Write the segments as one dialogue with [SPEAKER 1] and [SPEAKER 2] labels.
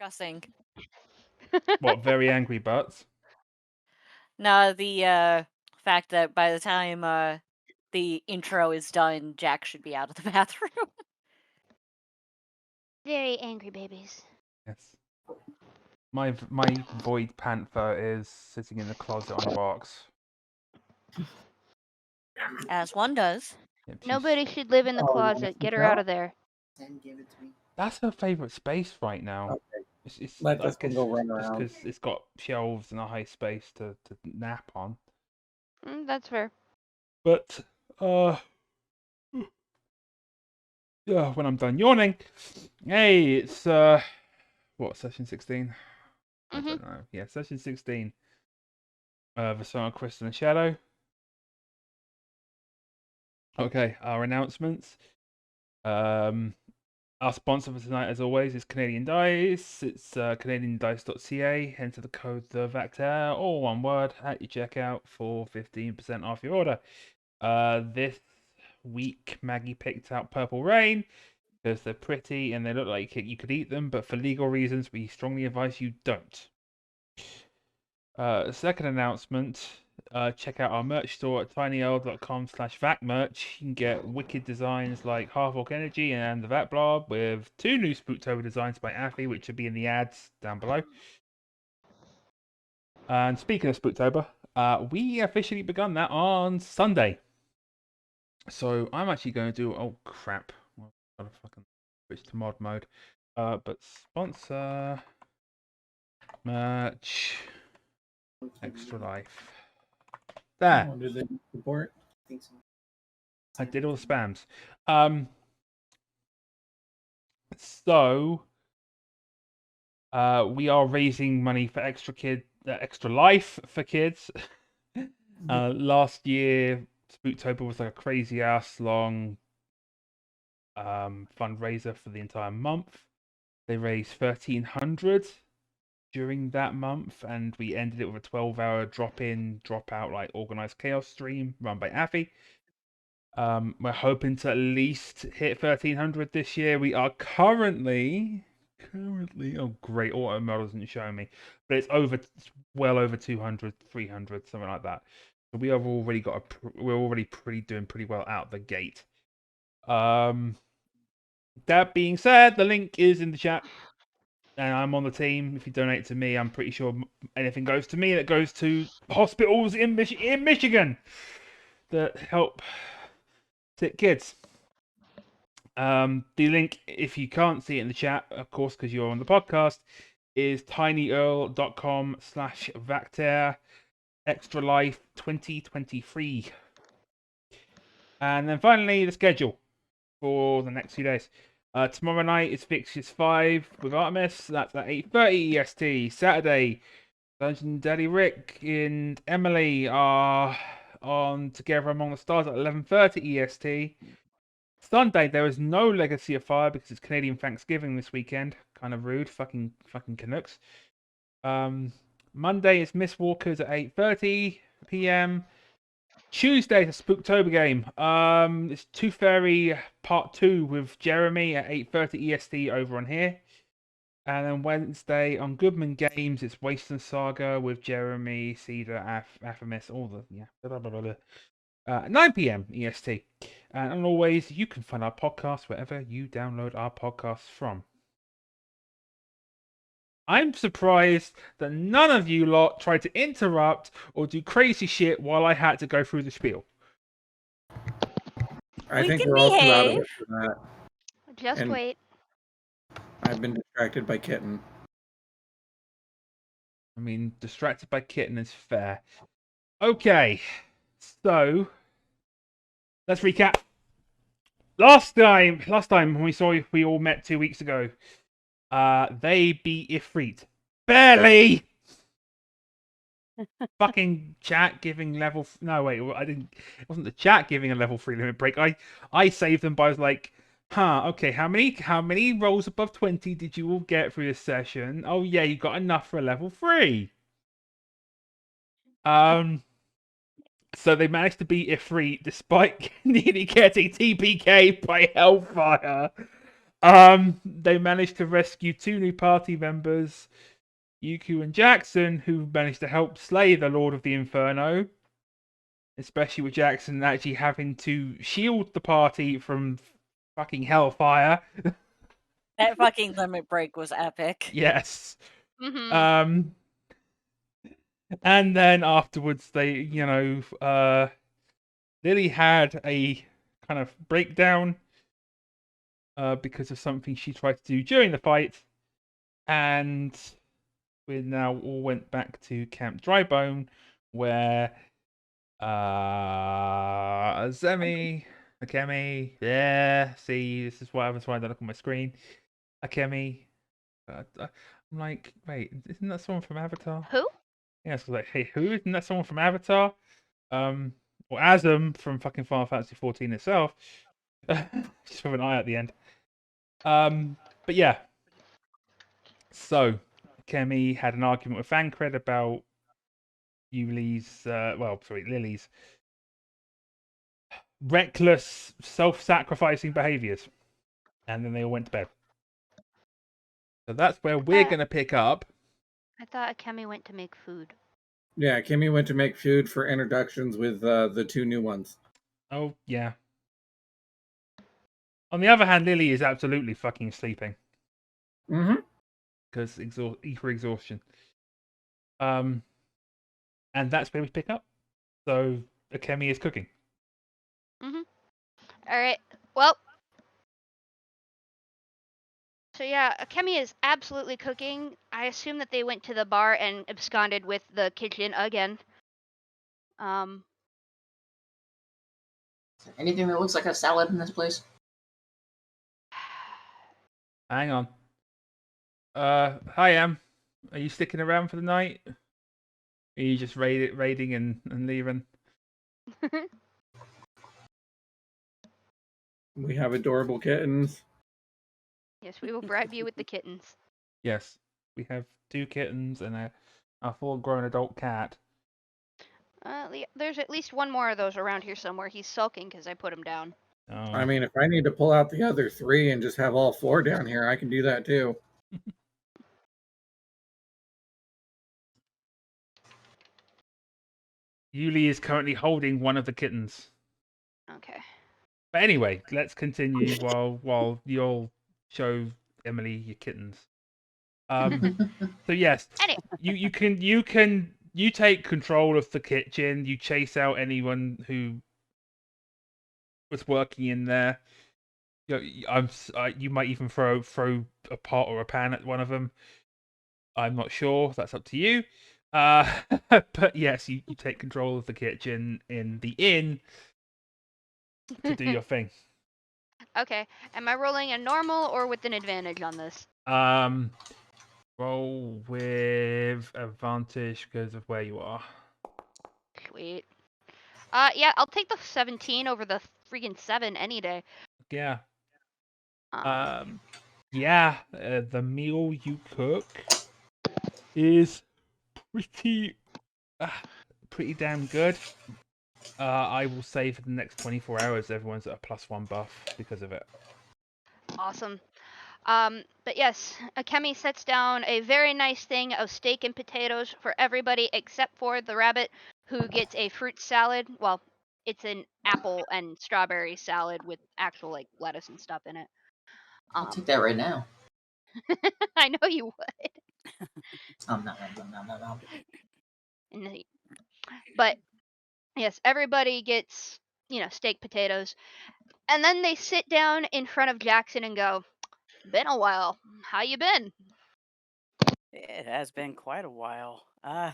[SPEAKER 1] Discussing.
[SPEAKER 2] What, very angry butts?
[SPEAKER 1] No, the fact that by the time the intro is done, Jack should be out of the bathroom.
[SPEAKER 3] Very angry babies.
[SPEAKER 2] Yes. My void panther is sitting in the closet on a box.
[SPEAKER 1] As one does.
[SPEAKER 2] Yep,
[SPEAKER 3] Nobody should live in the closet. Get her out of there.
[SPEAKER 4] Give it to me.
[SPEAKER 2] That's her favorite space right now.
[SPEAKER 4] Okay.
[SPEAKER 2] It's
[SPEAKER 4] Let
[SPEAKER 2] like
[SPEAKER 4] this one go run
[SPEAKER 2] just
[SPEAKER 4] around.
[SPEAKER 2] because it's got shelves and a high space to nap on.
[SPEAKER 3] That's fair.
[SPEAKER 2] But yeah, when I'm done yawning, hey, it's what, session 16? I don't know. Yeah, session 16 of A Song of Crystal and Shadow. Okay, our announcements. Our sponsor for tonight, as always, is Canadian Dice. It's canadiandice.ca. Enter the code TheVactaire, all one word, at your checkout for 15% off your order. This week, Maggie picked out Purple Rain because they're pretty and they look like you could eat them, but for legal reasons, we strongly advise you don't. Second announcement, check out our merch store at tinyurl.com/vacmerch. You can get wicked designs like Half Orc Energy and the Vac Blob with 2 new Spooktober designs by Affy, which will be in the ads down below. And speaking of Spooktober, we officially begun that on Sunday. So I'm actually going to do, oh crap, well, I've got to fucking switch to mod mode. But sponsor, merch, Extra Life. There.
[SPEAKER 4] Oh, did they support? I think so.
[SPEAKER 2] I did all the spams. So we are raising money for Extra Life for kids. Last year, Spooktober was like a crazy ass long fundraiser for the entire month. They raised $1,300 during that month, and we ended it with a 12-hour drop-in, drop-out, like organized chaos stream run by Affy. We're hoping to at least hit 1,300 this year. We are currently, oh great, auto model doesn't show me, but it's well over 200, 300, something like that. So we have already we're already doing pretty well out the gate. That being said, the link is in the chat, and I'm on the team. If you donate to me, I'm pretty sure anything goes to me that goes to hospitals in Michigan that help sick kids. The link, if you can't see it in the chat, of course, because you're on the podcast, is tinyurl.com/Vactaire Extra Life 2023. And then finally, the schedule for the next few days. Tomorrow night is Fixtures 5 with Artemis. That's at 8:30 EST. Saturday, Dungeon Daddy Rick and Emily are on Together Among the Stars at 11:30 EST. Sunday, there is no Legacy of Fire because it's Canadian Thanksgiving this weekend. Kind of rude. Fucking Canucks. Monday is Miss Walkers at 8:30 p.m. Tuesday is a Spooktober game. It's Tooth Fairy Part 2 with Jeremy at 8:30 EST over on here. And then Wednesday on Goodman Games, it's Wasteland Saga with Jeremy, Cedar, Aphamis, all the, yeah, blah, blah, blah, blah. 9 p.m. EST. And always, you can find our podcast wherever you download our podcasts from. I'm surprised that none of you lot tried to interrupt or do crazy shit while I had to go through the spiel.
[SPEAKER 4] I think we're all too out of it for that.
[SPEAKER 3] Just wait.
[SPEAKER 4] I've been distracted by Kitten.
[SPEAKER 2] I mean, distracted by Kitten is fair. Okay, so let's recap. Last time when we all met 2 weeks ago, they beat Ifrit. Barely! Fucking chat giving level... No, wait, I didn't... It wasn't the chat giving a level 3 limit break. I saved them by, like, okay, how many rolls above 20 did you all get through this session? Oh, yeah, you got enough for a level 3. So they managed to beat Ifrit despite nearly getting TPK by Hellfire. They managed to rescue 2 new party members, Yuku and Jackson, who managed to help slay the Lord of the Inferno. Especially with Jackson actually having to shield the party from fucking hellfire.
[SPEAKER 1] That fucking limit break was epic.
[SPEAKER 2] Yes.
[SPEAKER 3] Mm-hmm.
[SPEAKER 2] And then afterwards, they, Lily had a kind of breakdown because of something she tried to do during the fight, and we now all went back to Camp Drybone, where Zemi, Akemi, yeah, see, this is what happens when I don't look on my screen. Akemi, I'm like, wait, isn't that someone from Avatar?
[SPEAKER 3] Who?
[SPEAKER 2] Yeah, so like, hey, who? Isn't that someone from Avatar? Or Azam from fucking Final Fantasy 14 itself. Just with an eye at the end. But yeah. So, Kemi had an argument with Fancred about Lily's reckless, self-sacrificing behaviors. And then they all went to bed. So that's where we're going to pick up.
[SPEAKER 3] I thought Akemi went to make food.
[SPEAKER 4] Yeah, Kimmy went to make food for introductions with the 2 new ones.
[SPEAKER 2] Oh, yeah. On the other hand, Lily is absolutely fucking sleeping.
[SPEAKER 4] Mm-hmm.
[SPEAKER 2] Because ether exhaustion. And that's where we pick up. So Akemi is cooking.
[SPEAKER 3] Mm-hmm. All right. Well. So yeah, Akemi is absolutely cooking. I assume that they went to the bar and absconded with the kitchen again.
[SPEAKER 5] Anything that looks like a salad in this place?
[SPEAKER 2] Hang on. Hi, Em. Are you sticking around for the night? Are you just raiding and leaving?
[SPEAKER 4] We have adorable kittens.
[SPEAKER 3] Yes, we will bribe you with the kittens.
[SPEAKER 2] Yes. We have 2 kittens and a full-grown adult cat.
[SPEAKER 3] There's at least one more of those around here somewhere. He's sulking because I put him down.
[SPEAKER 2] Oh.
[SPEAKER 4] I mean, if I need to pull out the other 3 and just have all 4 down here, I can do that too.
[SPEAKER 2] Yuli is currently holding one of the kittens.
[SPEAKER 3] Okay.
[SPEAKER 2] But anyway, let's continue while you'll show Emily your kittens. So yes,
[SPEAKER 3] Anyway.
[SPEAKER 2] you take control of the kitchen. You chase out anyone who was working in there. You might even throw a pot or a pan at one of them. I'm not sure. That's up to you. But yes, you take control of the kitchen in the inn to do your thing.
[SPEAKER 3] Okay. Am I rolling a normal or with an advantage on this?
[SPEAKER 2] Roll with advantage because of where you are.
[SPEAKER 3] Sweet. Yeah, I'll take the 17 over the freaking 7 any day.
[SPEAKER 2] Yeah. Yeah. The meal you cook is pretty damn good. I will say for the next 24 hours, everyone's at a +1 buff because of it.
[SPEAKER 3] Awesome. But yes, Akemi sets down a very nice thing of steak and potatoes for everybody except for the rabbit, who gets a fruit salad. Well, it's an apple and strawberry salad with actual like lettuce and stuff in it.
[SPEAKER 5] I'll take that right now.
[SPEAKER 3] I know you would.
[SPEAKER 5] No.
[SPEAKER 3] But yes, everybody gets, steak potatoes. And then they sit down in front of Jackson and go, "Been a while. How you been?"
[SPEAKER 1] It has been quite a while. I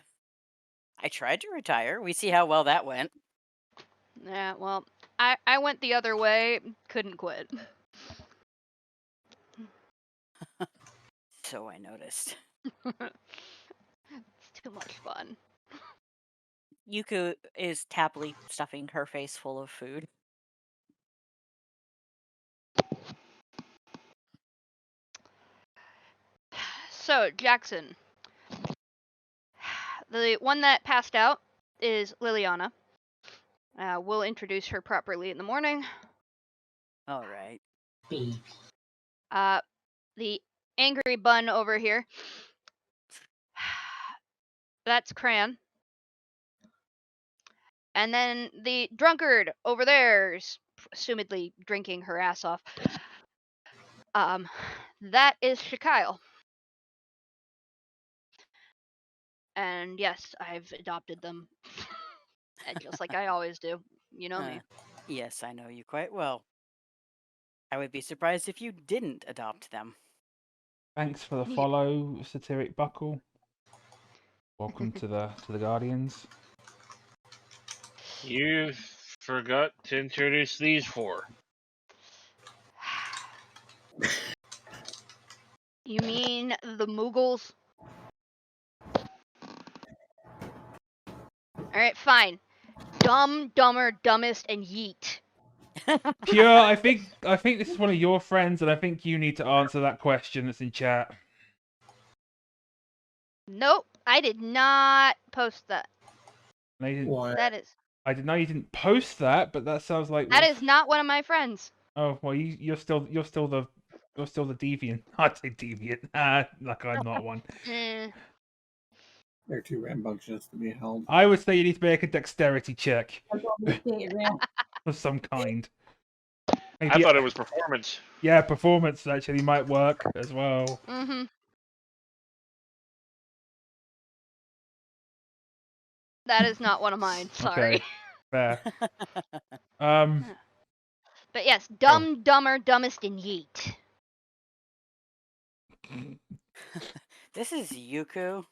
[SPEAKER 1] tried to retire. We see how well that went.
[SPEAKER 3] Yeah, well, I went the other way. Couldn't quit.
[SPEAKER 1] So I noticed.
[SPEAKER 3] It's too much fun.
[SPEAKER 1] Yuku is happily stuffing her face full of food.
[SPEAKER 3] So, Jackson. The one that passed out is Liliana. We'll introduce her properly in the morning.
[SPEAKER 1] All right.
[SPEAKER 5] Baby.
[SPEAKER 3] The angry bun over here. That's Cran. And then the drunkard over there's assumedly drinking her ass off. That is Shakyle. And yes, I've adopted them. And just like I always do. You know me.
[SPEAKER 1] Yes, I know you quite well. I would be surprised if you didn't adopt them.
[SPEAKER 2] Thanks for the
[SPEAKER 3] Yeah.
[SPEAKER 2] follow, Satiric Buckle. Welcome to the Guardians.
[SPEAKER 6] You forgot to introduce these four.
[SPEAKER 3] You mean the Moogles? Alright, fine. Dumb, dumber, dumbest, and yeet.
[SPEAKER 2] Pure, I think this is one of your friends, and I think you need to answer that question that's in chat.
[SPEAKER 3] Nope, I did not post that.
[SPEAKER 4] What?
[SPEAKER 3] That is
[SPEAKER 2] I did know you didn't post that, but that sounds like
[SPEAKER 3] that is not one of my friends.
[SPEAKER 2] Oh well, you're still the deviant. I'd say deviant. Like I'm not one.
[SPEAKER 4] They're too rambunctious to be held.
[SPEAKER 2] I would say you need to make a dexterity check of some kind.
[SPEAKER 6] I
[SPEAKER 2] Maybe,
[SPEAKER 6] thought it was performance.
[SPEAKER 2] yeah, performance actually might work as well.
[SPEAKER 3] Mm-hmm. That is not one of mine. Sorry.
[SPEAKER 2] Okay, fair.
[SPEAKER 3] But yes, dumb, dumber, dumbest, and yeet.
[SPEAKER 1] This is Yuku.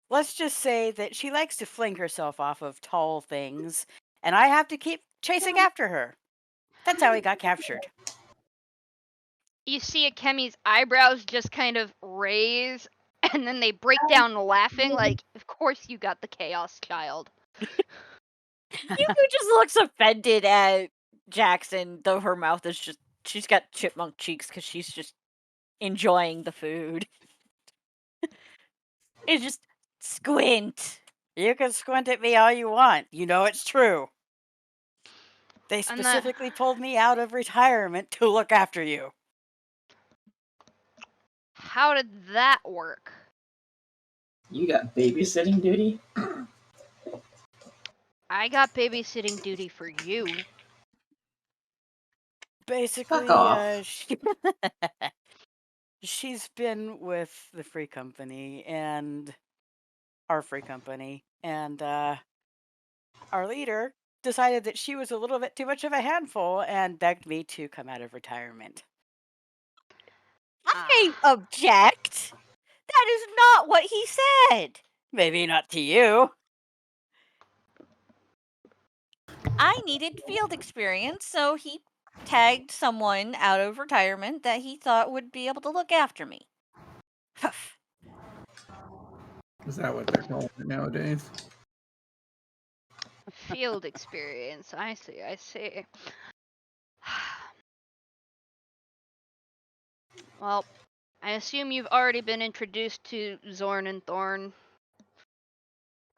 [SPEAKER 1] Let's just say that she likes to fling herself off of tall things, and I have to keep chasing after her. That's how he got captured.
[SPEAKER 3] You see Akemi's eyebrows just kind of raise, and then they break down laughing like, of course you got the chaos child.
[SPEAKER 1] Yuku just looks offended at Jackson, though her mouth is just, she's got chipmunk cheeks because she's just enjoying the food. It's just squint. You can squint at me all you want. You know it's true. They
[SPEAKER 3] And
[SPEAKER 1] specifically pulled me out of retirement to look after you.
[SPEAKER 3] How did that work?
[SPEAKER 5] You got babysitting duty?
[SPEAKER 3] I got babysitting duty for you.
[SPEAKER 1] Basically,
[SPEAKER 5] Fuck off.
[SPEAKER 1] she's been with the free company and our free company, and our leader decided that she was a little bit too much of a handful and begged me to come out of retirement. I object. That is not what he said. Maybe not to you. I needed field experience, so he tagged someone out of retirement that he thought would be able to look after me.
[SPEAKER 4] Is that what they're calling it nowadays?
[SPEAKER 3] Field experience. I see. Well, I assume you've already been introduced to Zorn and Thorn.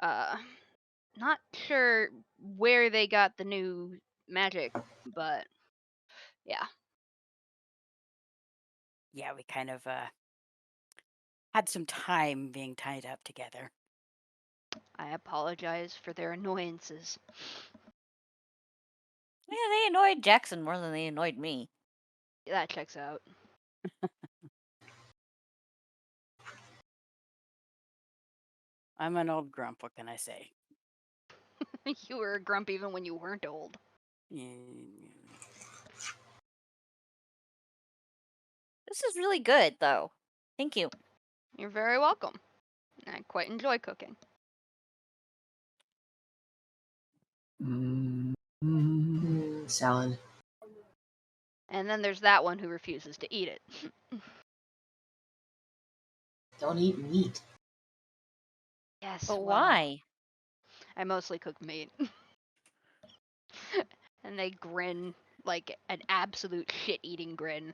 [SPEAKER 3] Not sure where they got the new magic, but yeah.
[SPEAKER 1] Yeah, we kind of had some time being tied up together.
[SPEAKER 3] I apologize for their annoyances.
[SPEAKER 1] Yeah, they annoyed Jackson more than they annoyed me.
[SPEAKER 3] That checks out.
[SPEAKER 1] I'm an old grump, what can I say?
[SPEAKER 3] You were a grump even when you weren't old.
[SPEAKER 1] This is really good, though. Thank you.
[SPEAKER 3] You're very welcome. I quite enjoy cooking.
[SPEAKER 5] Salad.
[SPEAKER 3] And then there's that one who refuses to eat it.
[SPEAKER 5] Don't eat meat.
[SPEAKER 3] Yes.
[SPEAKER 1] But
[SPEAKER 3] well,
[SPEAKER 1] why?
[SPEAKER 3] I mostly cook meat. And they grin like an absolute shit-eating grin.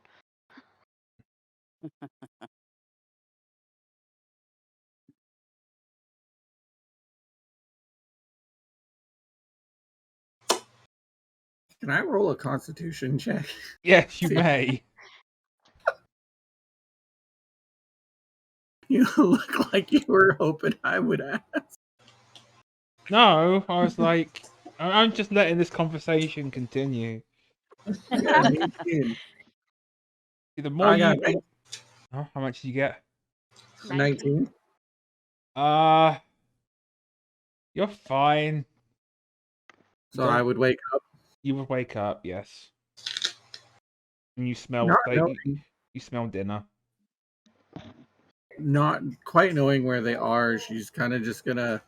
[SPEAKER 4] Can I roll a Constitution check?
[SPEAKER 2] Yes, you may.
[SPEAKER 4] You look like you were hoping I would ask.
[SPEAKER 2] No, I was like, I'm just letting this conversation continue.
[SPEAKER 4] Yeah, 19.
[SPEAKER 2] The more
[SPEAKER 4] I got
[SPEAKER 2] Oh, how much did you get?
[SPEAKER 4] 19.
[SPEAKER 2] You're fine.
[SPEAKER 4] So I would wake up.
[SPEAKER 2] You would wake up, yes. And you smell
[SPEAKER 4] Not
[SPEAKER 2] like
[SPEAKER 4] knowing,
[SPEAKER 2] you smell dinner.
[SPEAKER 4] not quite knowing where they are. She's kind of just gonna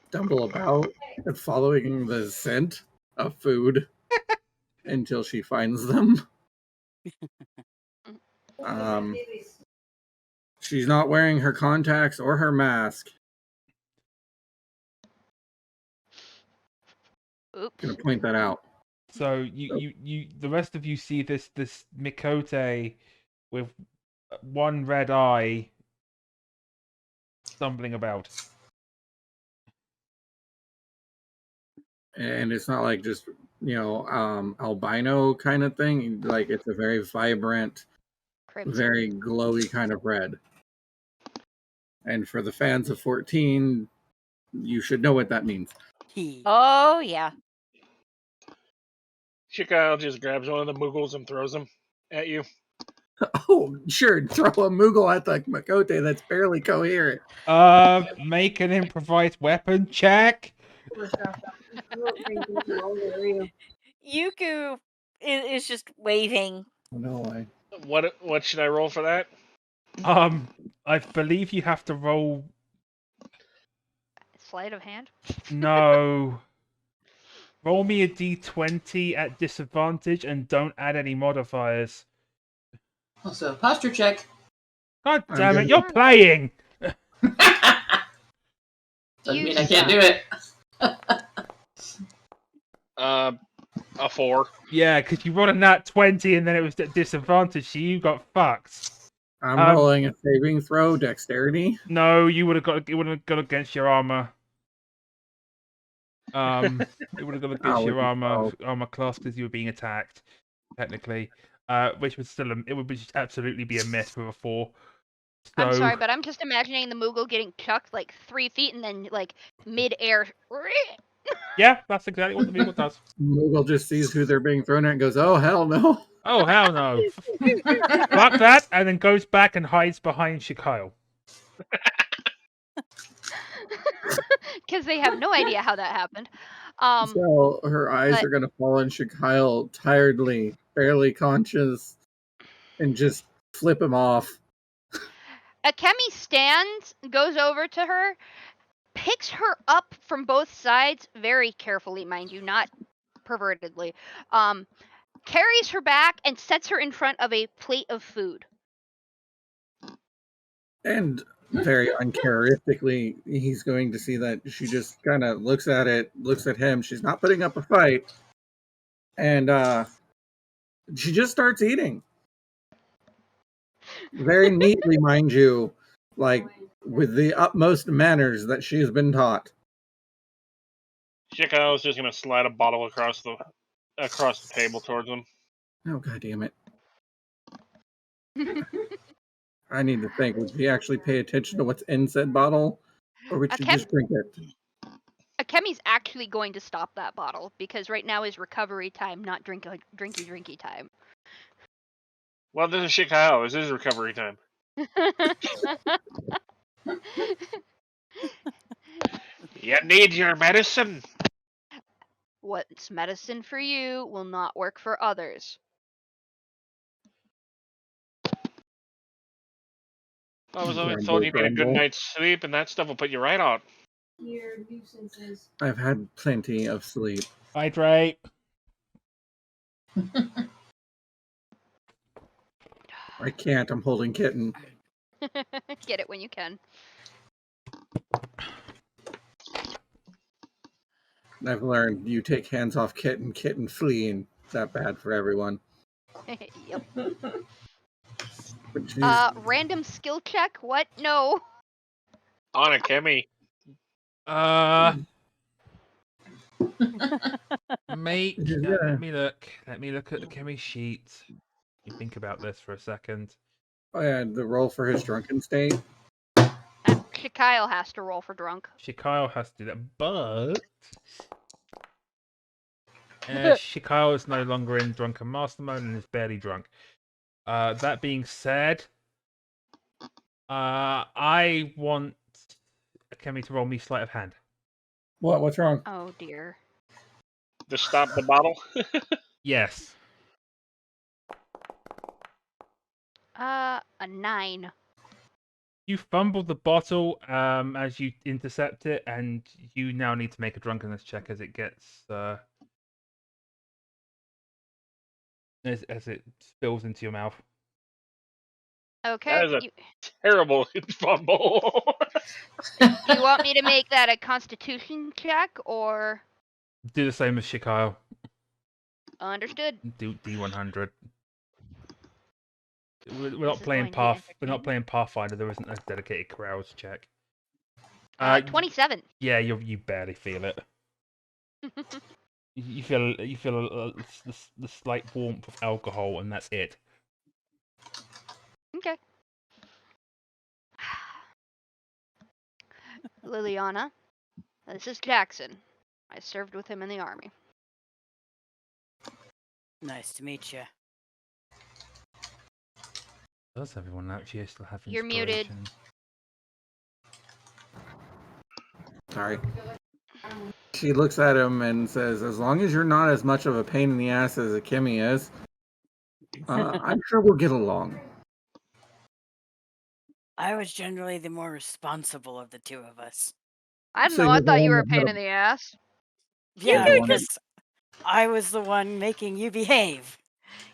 [SPEAKER 4] stumble about and following the scent of food until she finds them. She's not wearing her contacts or her mask.
[SPEAKER 3] Oops.
[SPEAKER 4] Gonna point that out.
[SPEAKER 2] So the rest of you see this Mikote with one red eye stumbling about.
[SPEAKER 4] And it's not like just albino kind of thing. Like it's a very vibrant,
[SPEAKER 3] Crimson.
[SPEAKER 4] very glowy kind of red. And for the fans of 14, you should know what that means.
[SPEAKER 7] Oh, yeah.
[SPEAKER 6] Shikyle just grabs one of the Moogles and throws them at you.
[SPEAKER 4] Oh, sure. Throw a Moogle at the Makote that's barely coherent.
[SPEAKER 2] Make an improvised weapon check.
[SPEAKER 7] Yuku is just waving.
[SPEAKER 4] No,
[SPEAKER 6] What should I roll for that?
[SPEAKER 2] I believe you have to roll.
[SPEAKER 3] Sleight of hand.
[SPEAKER 2] No. Roll me a d20 at disadvantage and don't add any modifiers.
[SPEAKER 5] Also, posture check.
[SPEAKER 2] God damn it, you're playing!
[SPEAKER 5] Doesn't mean I can't do it.
[SPEAKER 6] A 4.
[SPEAKER 2] Yeah, because you rolled a nat 20 and then it was at disadvantage, so you got fucked.
[SPEAKER 4] I'm rolling a saving throw, dexterity.
[SPEAKER 2] No, it would have gone against your armor. It would have gone against your armor class because you were being attacked, technically. Which would it would just absolutely be a miss with a 4. So...
[SPEAKER 3] I'm sorry, but I'm just imagining the Moogle getting chucked like 3 feet and then like mid-air.
[SPEAKER 2] Yeah, that's exactly what the Moogle does.
[SPEAKER 4] Moogle just sees who they're being thrown at and goes, "Oh hell no!
[SPEAKER 2] Oh hell no!" Fuck that, and then goes back and hides behind Shikyle.
[SPEAKER 3] Because they have no idea how that happened.
[SPEAKER 4] So her eyes are gonna fall on Shikyle tiredly, barely conscious, and just flip him off.
[SPEAKER 3] Akemi stands, goes over to her, picks her up from both sides, very carefully, mind you, not pervertedly, carries her back and sets her in front of a plate of food.
[SPEAKER 4] And very uncharacteristically, he's going to see that she just kind of looks at it, looks at him. She's not putting up a fight. And she just starts eating. Very neatly, mind you, like with the utmost manners that she's been taught.
[SPEAKER 6] Shikyle's just gonna slide a bottle across the table towards him.
[SPEAKER 4] Oh, god damn it. I need to think. Would she actually pay attention to what's in said bottle? Or would she just drink it?
[SPEAKER 3] Akemi's actually going to stop that bottle because right now is recovery time, not drinky time.
[SPEAKER 6] Well, this is Shikyle. This is recovery time. You need your medicine.
[SPEAKER 3] What's medicine for you will not work for others.
[SPEAKER 6] I was only told you need a good night's sleep, and that stuff will put you right out.
[SPEAKER 8] Your nuisances.
[SPEAKER 4] I've had plenty of sleep.
[SPEAKER 2] Hydrate.
[SPEAKER 4] I can't. I'm holding Kitten.
[SPEAKER 3] Get it when you can.
[SPEAKER 4] I've learned you take hands off Kitten, Kitten fleeing. That bad for everyone.
[SPEAKER 3] Yep.
[SPEAKER 4] But
[SPEAKER 3] Random skill check? What? No.
[SPEAKER 6] On Akemi.
[SPEAKER 2] Make.
[SPEAKER 4] Yeah.
[SPEAKER 2] Let me look. Let me look at the chemistry sheet. You think about this for a second.
[SPEAKER 4] Oh yeah, the roll for his drunken state.
[SPEAKER 3] Kyle has to roll for drunk.
[SPEAKER 2] Shikyle has to do that, but Shikyle is no longer in drunken master mode and is barely drunk. That being said, I want Kemi to roll me sleight of hand.
[SPEAKER 4] What? What's wrong?
[SPEAKER 3] Oh dear.
[SPEAKER 6] To stop the bottle.
[SPEAKER 2] Yes.
[SPEAKER 3] A 9.
[SPEAKER 2] You fumble the bottle as you intercept it, and you now need to make a drunkenness check as it gets as it spills into your mouth.
[SPEAKER 3] Okay.
[SPEAKER 6] That is a terrible fumble.
[SPEAKER 3] Do you want me to make that a Constitution check or?
[SPEAKER 2] Do the same as Shikyle.
[SPEAKER 3] Understood.
[SPEAKER 2] Do D100. We're not playing Path. We're not playing Pathfinder. There isn't a dedicated carouse check.
[SPEAKER 3] 27.
[SPEAKER 2] Yeah, you barely feel it. You feel the slight warmth of alcohol, and that's it.
[SPEAKER 3] Okay. Liliana, this is Jackson. I served with him in the army.
[SPEAKER 1] Nice to meet you.
[SPEAKER 2] Does everyone actually still have
[SPEAKER 3] You're muted.
[SPEAKER 2] inspiration?
[SPEAKER 4] Sorry. She looks at him and says, "As long as you're not as much of a pain in the ass as Kimmy is, I'm sure we'll get along."
[SPEAKER 1] I was generally the more responsible of the two of us.
[SPEAKER 3] I don't
[SPEAKER 4] So
[SPEAKER 3] know. I
[SPEAKER 4] you're the
[SPEAKER 3] thought you
[SPEAKER 4] one
[SPEAKER 3] were a
[SPEAKER 4] that had
[SPEAKER 3] pain
[SPEAKER 4] a-
[SPEAKER 3] in the ass.
[SPEAKER 1] Yeah,
[SPEAKER 7] Yuku
[SPEAKER 1] because I was the one making you behave.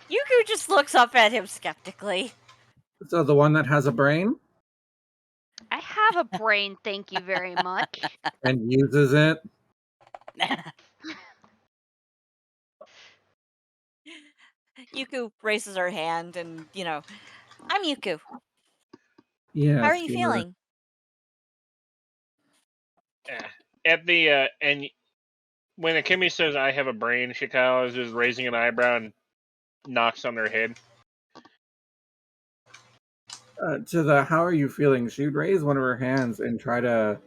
[SPEAKER 7] Yuku just looks up at him skeptically.
[SPEAKER 4] So the one that has a brain
[SPEAKER 3] I have a brain, thank you very much.
[SPEAKER 4] and uses it.
[SPEAKER 7] Yuku raises her hand and, I'm Yuku.
[SPEAKER 4] Yes.
[SPEAKER 7] How are you feeling?
[SPEAKER 6] At the and when Akemi says I have a brain, Shikao is just raising an eyebrow and knocks on their head.
[SPEAKER 4] To the "How are you feeling?" she'd raise one of her hands and try to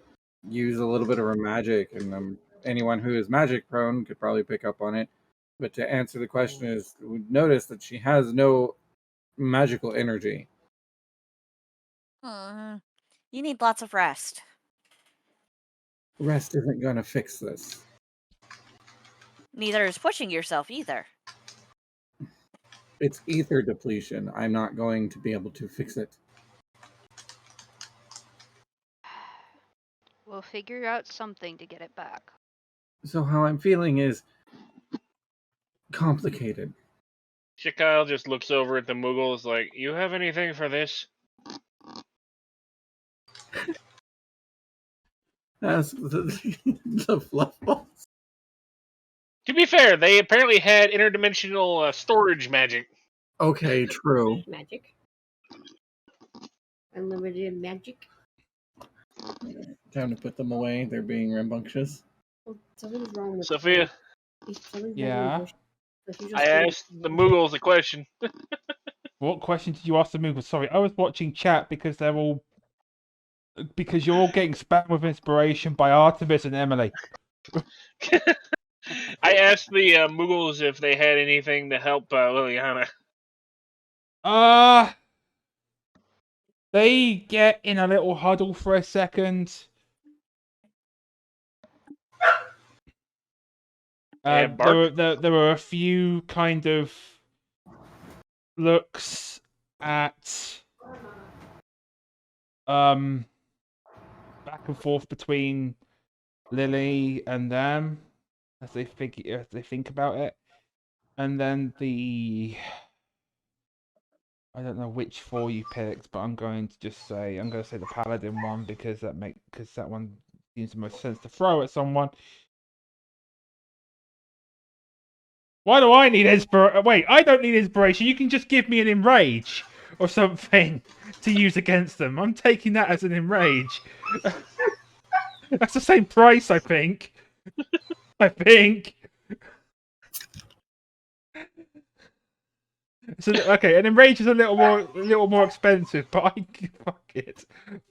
[SPEAKER 4] use a little bit of her magic, and anyone who is magic prone could probably pick up on it. But to answer the question is, we notice that she has no magical energy.
[SPEAKER 7] You need lots of rest.
[SPEAKER 4] Rest isn't going to fix this.
[SPEAKER 7] Neither is pushing yourself either.
[SPEAKER 4] It's ether depletion. I'm not going to be able to fix it.
[SPEAKER 3] We'll figure out something to get it back.
[SPEAKER 4] So how I'm feeling is complicated.
[SPEAKER 6] Shikao just looks over at the Muggles like, "You have anything for this?"
[SPEAKER 4] As the fluff balls.
[SPEAKER 6] To be fair, they apparently had interdimensional storage magic.
[SPEAKER 4] Okay, true.
[SPEAKER 8] Magic. Unlimited magic.
[SPEAKER 4] Time to put them away. They're being rambunctious.
[SPEAKER 8] Well, something's wrong with
[SPEAKER 6] Sophia,
[SPEAKER 2] Yeah.
[SPEAKER 6] I asked the Muggles a question.
[SPEAKER 2] What question did you ask the Moogle? Sorry, I was watching chat because you're all getting spammed with inspiration by Artemis and Emily.
[SPEAKER 6] I asked the Muggles if they had anything to help Liliana.
[SPEAKER 2] They get in a little huddle for a second. There were a few kind of looks at back and forth between Lily and them as they think about it, and then I don't know which four you picked, but I'm going to say the Paladin one because that one seems the most sense to throw at someone. Why do I need inspiration? Wait, I don't need inspiration. You can just give me an enrage or something to use against them. I'm taking that as an enrage. That's the same price, I think. I think. So okay, and enrage is a little more expensive, but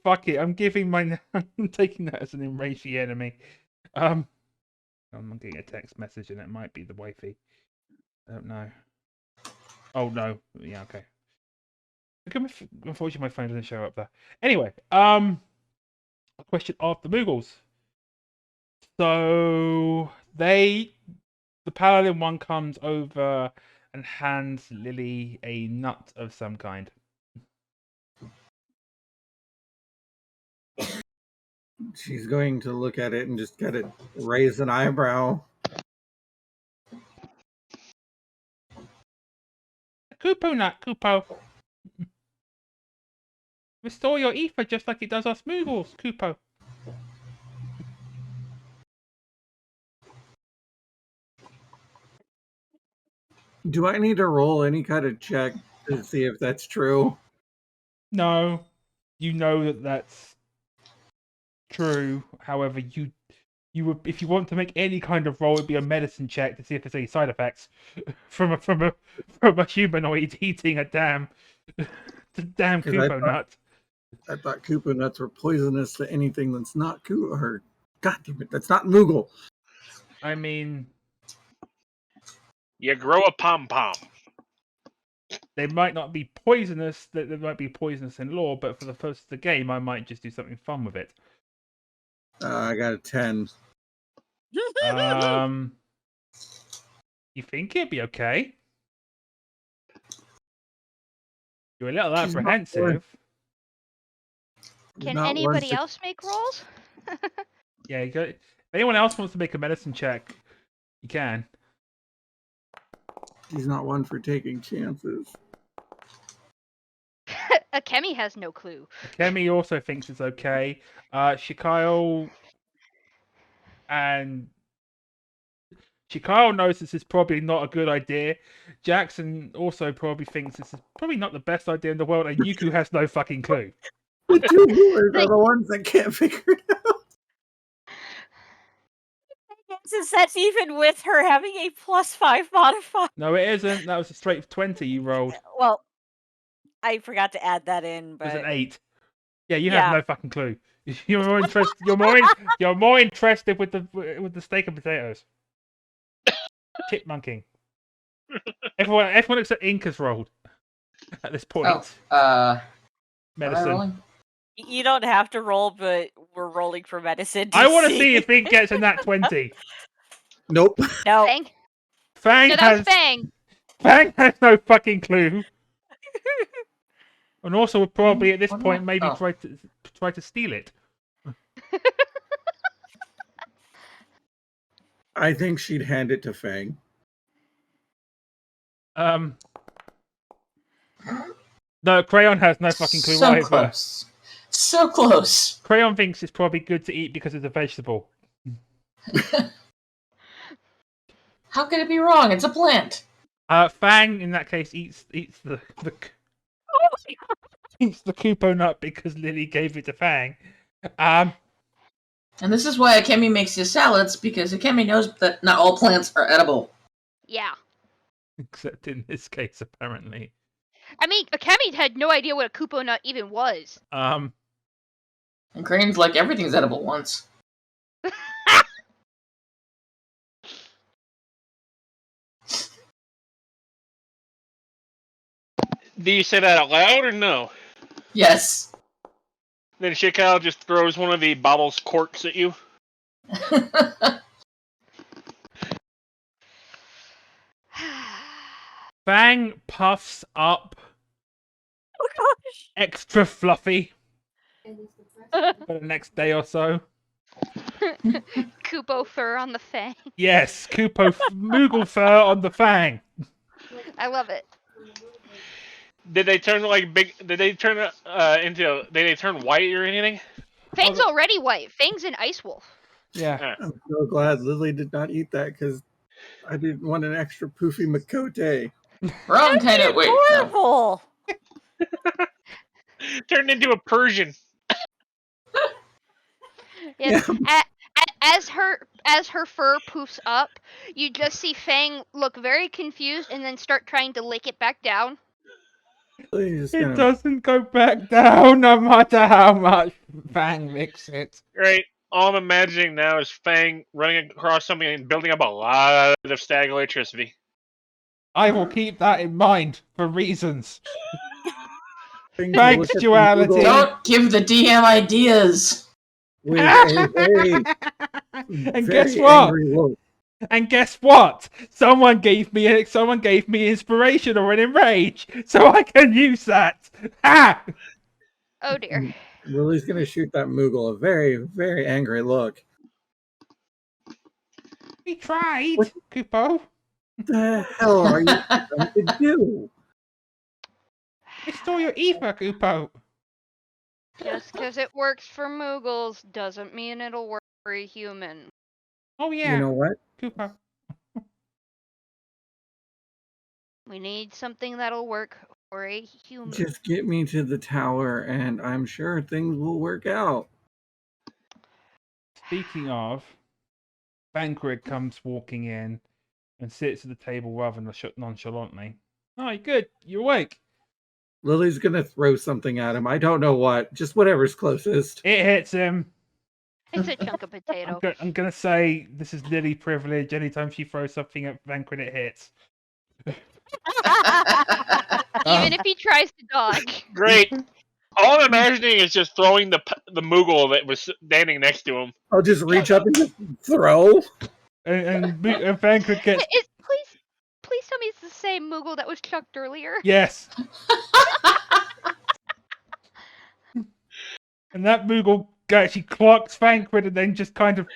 [SPEAKER 2] fuck it. I'm taking that as an enraged enemy. I'm getting a text message, and it might be the wifey. I don't know. Oh no, yeah, okay. Unfortunately, my phone doesn't show up there. Anyway, a question of the Moogles. So the paladin one comes over and hands Lily a nut of some kind.
[SPEAKER 4] She's going to look at it and just get it, raise an eyebrow.
[SPEAKER 2] Kupo nut, Kupo. Restore your ether just like it does us Moogles, Kupo.
[SPEAKER 4] Do I need to roll any kind of check to see if that's true?
[SPEAKER 2] No, you know that that's true. However, you would, if you want to make any kind of roll, it'd be a medicine check to see if there's any side effects from a humanoid eating a damn Kupo nut.
[SPEAKER 4] I thought Koopa nuts were poisonous to anything that's not Koopa. Or, God damn it, that's not Moogle.
[SPEAKER 2] I mean,
[SPEAKER 6] You grow a pom pom.
[SPEAKER 2] they might not be poisonous. They might be poisonous in lore, but for the first of the game, I might just do something fun with it.
[SPEAKER 4] I got a 10.
[SPEAKER 2] You think it'd be okay? You're a little apprehensive.
[SPEAKER 3] Can anybody else make rolls?
[SPEAKER 2] Yeah, if anyone else wants to make a medicine check, you can.
[SPEAKER 4] He's not one for taking chances.
[SPEAKER 3] Akemi has no clue.
[SPEAKER 2] Akemi also thinks it's okay. Shikayo knows this is probably not a good idea. Jackson also probably thinks this is probably not the best idea in the world, and Yuku has no fucking clue.
[SPEAKER 4] The two rulers are the ones that can't figure it out.
[SPEAKER 7] Since that's even with her having a +5 modifier.
[SPEAKER 2] No, it isn't. That was a straight 20 you rolled.
[SPEAKER 7] Well, I forgot to add that in, but
[SPEAKER 2] It was an 8. Yeah, you have no fucking clue. You're more interested. You're more interested with the steak and potatoes. Chipmunking. Everyone except Inca's rolled at this point. Medicine.
[SPEAKER 7] You don't have to roll, but we're rolling for medicine.
[SPEAKER 2] I want to see if Ink gets in that 20.
[SPEAKER 4] Nope.
[SPEAKER 7] No.
[SPEAKER 2] Fang
[SPEAKER 3] So
[SPEAKER 2] has
[SPEAKER 3] Fang.
[SPEAKER 2] Fang has no fucking clue. And also would probably at this point maybe try to steal it.
[SPEAKER 4] I think she'd hand it to Fang.
[SPEAKER 2] No, Crayon has no fucking clue
[SPEAKER 5] So
[SPEAKER 2] either.
[SPEAKER 5] close. So close.
[SPEAKER 2] Crayon thinks it's probably good to eat because it's a vegetable.
[SPEAKER 5] How could it be wrong? It's a plant.
[SPEAKER 2] Fang in that case eats the eats the Kupo nut because Lily gave it to Fang.
[SPEAKER 5] And this is why Akemi makes his salads, because Akemi knows that not all plants are edible.
[SPEAKER 3] Yeah.
[SPEAKER 2] Except in this case, apparently.
[SPEAKER 3] I mean, Akemi had no idea what a Kupo nut even was.
[SPEAKER 5] And Crane's like, everything's edible once.
[SPEAKER 6] Do you say that out loud or no?
[SPEAKER 5] Yes.
[SPEAKER 6] Then Shikal just throws one of the bottle's corks at you.
[SPEAKER 2] Fang puffs up.
[SPEAKER 7] Oh gosh.
[SPEAKER 2] Extra fluffy. For the next day or so.
[SPEAKER 3] Kupo fur on the Fang.
[SPEAKER 2] Yes, Moogle fur on the Fang.
[SPEAKER 3] I love it.
[SPEAKER 6] Did they turn Did they turn Did they turn white or anything?
[SPEAKER 3] Fang's already white. Fang's an ice wolf.
[SPEAKER 2] Yeah.
[SPEAKER 4] I'm so glad Lily did not eat that because I didn't want an extra poofy Makote.
[SPEAKER 5] Wrong kind of wait.
[SPEAKER 7] Horrible.
[SPEAKER 3] No.
[SPEAKER 6] Turned into a Persian.
[SPEAKER 3] Yes. as her fur poofs up, you just see Fang look very confused and then start trying to lick it back down.
[SPEAKER 4] Lily's just
[SPEAKER 2] It
[SPEAKER 4] gonna
[SPEAKER 2] doesn't go back down no matter how much Fang licks it.
[SPEAKER 6] Right. All I'm imagining now is Fang running across something and building up a lot of static electricity.
[SPEAKER 2] I will keep that in mind for reasons.
[SPEAKER 4] thing to look at the
[SPEAKER 2] Factuality.
[SPEAKER 4] Google
[SPEAKER 5] Don't give the DM ideas.
[SPEAKER 4] with a very,
[SPEAKER 2] And guess
[SPEAKER 4] very
[SPEAKER 2] what?
[SPEAKER 4] angry look.
[SPEAKER 2] And guess what? Someone gave me inspiration or an enrage, so I can use that. Ha!
[SPEAKER 3] Oh dear.
[SPEAKER 4] Lily's gonna shoot that Moogle a very, very angry look.
[SPEAKER 2] We tried,
[SPEAKER 4] What?
[SPEAKER 2] Kupo.
[SPEAKER 4] The hell are you trying to do?
[SPEAKER 2] I stole your ether, Kupo.
[SPEAKER 3] Just because it works for Moogles doesn't mean it'll work for a human.
[SPEAKER 2] Oh yeah,
[SPEAKER 4] You know what?
[SPEAKER 2] Kupo.
[SPEAKER 3] We need something that'll work for a human.
[SPEAKER 4] Just get me to the tower, and I'm sure things will work out.
[SPEAKER 2] Speaking of, Banquet comes walking in and sits at the table rather nonchalantly. Oh, good. You're awake.
[SPEAKER 4] Lily's gonna throw something at him. I don't know what. Just whatever's closest.
[SPEAKER 2] It hits him.
[SPEAKER 3] It's a chunk of potato.
[SPEAKER 2] I'm gonna say this is Lily privilege. Anytime she throws something at Banquet, it hits.
[SPEAKER 3] Even if he tries to dodge.
[SPEAKER 6] Great. All I'm imagining is just throwing the Moogle that was standing next to him.
[SPEAKER 4] I'll just reach up and just throw.
[SPEAKER 2] and Banquet gets
[SPEAKER 3] Please tell me it's the same Moogle that was chucked earlier.
[SPEAKER 2] yes. And that Moogle actually clocks Banquet and then just kind of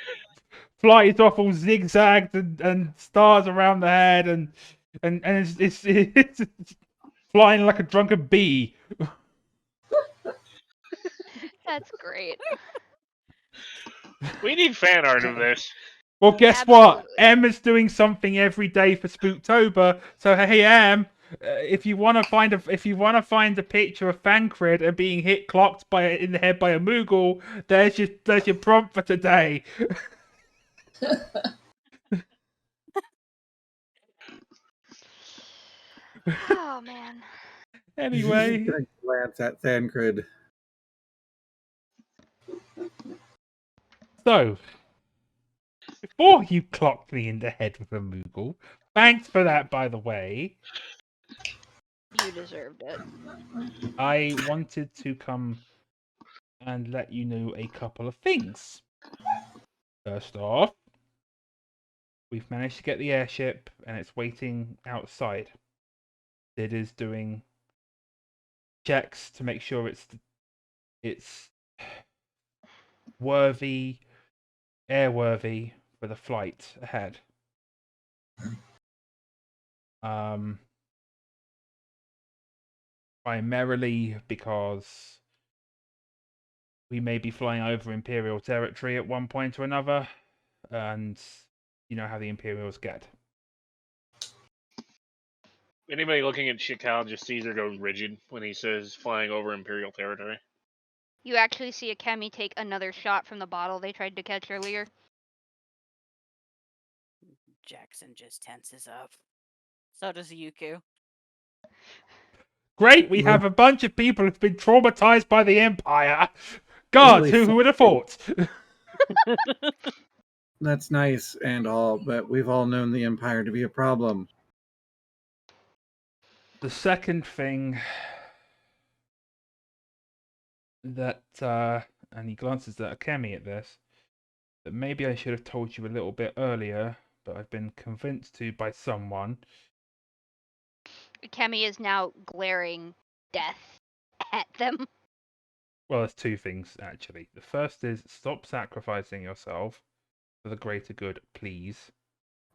[SPEAKER 2] flies off all zigzagged and stars around the head and it's flying like a drunken bee.
[SPEAKER 3] That's great.
[SPEAKER 6] We need fan art of this.
[SPEAKER 2] Well, guess what?
[SPEAKER 3] Absolutely.
[SPEAKER 2] Emma's doing something every day for Spooktober. So hey, Em, if you want to find a picture of Fancred and being clocked in the head by a Moogle, there's your prompt for today.
[SPEAKER 3] Oh man.
[SPEAKER 2] Anyway,
[SPEAKER 4] Gonna glance at Thancred.
[SPEAKER 2] so before you clocked me in the head with a Moogle, thanks for that, by the way.
[SPEAKER 3] You deserved it.
[SPEAKER 2] I wanted to come and let you know a couple of things. First off, we've managed to get the airship and it's waiting outside. It is doing checks to make sure it's airworthy for the flight ahead. Primarily because we may be flying over Imperial territory at one point or another, and you know how the Imperials get.
[SPEAKER 6] Anybody looking at Shikal just sees her go rigid when he says flying over Imperial territory.
[SPEAKER 3] You actually see a Kemi take another shot from the bottle they tried to catch earlier.
[SPEAKER 1] Jackson just tenses up. So does Yuku.
[SPEAKER 2] Great, we have a bunch of people who've been traumatized by the Empire. God,
[SPEAKER 4] Really
[SPEAKER 2] who would have thought?
[SPEAKER 4] That's nice and all, but we've all known the Empire to be a problem.
[SPEAKER 2] The second thing that, and he glances at Akemi at this, that maybe I should have told you a little bit earlier, but I've been convinced to by someone.
[SPEAKER 3] Kemi is now glaring death at them.
[SPEAKER 2] Well, there's two things, actually. The first is stop sacrificing yourself for the greater good, please.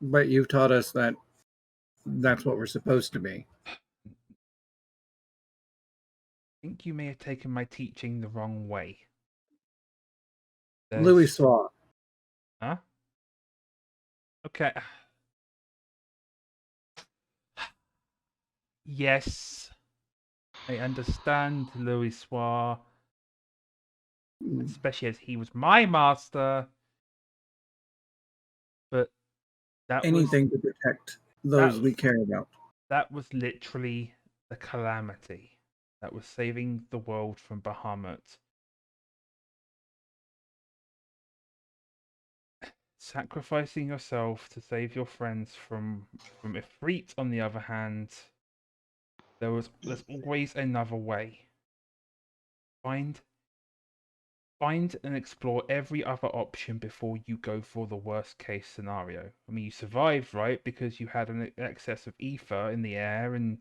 [SPEAKER 4] But you've taught us that that's what we're supposed to be.
[SPEAKER 2] I think you may have taken my teaching the wrong way.
[SPEAKER 4] Louis Swa.
[SPEAKER 2] Huh? Okay. Yes. I understand Louis Swa. Especially as he was my master. But that
[SPEAKER 4] Anything to protect those we care about.
[SPEAKER 2] that was literally the calamity that was saving the world from Bahamut. Sacrificing yourself to save your friends from Ifrit, on the other hand, there's always another way. Find and explore every other option before you go for the worst case scenario. I mean, you survived, right? Because you had an excess of ether in the air, and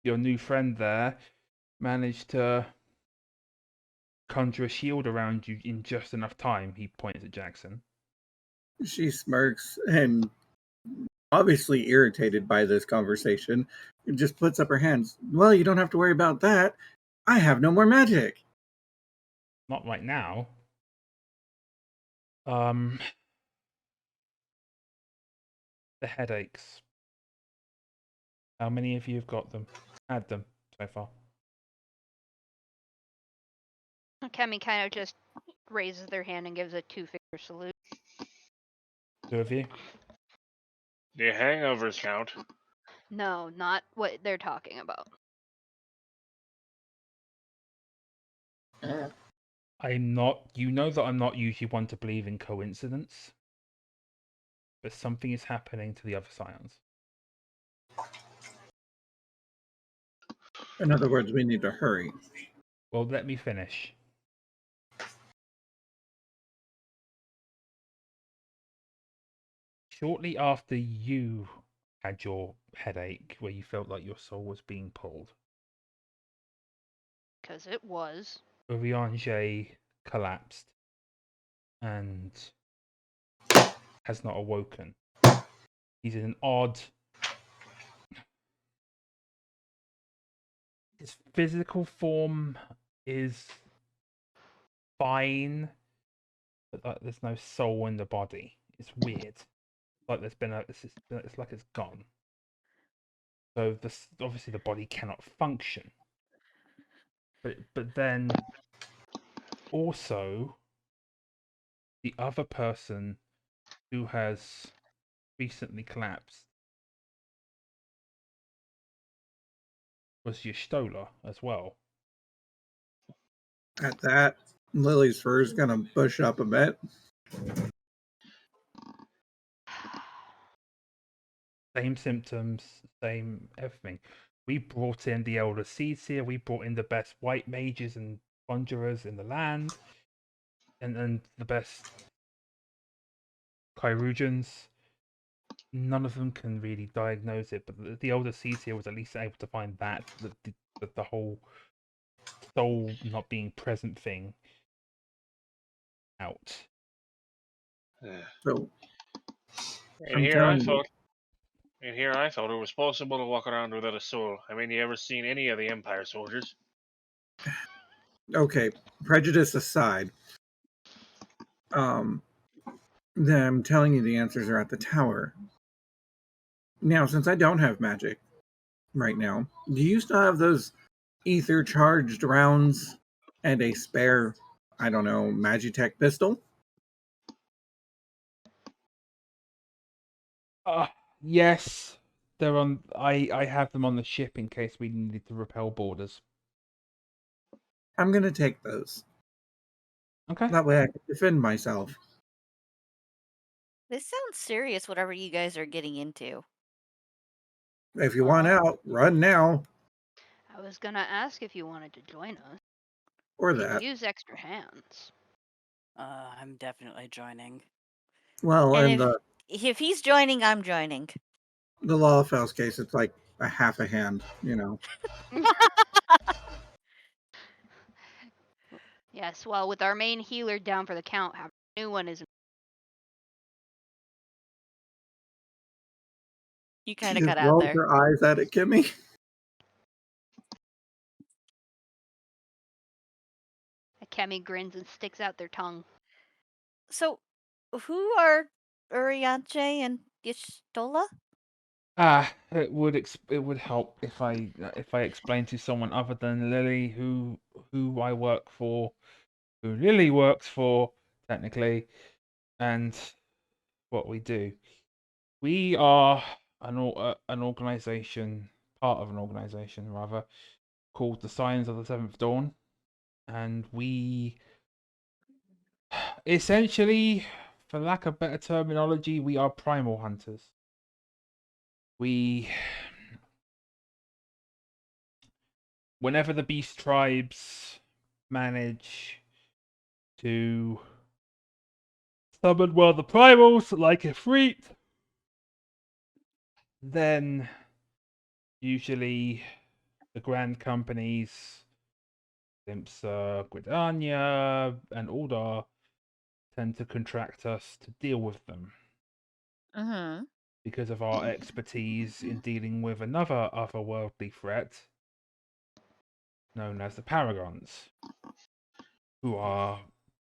[SPEAKER 2] your new friend there managed to conjure a shield around you in just enough time. He points at Jackson.
[SPEAKER 4] She smirks and, obviously irritated by this conversation, just puts up her hands. Well, you don't have to worry about that. I have no more magic.
[SPEAKER 2] Not right now. The headaches. How many of you have got them? Had them so far?
[SPEAKER 3] Kemi kind of just raises their hand and gives a 2-finger salute.
[SPEAKER 2] 2 of you?
[SPEAKER 6] Do your hangovers count?
[SPEAKER 3] No, not what they're talking about.
[SPEAKER 2] I'm not. You know that I'm not usually one to believe in coincidence, but something is happening to the other scions.
[SPEAKER 4] In other words, we need to hurry.
[SPEAKER 2] Well, let me finish. Shortly after you had your headache, where you felt like your soul was being pulled,
[SPEAKER 3] Because it was.
[SPEAKER 2] Urianger collapsed and has not awoken. He's in an odd... His physical form is fine, but there's no soul in the body. It's weird. Like there's been it's like it's gone. So obviously the body cannot function. But then also the other person who has recently collapsed was Y'shtola as well.
[SPEAKER 4] At that, Lily's fur is gonna bush up a bit.
[SPEAKER 2] Same symptoms, same everything. We brought in the elder seeds here. We brought in the best white mages and conjurers in the land, and the best Chirurgeons. None of them can really diagnose it, but the elder seeds here was at least able to find that the whole soul not being present thing out.
[SPEAKER 4] So
[SPEAKER 6] And
[SPEAKER 4] I'm
[SPEAKER 6] here I
[SPEAKER 4] telling you,
[SPEAKER 6] thought it was possible to walk around without a soul. I mean, you ever seen any of the Empire soldiers?
[SPEAKER 4] okay, prejudice aside, then I'm telling you the answers are at the tower. Now, since I don't have magic right now, do you still have those ether charged rounds and a spare, I don't know, Magitech pistol?
[SPEAKER 2] Yes, they're on. I have them on the ship in case we needed to repel borders.
[SPEAKER 4] I'm gonna take those.
[SPEAKER 2] Okay.
[SPEAKER 4] That way I can defend myself.
[SPEAKER 7] This sounds serious, whatever you guys are getting into.
[SPEAKER 4] If you want out, run now.
[SPEAKER 3] I was gonna ask if you wanted to join us.
[SPEAKER 4] Or
[SPEAKER 3] Could
[SPEAKER 4] that.
[SPEAKER 3] use extra hands.
[SPEAKER 1] I'm definitely joining.
[SPEAKER 4] Well,
[SPEAKER 7] And
[SPEAKER 4] in
[SPEAKER 7] if he's joining, I'm joining.
[SPEAKER 4] the Lawfell's case, it's like a half a hand, you know.
[SPEAKER 3] Yes, well, with our main healer down for the count, our new one is.
[SPEAKER 7] You
[SPEAKER 4] She
[SPEAKER 7] kind of
[SPEAKER 4] just
[SPEAKER 7] cut out
[SPEAKER 4] rolls
[SPEAKER 7] there.
[SPEAKER 4] her eyes at it, Kimmy.
[SPEAKER 3] Kemi grins and sticks out their tongue.
[SPEAKER 7] So, who are Uriache and Y'shtola?
[SPEAKER 2] It would help if I explained to someone other than Lily who I work for, who Lily works for technically, and what we do. We are an organization, part of an organization rather, called the Scions of the Seventh Dawn, and we essentially, for lack of better terminology, we are primal hunters. Whenever the beast tribes manage to summon one of the primals, like Ifrit, then usually the grand companies, Limsa, Gridania, and Aldar, tend to contract us to deal with them
[SPEAKER 7] Mm-hmm.
[SPEAKER 2] because of our expertise in dealing with another otherworldly threat known as the Paragons, who are,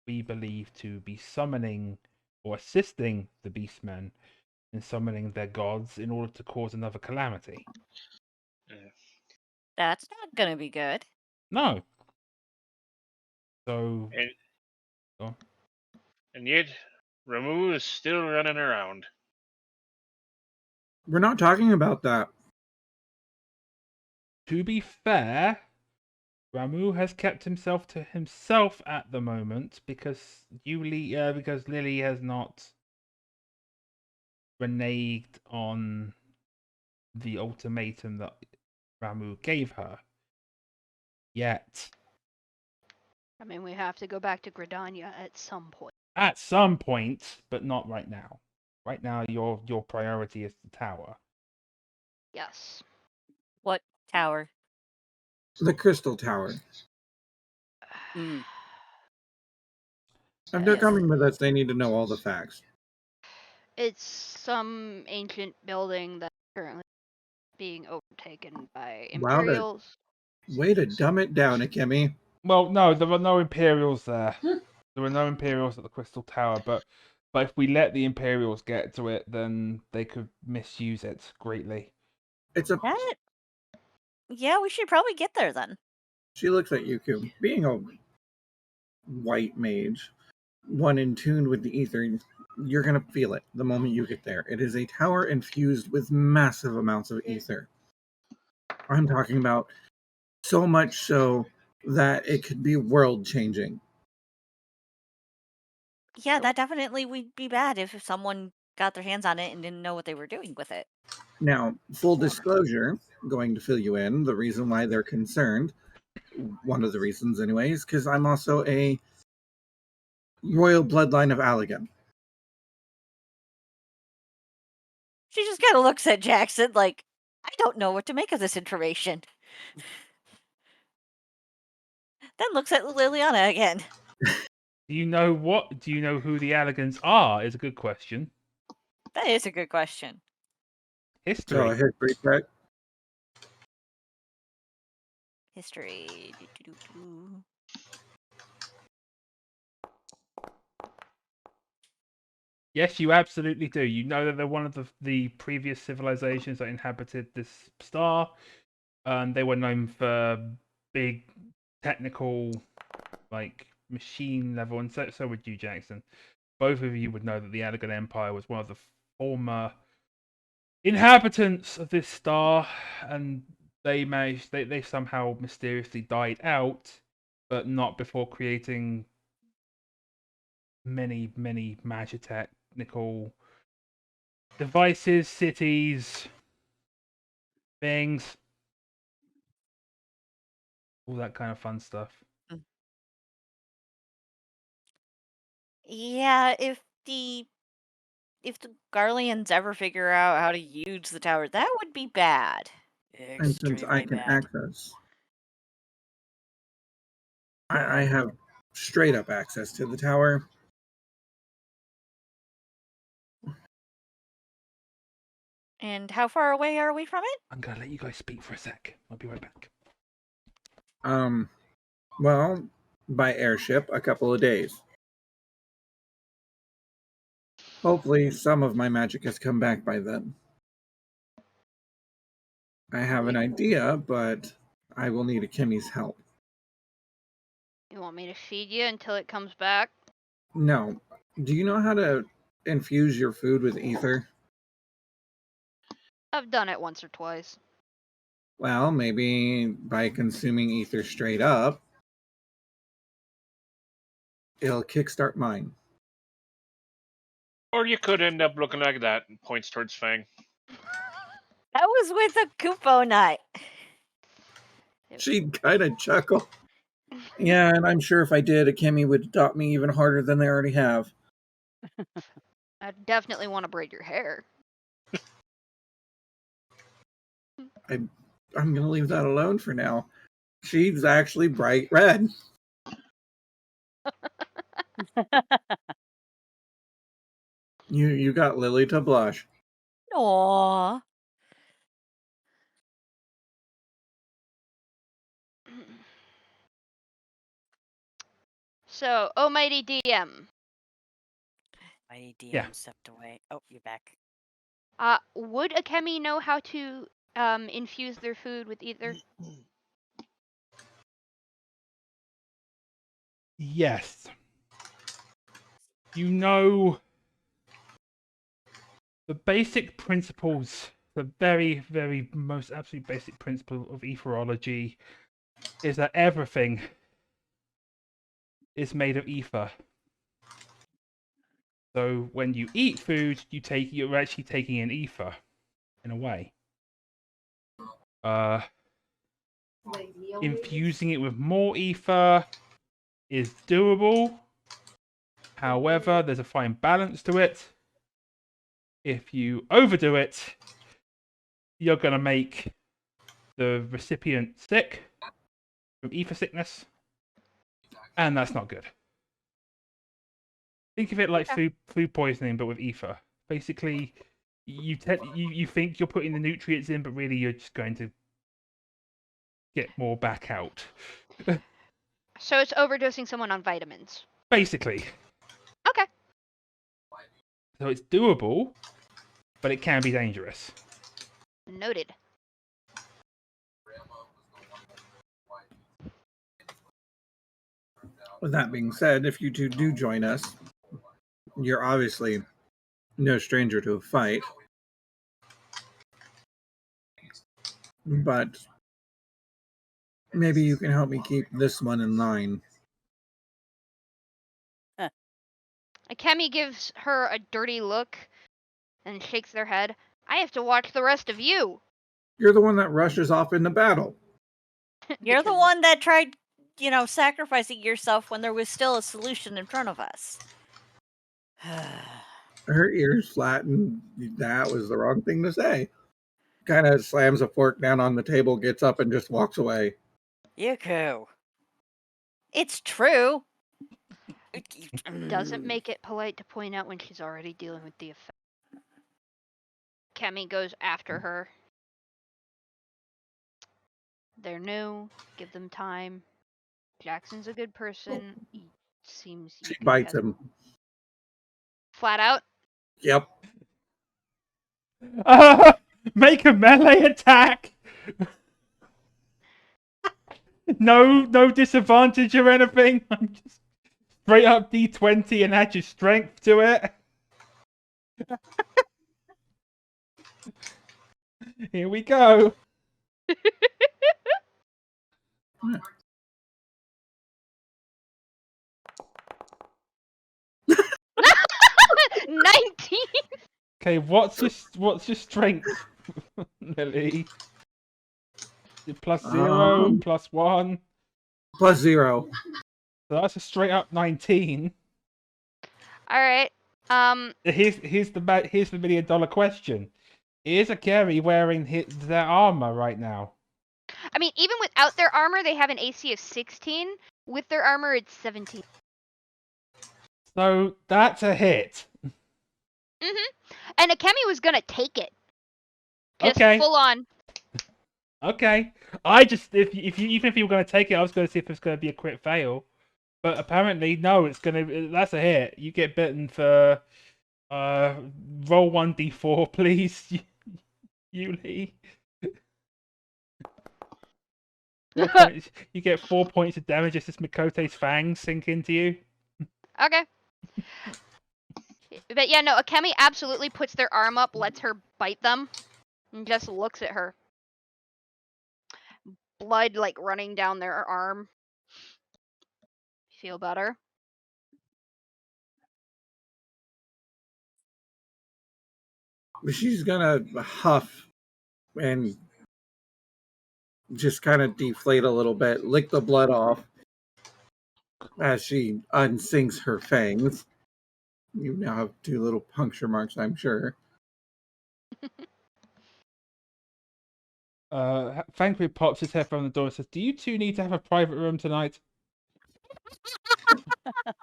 [SPEAKER 2] we believe, to be summoning or assisting the Beastmen in summoning their gods in order to cause another calamity.
[SPEAKER 7] That's not gonna be good.
[SPEAKER 2] No. So,
[SPEAKER 6] And,
[SPEAKER 2] go on.
[SPEAKER 6] and yet, Ramu is still running around.
[SPEAKER 4] We're not talking about that.
[SPEAKER 2] To be fair, Ramu has kept himself to himself at the moment because because Lily has not reneged on the ultimatum that Ramu gave her yet.
[SPEAKER 3] I mean, we have to go back to Gridania at some point.
[SPEAKER 2] At some point, but not right now. Right now, your priority is the tower.
[SPEAKER 3] Yes.
[SPEAKER 7] What tower?
[SPEAKER 4] The Crystal Tower.
[SPEAKER 7] Mm.
[SPEAKER 4] If they're
[SPEAKER 7] Yes.
[SPEAKER 4] coming with us, they need to know all the facts.
[SPEAKER 3] It's some ancient building that's currently being overtaken by
[SPEAKER 4] Wow, that-
[SPEAKER 3] Imperials.
[SPEAKER 4] Way to dumb it down, Akemi.
[SPEAKER 2] Well, no, there were no Imperials there. There were no Imperials at the Crystal Tower, but if we let the Imperials get to it, then they could misuse it greatly.
[SPEAKER 4] It's a.
[SPEAKER 7] That... Yeah, we should probably get there then.
[SPEAKER 4] She looks at Yuku, being a white mage, one in tune with the ether. You're gonna feel it the moment you get there. It is a tower infused with massive amounts of ether. I'm talking about so much so that it could be world changing.
[SPEAKER 7] Yeah, that definitely would be bad if someone got their hands on it and didn't know what they were doing with it.
[SPEAKER 4] Now, full disclosure, going to fill you in, the reason why they're concerned, one of the reasons anyways, because I'm also a royal bloodline of Allegan.
[SPEAKER 7] She just kind of looks at Jackson like, I don't know what to make of this information. Then looks at Liliana again.
[SPEAKER 2] Do you know who the Allegans are? Is a good question.
[SPEAKER 7] That is a good question.
[SPEAKER 2] History.
[SPEAKER 4] So a history check.
[SPEAKER 7] History. Doo-doo-doo-doo.
[SPEAKER 2] Yes, you absolutely do. You know that they're one of the previous civilizations that inhabited this star. They were known for big technical, like machine level, and so would you, Jackson. Both of you would know that the Allegan Empire was one of the former inhabitants of this star, and they somehow mysteriously died out, but not before creating many magitechnical devices, cities, things, all that kind of fun stuff.
[SPEAKER 7] Yeah, if the Garleans ever figure out how to use the tower, that would be bad.
[SPEAKER 4] And since I
[SPEAKER 1] Extremely
[SPEAKER 4] can
[SPEAKER 1] bad.
[SPEAKER 4] access, I have straight up access to the tower.
[SPEAKER 7] And how far away are we from it?
[SPEAKER 2] I'm gonna let you guys speak for a sec. I'll be right back.
[SPEAKER 4] Well, by airship, a couple of days. Hopefully, some of my magic has come back by then. I have an idea, but I will need Akemi's help.
[SPEAKER 3] You want me to feed you until it comes back?
[SPEAKER 4] No. Do you know how to infuse your food with ether?
[SPEAKER 3] I've done it once or twice.
[SPEAKER 4] Well, maybe by consuming ether straight up, it'll kickstart mine.
[SPEAKER 6] Or you could end up looking like that. And points towards Fang.
[SPEAKER 7] That was with a Kupo nut.
[SPEAKER 4] She'd kind of chuckle. Yeah, and I'm sure if I did, Akemi would adopt me even harder than they already have.
[SPEAKER 3] I definitely want to braid your hair.
[SPEAKER 4] I'm going to leave that alone for now. She's actually bright red. You got Lily to blush.
[SPEAKER 7] Aww.
[SPEAKER 3] So, Almighty DM.
[SPEAKER 1] My DM
[SPEAKER 2] Yeah.
[SPEAKER 1] stepped away. Oh, you're back.
[SPEAKER 3] Would Akemi know how to infuse their food with ether?
[SPEAKER 2] Yes. You know the basic principles, the very, very most absolute basic principle of etherology is that everything is made of ether. So when you eat food, you're actually taking in ether, in a way. Infusing it with more ether is doable. However, there's a fine balance to it. If you overdo it, you're going to make the recipient sick from ether sickness, and that's not good. Think of it like food poisoning, but with ether. Basically, you think you're putting the nutrients in, but really you're just going to get more back out.
[SPEAKER 3] So it's overdosing someone on vitamins.
[SPEAKER 2] Basically.
[SPEAKER 3] Okay.
[SPEAKER 2] So it's doable, but it can be dangerous.
[SPEAKER 3] Noted.
[SPEAKER 4] With that being said, if you two do join us, you're obviously no stranger to a fight. But maybe you can help me keep this one in line.
[SPEAKER 3] Akemi gives her a dirty look and shakes their head. I have to watch the rest of you.
[SPEAKER 4] You're the one that rushes off into battle.
[SPEAKER 7] You're the
[SPEAKER 3] Because-
[SPEAKER 7] one that tried, sacrificing yourself when there was still a solution in front of us.
[SPEAKER 4] Her ears flatten. That was the wrong thing to say. Kind of slams a fork down on the table, gets up, and just walks away.
[SPEAKER 1] Yuku.
[SPEAKER 7] It's true.
[SPEAKER 3] Doesn't make it polite to point out when she's already dealing with the effect. Kemi goes after her. They're new. Give them time. Jackson's a good person. He seems.
[SPEAKER 4] She
[SPEAKER 3] Yuku
[SPEAKER 4] bites
[SPEAKER 3] has-
[SPEAKER 4] him.
[SPEAKER 3] Flat out.
[SPEAKER 4] Yep.
[SPEAKER 2] Make a melee attack! No disadvantage or anything. I'm just straight up D20 and add your strength to it. Here we go.
[SPEAKER 3] 19.
[SPEAKER 2] Okay, what's your strength, Lily? +0, +1.
[SPEAKER 4] +0.
[SPEAKER 2] So that's a straight up 19.
[SPEAKER 3] All right.
[SPEAKER 2] Here's the $1 million question: is Akemi wearing their armor right now?
[SPEAKER 3] I mean, even without their armor, they have an AC of 16. With their armor, it's 17.
[SPEAKER 2] So that's a hit.
[SPEAKER 3] And Akemi was gonna take it. Just
[SPEAKER 2] Okay.
[SPEAKER 3] full on.
[SPEAKER 2] Okay. I just even if you were going to take it, I was going to see if it's going to be a crit fail. But apparently, no. That's a hit. You get bitten for roll 1d4, please, Yuli. You get 4 points of damage as this Mikote's fangs sink into you.
[SPEAKER 3] Okay. But yeah, no, Akemi absolutely puts their arm up, lets her bite them, and just looks at her. Blood like running down their arm. Feel better?
[SPEAKER 4] She's gonna huff and just kind of deflate a little bit, lick the blood off as she unsinks her fangs. You now have 2 little puncture marks, I'm sure.
[SPEAKER 2] Thankfully pops his head from the door and says, "Do you two need to have a private room tonight?"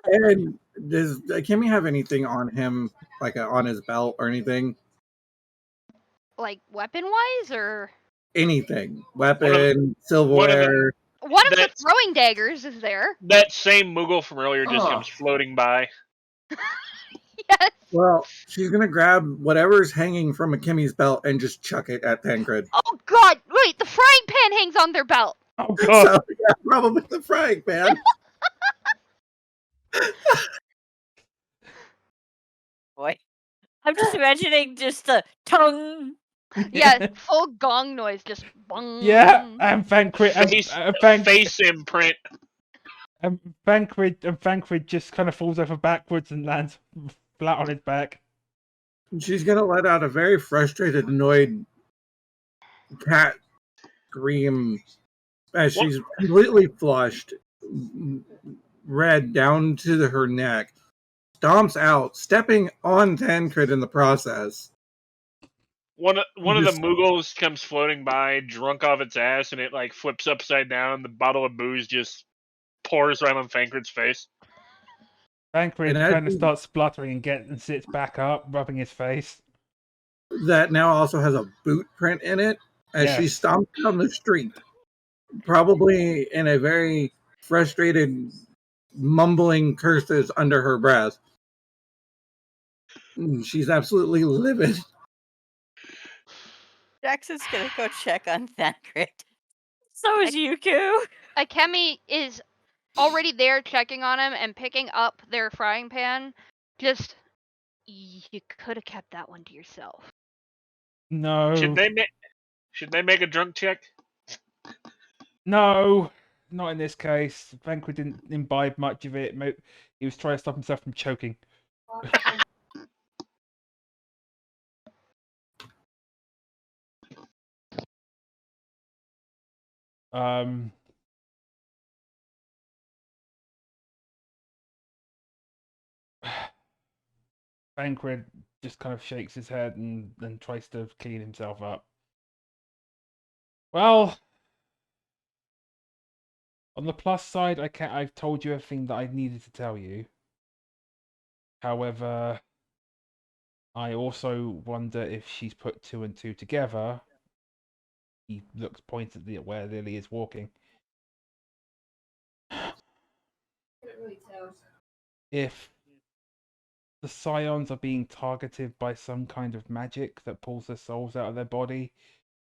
[SPEAKER 4] And does Kimmy have anything on him, like on his belt or anything?
[SPEAKER 3] Like weapon wise, or
[SPEAKER 4] Anything?
[SPEAKER 6] One of the,
[SPEAKER 4] Weapon,
[SPEAKER 6] one of the
[SPEAKER 4] silverware?
[SPEAKER 3] one of the
[SPEAKER 6] that
[SPEAKER 3] throwing daggers is there.
[SPEAKER 6] that same Moogle from earlier just
[SPEAKER 5] Oh.
[SPEAKER 6] comes floating by.
[SPEAKER 3] Yes.
[SPEAKER 4] Well, she's gonna grab whatever's hanging from Kimmy's belt and just chuck it at Tancred.
[SPEAKER 3] Oh God! Wait, the frying pan hangs on their belt.
[SPEAKER 2] Oh god!
[SPEAKER 4] So yeah, probably the frying pan.
[SPEAKER 7] Boy. I'm just imagining just the tongue.
[SPEAKER 3] Yeah, full gong noise, just bong.
[SPEAKER 2] Yeah, and Thancred,
[SPEAKER 6] Face imprint.
[SPEAKER 2] and Thancred just kind of falls over backwards and lands flat on his back.
[SPEAKER 4] She's gonna let out a very frustrated, annoyed cat scream as she's completely flushed, red down to her neck, stomps out, stepping on Tancred in the process.
[SPEAKER 6] One of the Moogles comes floating by, drunk off its ass, and it like flips upside down. The bottle of booze just pours right on Thancred's face.
[SPEAKER 2] Thancred
[SPEAKER 4] And
[SPEAKER 2] kind of starts spluttering and sits back up, rubbing his face.
[SPEAKER 4] That now also has a boot print in it as she
[SPEAKER 2] Yes.
[SPEAKER 4] stomps down the street, probably in a very frustrated, mumbling curses under her breath. She's absolutely livid.
[SPEAKER 7] Jackson's gonna go check on Thancred. So is Yuku.
[SPEAKER 3] Akemi is already there checking on him and picking up their frying pan. Just, you could have kept that one to yourself.
[SPEAKER 2] No.
[SPEAKER 6] Should they make a drunk check?
[SPEAKER 2] No, not in this case. Thancred didn't imbibe much of it. He was trying to stop himself from choking. Thancred just kind of shakes his head and then tries to clean himself up. Well, on the plus side, I've told you everything that I needed to tell you. However, I also wonder if she's put 2 and 2 together. He looks pointedly at where Lily is walking. If the Scions are being targeted by some kind of magic that pulls their souls out of their body,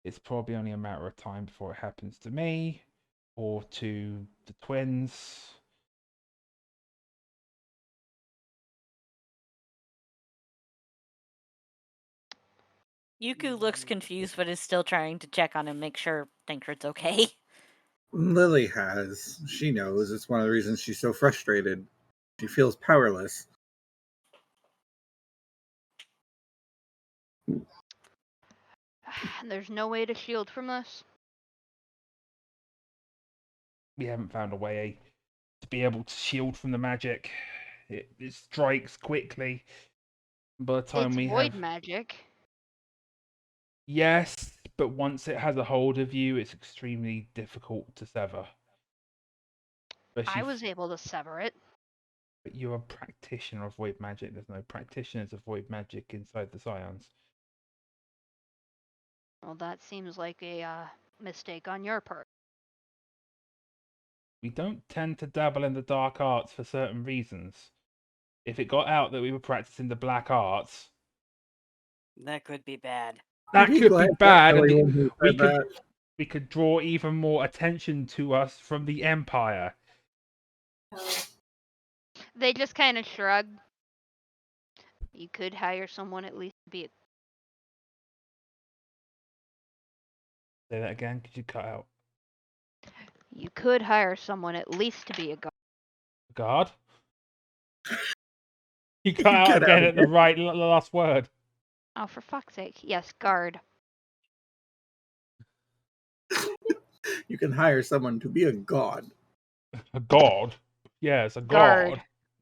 [SPEAKER 2] it's probably only a matter of time before it happens to me or to the twins.
[SPEAKER 7] Yuku looks confused but is still trying to check on him, make sure Thancred's okay.
[SPEAKER 4] Lily has. She knows. It's one of the reasons she's so frustrated. She feels powerless.
[SPEAKER 3] There's no way to shield from this.
[SPEAKER 2] We haven't found a way to be able to shield from the magic. It strikes quickly. By the time
[SPEAKER 3] It's
[SPEAKER 2] we
[SPEAKER 3] void
[SPEAKER 2] have...
[SPEAKER 3] magic.
[SPEAKER 2] Yes, but once it has a hold of you, it's extremely difficult to sever.
[SPEAKER 3] I was able to sever it.
[SPEAKER 2] But you're a practitioner of void magic. There's no practitioners of void magic inside the Scions.
[SPEAKER 3] Well, that seems like a mistake on your part.
[SPEAKER 2] We don't tend to dabble in the dark arts for certain reasons. If it got out that we were practicing the black arts,
[SPEAKER 1] That could be bad.
[SPEAKER 2] that
[SPEAKER 4] He
[SPEAKER 2] could be
[SPEAKER 4] glanced at
[SPEAKER 2] bad.
[SPEAKER 4] Lily
[SPEAKER 2] And
[SPEAKER 4] when he
[SPEAKER 2] we
[SPEAKER 4] said
[SPEAKER 2] could
[SPEAKER 4] that.
[SPEAKER 2] we could draw even more attention to us from the Empire.
[SPEAKER 3] They just kind of shrug. You could hire someone at least to be a...
[SPEAKER 2] Say that again. Could you cut out?
[SPEAKER 3] You could hire someone at least to be a guard.
[SPEAKER 2] Guard. You cut out
[SPEAKER 4] Cut out
[SPEAKER 2] again at the last word.
[SPEAKER 3] Oh, for fuck's sake. Yes, guard.
[SPEAKER 4] You can hire someone to be a god.
[SPEAKER 2] A god? Yes, a
[SPEAKER 3] Guard.
[SPEAKER 2] god.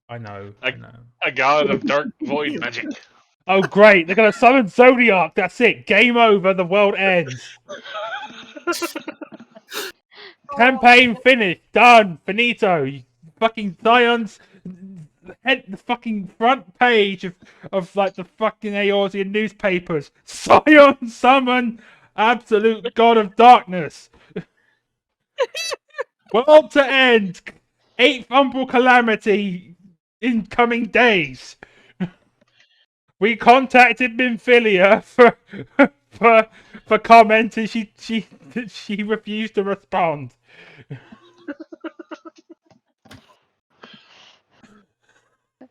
[SPEAKER 2] I know.
[SPEAKER 6] A god of dark void magic.
[SPEAKER 2] Oh, great. They're going to summon Zodiac. That's it. Game over. The world ends. Campaign finished. Done. Finito. You fucking scions. The fucking front page of like the fucking Eorzean newspapers. Scion summon absolute god of darkness. World to end. 8th umbral calamity in coming days. We contacted Minfilia for comment, and she refused to respond.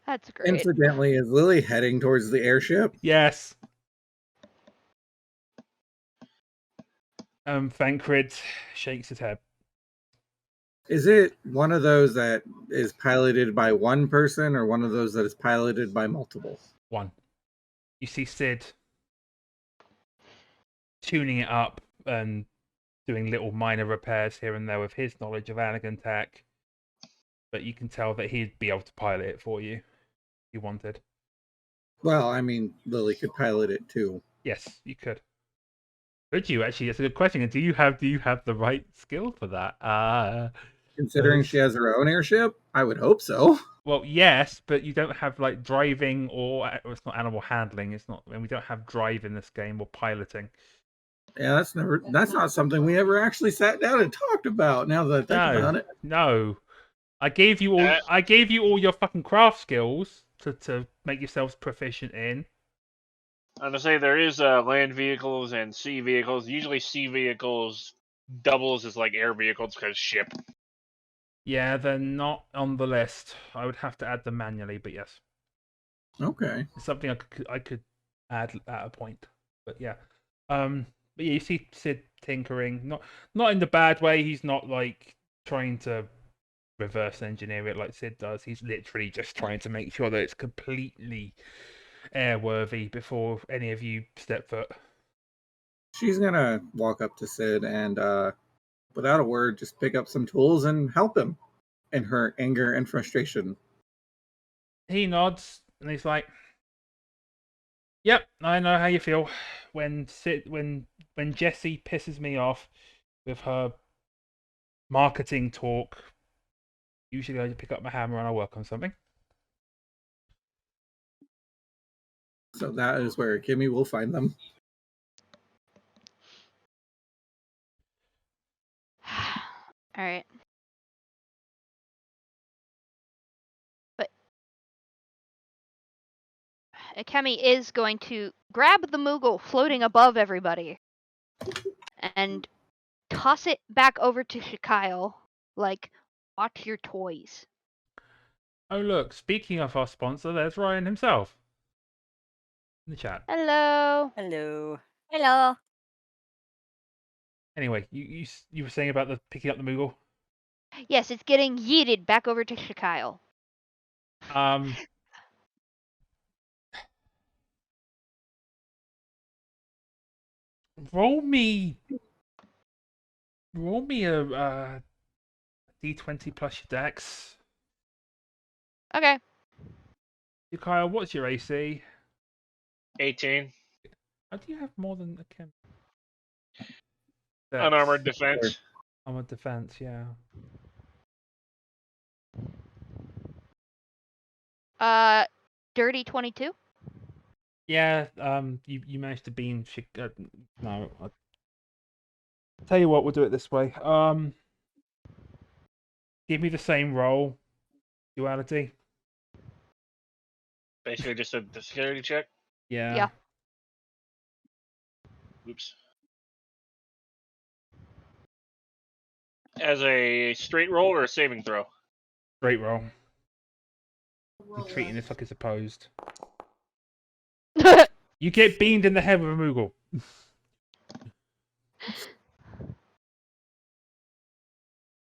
[SPEAKER 3] That's great.
[SPEAKER 4] Incidentally, is Lily heading towards the airship?
[SPEAKER 2] Yes. Thancred shakes his head.
[SPEAKER 4] Is it one of those that is piloted by one person or one of those that is piloted by multiple?
[SPEAKER 2] One. You see Sid tuning it up and doing little minor repairs here and there with his knowledge of Anagan tech. But you can tell that he'd be able to pilot it for you if you wanted.
[SPEAKER 4] Well, I mean, Lily could pilot it too.
[SPEAKER 2] Yes, you could. Could you actually? That's a good question. And do you have the right skill for that?
[SPEAKER 4] Considering she has her own airship, I would hope so.
[SPEAKER 2] Well, yes, but you don't have like driving or it's not animal handling. It's not, and we don't have drive in this game or piloting.
[SPEAKER 4] Yeah, that's not something we ever actually sat down and talked about. Now that I think about it,
[SPEAKER 2] no, I gave you all your fucking craft skills to make yourselves proficient in.
[SPEAKER 6] I'm gonna say there is land vehicles and sea vehicles. Usually, sea vehicles doubles as like air vehicles because ship.
[SPEAKER 2] Yeah, they're not on the list. I would have to add them manually, but yes.
[SPEAKER 4] Okay.
[SPEAKER 2] It's something I could add at a point. But yeah. But yeah, you see Sid tinkering. Not in the bad way. He's not like trying to reverse engineer it like Sid does. He's literally just trying to make sure that it's completely airworthy before any of you step foot.
[SPEAKER 4] She's gonna walk up to Sid and without a word, just pick up some tools and help him in her anger and frustration.
[SPEAKER 2] He nods and he's like, "Yep, I know how you feel when Jessie pisses me off with her marketing talk. Usually I just pick up my hammer and I work on something."
[SPEAKER 4] So that is where Kimmy will find them.
[SPEAKER 3] All right. But Akemi is going to grab the Moogle floating above everybody and toss it back over to Shikyle, like, watch your toys.
[SPEAKER 2] Oh look, speaking of our sponsor, there's Ryan himself in the chat.
[SPEAKER 3] Hello.
[SPEAKER 1] Hello.
[SPEAKER 7] Hello.
[SPEAKER 2] Anyway, you were saying about the picking up the Moogle.
[SPEAKER 3] Yes, it's getting yeeted back over to Shikyle.
[SPEAKER 2] Roll me a d20 plus your dex.
[SPEAKER 3] Okay.
[SPEAKER 2] Kyle, what's your AC?
[SPEAKER 6] 18.
[SPEAKER 2] How do you have more than a Kim?
[SPEAKER 6] Unarmored defense.
[SPEAKER 2] Armored defense, yeah.
[SPEAKER 3] Dirty 22.
[SPEAKER 2] Yeah, you managed to beam. No, I'll tell you what, we'll do it this way. Give me the same roll. Duality.
[SPEAKER 6] Basically, just a dexterity check.
[SPEAKER 2] Yeah.
[SPEAKER 6] Oops. As a straight roll or a saving throw?
[SPEAKER 2] Straight roll. I'm treating this like it's opposed. You get beamed in the head with a Moogle.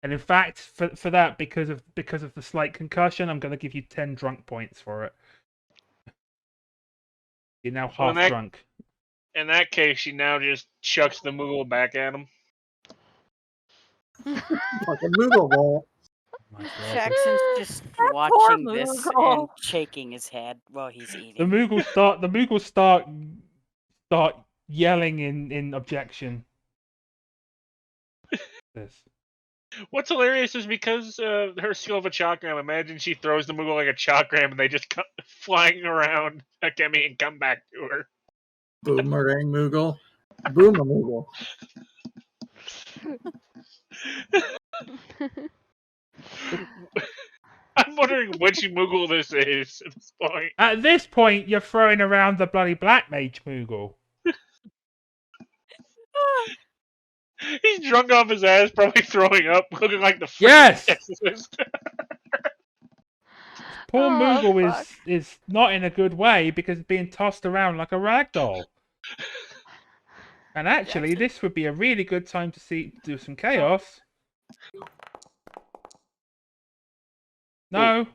[SPEAKER 2] And in fact, for that, because of the slight concussion, I'm going to give you 10 drunk points for it. You're now
[SPEAKER 6] Well,
[SPEAKER 2] half drunk.
[SPEAKER 6] In that case, she now just chucks the Moogle back at him.
[SPEAKER 4] Fucking Moogle ball.
[SPEAKER 2] Nice work.
[SPEAKER 1] Jackson's just
[SPEAKER 7] poor
[SPEAKER 1] watching this
[SPEAKER 7] Moogle.
[SPEAKER 1] and shaking his head while he's
[SPEAKER 2] The
[SPEAKER 1] eating.
[SPEAKER 2] Moogles start yelling in objection. This.
[SPEAKER 6] What's hilarious is because her skill of a chalkram, imagine she throws the Moogle like a chalkram and they just come flying around Akemi and come back to her.
[SPEAKER 4] Boomerang Moogle. Boomer
[SPEAKER 6] I'm wondering which Moogle this is at this point.
[SPEAKER 2] At this point, you're throwing around the bloody Black Mage Moogle.
[SPEAKER 6] He's drunk off his ass, probably throwing up, looking like the freaking
[SPEAKER 2] Yes!
[SPEAKER 6] exorcist.
[SPEAKER 2] Poor Moogle
[SPEAKER 3] fuck.
[SPEAKER 2] is not in a good way because it's being tossed around like a rag doll. And actually, this would be a really good time to do some chaos. No.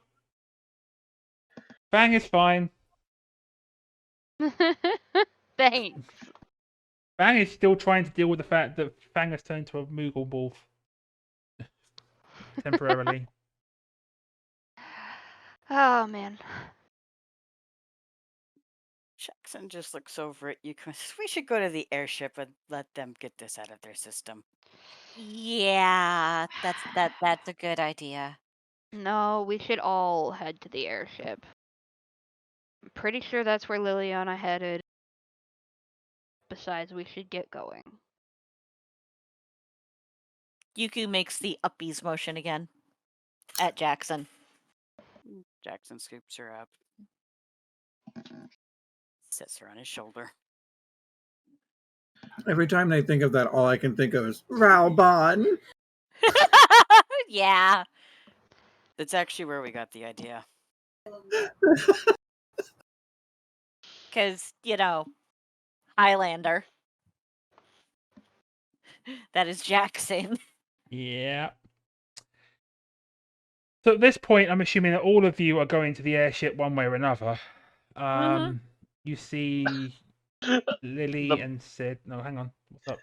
[SPEAKER 2] Fang is fine.
[SPEAKER 3] Thanks.
[SPEAKER 2] Fang is still trying to deal with the fact that Fang has turned into a Moogle wolf. Temporarily.
[SPEAKER 3] Oh man.
[SPEAKER 1] Jackson just looks over at Yuku and says, "We should go to the airship and let them get this out of their system."
[SPEAKER 7] Yeah, that's a good idea.
[SPEAKER 3] No, we should all head to the airship. I'm pretty sure that's where Liliana headed. Besides, we should get going.
[SPEAKER 7] Yuku makes the uppies motion again at Jackson.
[SPEAKER 1] Jackson scoops her up, sits her on his shoulder.
[SPEAKER 4] Every time they think of that, all I can think of is Raubon.
[SPEAKER 7] Yeah.
[SPEAKER 1] That's actually where we got the idea.
[SPEAKER 7] Because, Highlander. That is Jackson.
[SPEAKER 2] Yeah. So at this point, I'm assuming that all of you are going to the airship one way or another. You see Lily and Sid. No, hang on. What's up?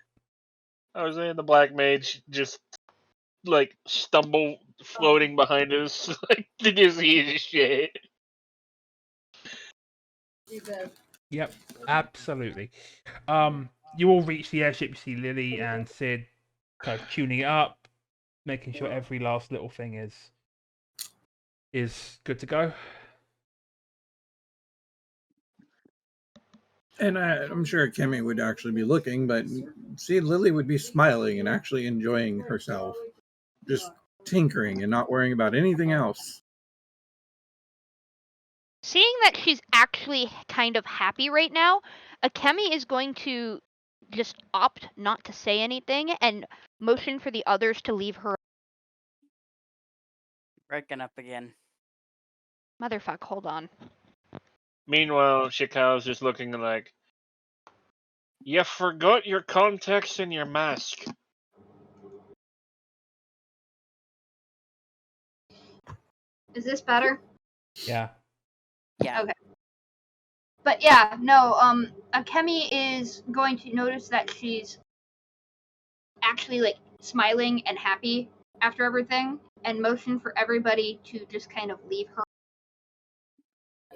[SPEAKER 6] I was saying the Black Mage just like stumble floating behind us, like did you see his shit?
[SPEAKER 2] Yep, absolutely. You all reach the airship. You see Lily and Sid kind of tuning it up, making sure every last little thing is good to go.
[SPEAKER 4] And I'm sure Kimmy would actually be looking, but see, Lily would be smiling and actually enjoying herself. Just tinkering and not worrying about anything else.
[SPEAKER 3] Seeing that she's actually kind of happy right now, Akemi is going to just opt not to say anything and motion for the others to leave her.
[SPEAKER 1] Breaking up again.
[SPEAKER 3] Motherfuck, hold on.
[SPEAKER 6] Meanwhile, Shikao's just looking like, you forgot your contacts and your mask.
[SPEAKER 9] Is this better?
[SPEAKER 2] Yeah.
[SPEAKER 1] Yeah.
[SPEAKER 9] Okay. But yeah, no, Akemi is going to notice that she's actually like smiling and happy after everything and motion for everybody to just kind of leave her.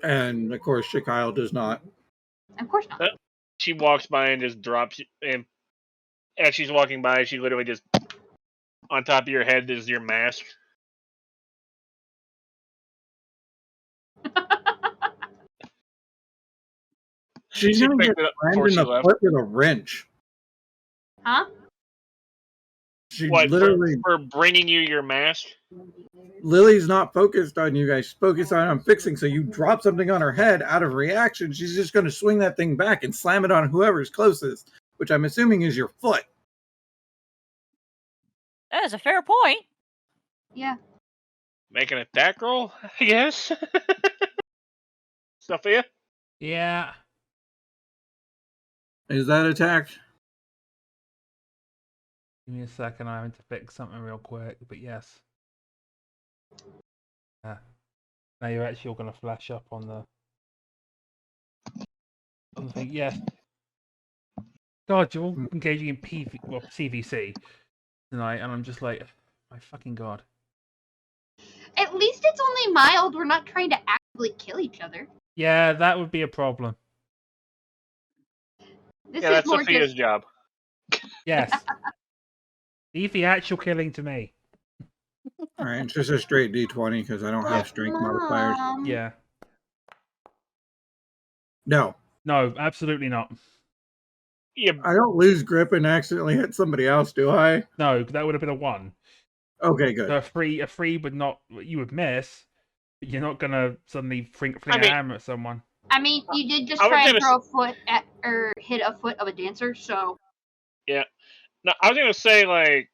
[SPEAKER 4] And of course, Shikyle does not.
[SPEAKER 9] Of course not.
[SPEAKER 6] She walks by and just drops, and as she's walking by, she literally just, on top of your head is your mask.
[SPEAKER 4] She's
[SPEAKER 6] She
[SPEAKER 4] going to
[SPEAKER 6] picked
[SPEAKER 4] get
[SPEAKER 6] it up
[SPEAKER 4] slammed
[SPEAKER 6] before
[SPEAKER 4] in
[SPEAKER 6] she
[SPEAKER 4] the
[SPEAKER 6] left.
[SPEAKER 4] foot with a wrench.
[SPEAKER 9] Huh?
[SPEAKER 4] She
[SPEAKER 6] What,
[SPEAKER 4] literally.
[SPEAKER 6] for bringing you your mask?
[SPEAKER 4] Lily's not focused on you guys. She's focused on fixing. So you drop something on her head out of reaction. She's just going to swing that thing back and slam it on whoever's closest, which I'm assuming is your foot.
[SPEAKER 7] That is a fair point.
[SPEAKER 9] Yeah.
[SPEAKER 6] Make an attack roll, I guess? Sophia?
[SPEAKER 2] Yeah.
[SPEAKER 4] Is that attack?
[SPEAKER 2] Give me a second. I'm having to fix something real quick. But yes. Now you're actually all going to flash up on the thing. Yes. God, you're all engaging in CVC tonight, and I'm just like, my fucking god.
[SPEAKER 9] At least it's only mild. We're not trying to actively kill each other.
[SPEAKER 2] Yeah, that would be a problem.
[SPEAKER 9] This
[SPEAKER 6] Yeah,
[SPEAKER 9] is
[SPEAKER 6] that's
[SPEAKER 9] more
[SPEAKER 6] Sophia's
[SPEAKER 9] just
[SPEAKER 6] job.
[SPEAKER 2] Yes. Leave the actual killing to me.
[SPEAKER 4] All right, it's just a straight D20 because I don't have strength modifiers.
[SPEAKER 2] Yeah.
[SPEAKER 4] No,
[SPEAKER 2] No, absolutely not.
[SPEAKER 6] Yeah,
[SPEAKER 4] I don't lose grip and accidentally hit somebody else, do I?
[SPEAKER 2] No, that would have been a 1.
[SPEAKER 4] Okay, good.
[SPEAKER 2] So a free would not. You would miss, but you're not gonna suddenly fling
[SPEAKER 6] I
[SPEAKER 2] a
[SPEAKER 6] mean-
[SPEAKER 2] hammer at someone.
[SPEAKER 9] I mean, you did just
[SPEAKER 6] I was
[SPEAKER 9] try and
[SPEAKER 6] gonna
[SPEAKER 9] throw a foot at or hit a foot of a dancer, so
[SPEAKER 6] yeah. No, I was gonna say like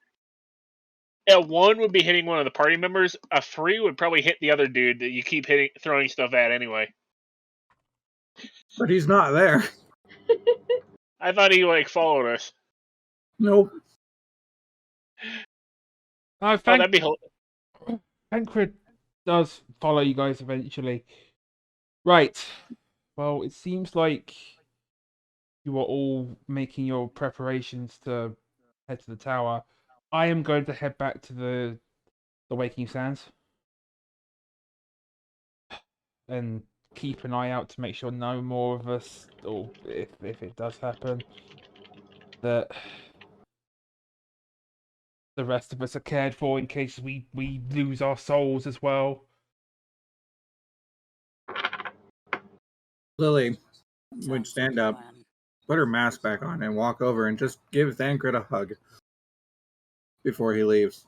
[SPEAKER 6] a 1 would be hitting one of the party members. A 3 would probably hit the other dude that you keep throwing stuff at anyway.
[SPEAKER 4] But he's not there.
[SPEAKER 6] I thought he like followed us.
[SPEAKER 4] Nope.
[SPEAKER 6] Oh, that'd be
[SPEAKER 2] Tancred does follow you guys eventually. Right. Well, it seems like you are all making your preparations to head to the tower. I am going to head back to the Waking Sands and keep an eye out to make sure no more of us, or if it does happen, that the rest of us are cared for in case we lose our souls as well.
[SPEAKER 4] Lily would
[SPEAKER 1] Sounds
[SPEAKER 4] stand
[SPEAKER 1] like a
[SPEAKER 4] up,
[SPEAKER 1] plan.
[SPEAKER 4] put her mask back on, and walk over and just give Thancred a hug before he leaves.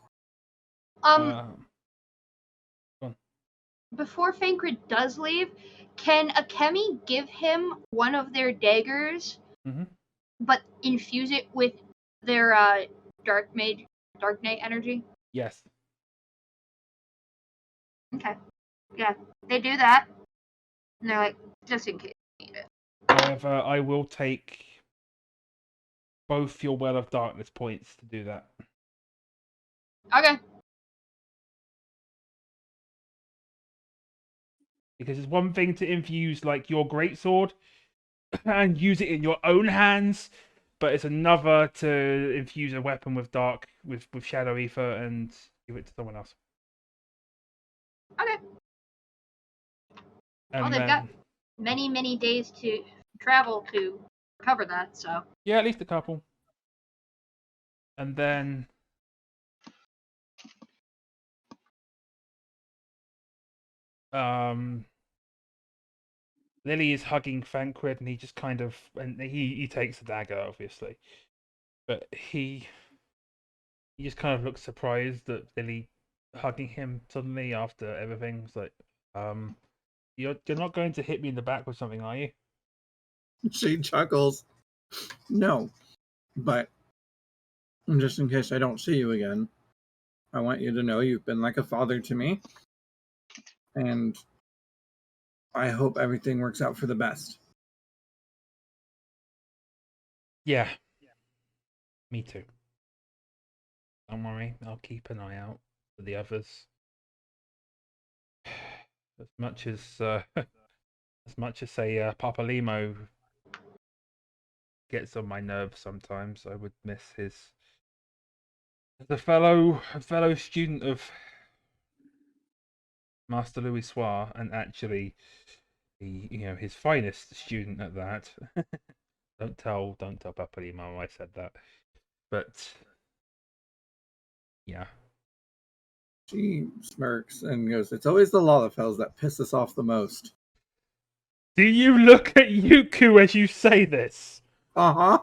[SPEAKER 9] Before Fankred does leave, can Akemi give him one of their daggers, but infuse it with their Dark Knight energy?
[SPEAKER 2] Yes.
[SPEAKER 9] Okay. Yeah, they do that. And they're like, just in case you need it.
[SPEAKER 2] However, I will take both your Well of Darkness points to do that.
[SPEAKER 9] Okay.
[SPEAKER 2] Because it's one thing to infuse like your greatsword and use it in your own hands, but it's another to infuse a weapon with Shadow Ether and give it to someone else.
[SPEAKER 9] Okay.
[SPEAKER 2] And
[SPEAKER 9] Well, they've got many days to travel to cover that, so.
[SPEAKER 2] Yeah, at least a couple. And then Lily is hugging Thancred, and he just kind of, and he takes the dagger, obviously, but he just kind of looks surprised that Lily hugging him suddenly after everything. It's like, you're not going to hit me in the back with something, are you?
[SPEAKER 4] She chuckles. No, but just in case I don't see you again, I want you to know you've been like a father to me, and I hope everything works out for the best.
[SPEAKER 2] Yeah. Me too. Don't worry, I'll keep an eye out for the others. As much as say Papa Limo gets on my nerves sometimes, I would miss his as a fellow student of Master Louis Soir, and actually his finest student at that. Don't tell Papa Limo I said that. But yeah.
[SPEAKER 4] She smirks and goes, "It's always the Lalafels that piss us off the most."
[SPEAKER 2] Do you look at Yuku as you say this?
[SPEAKER 4] Uh-huh.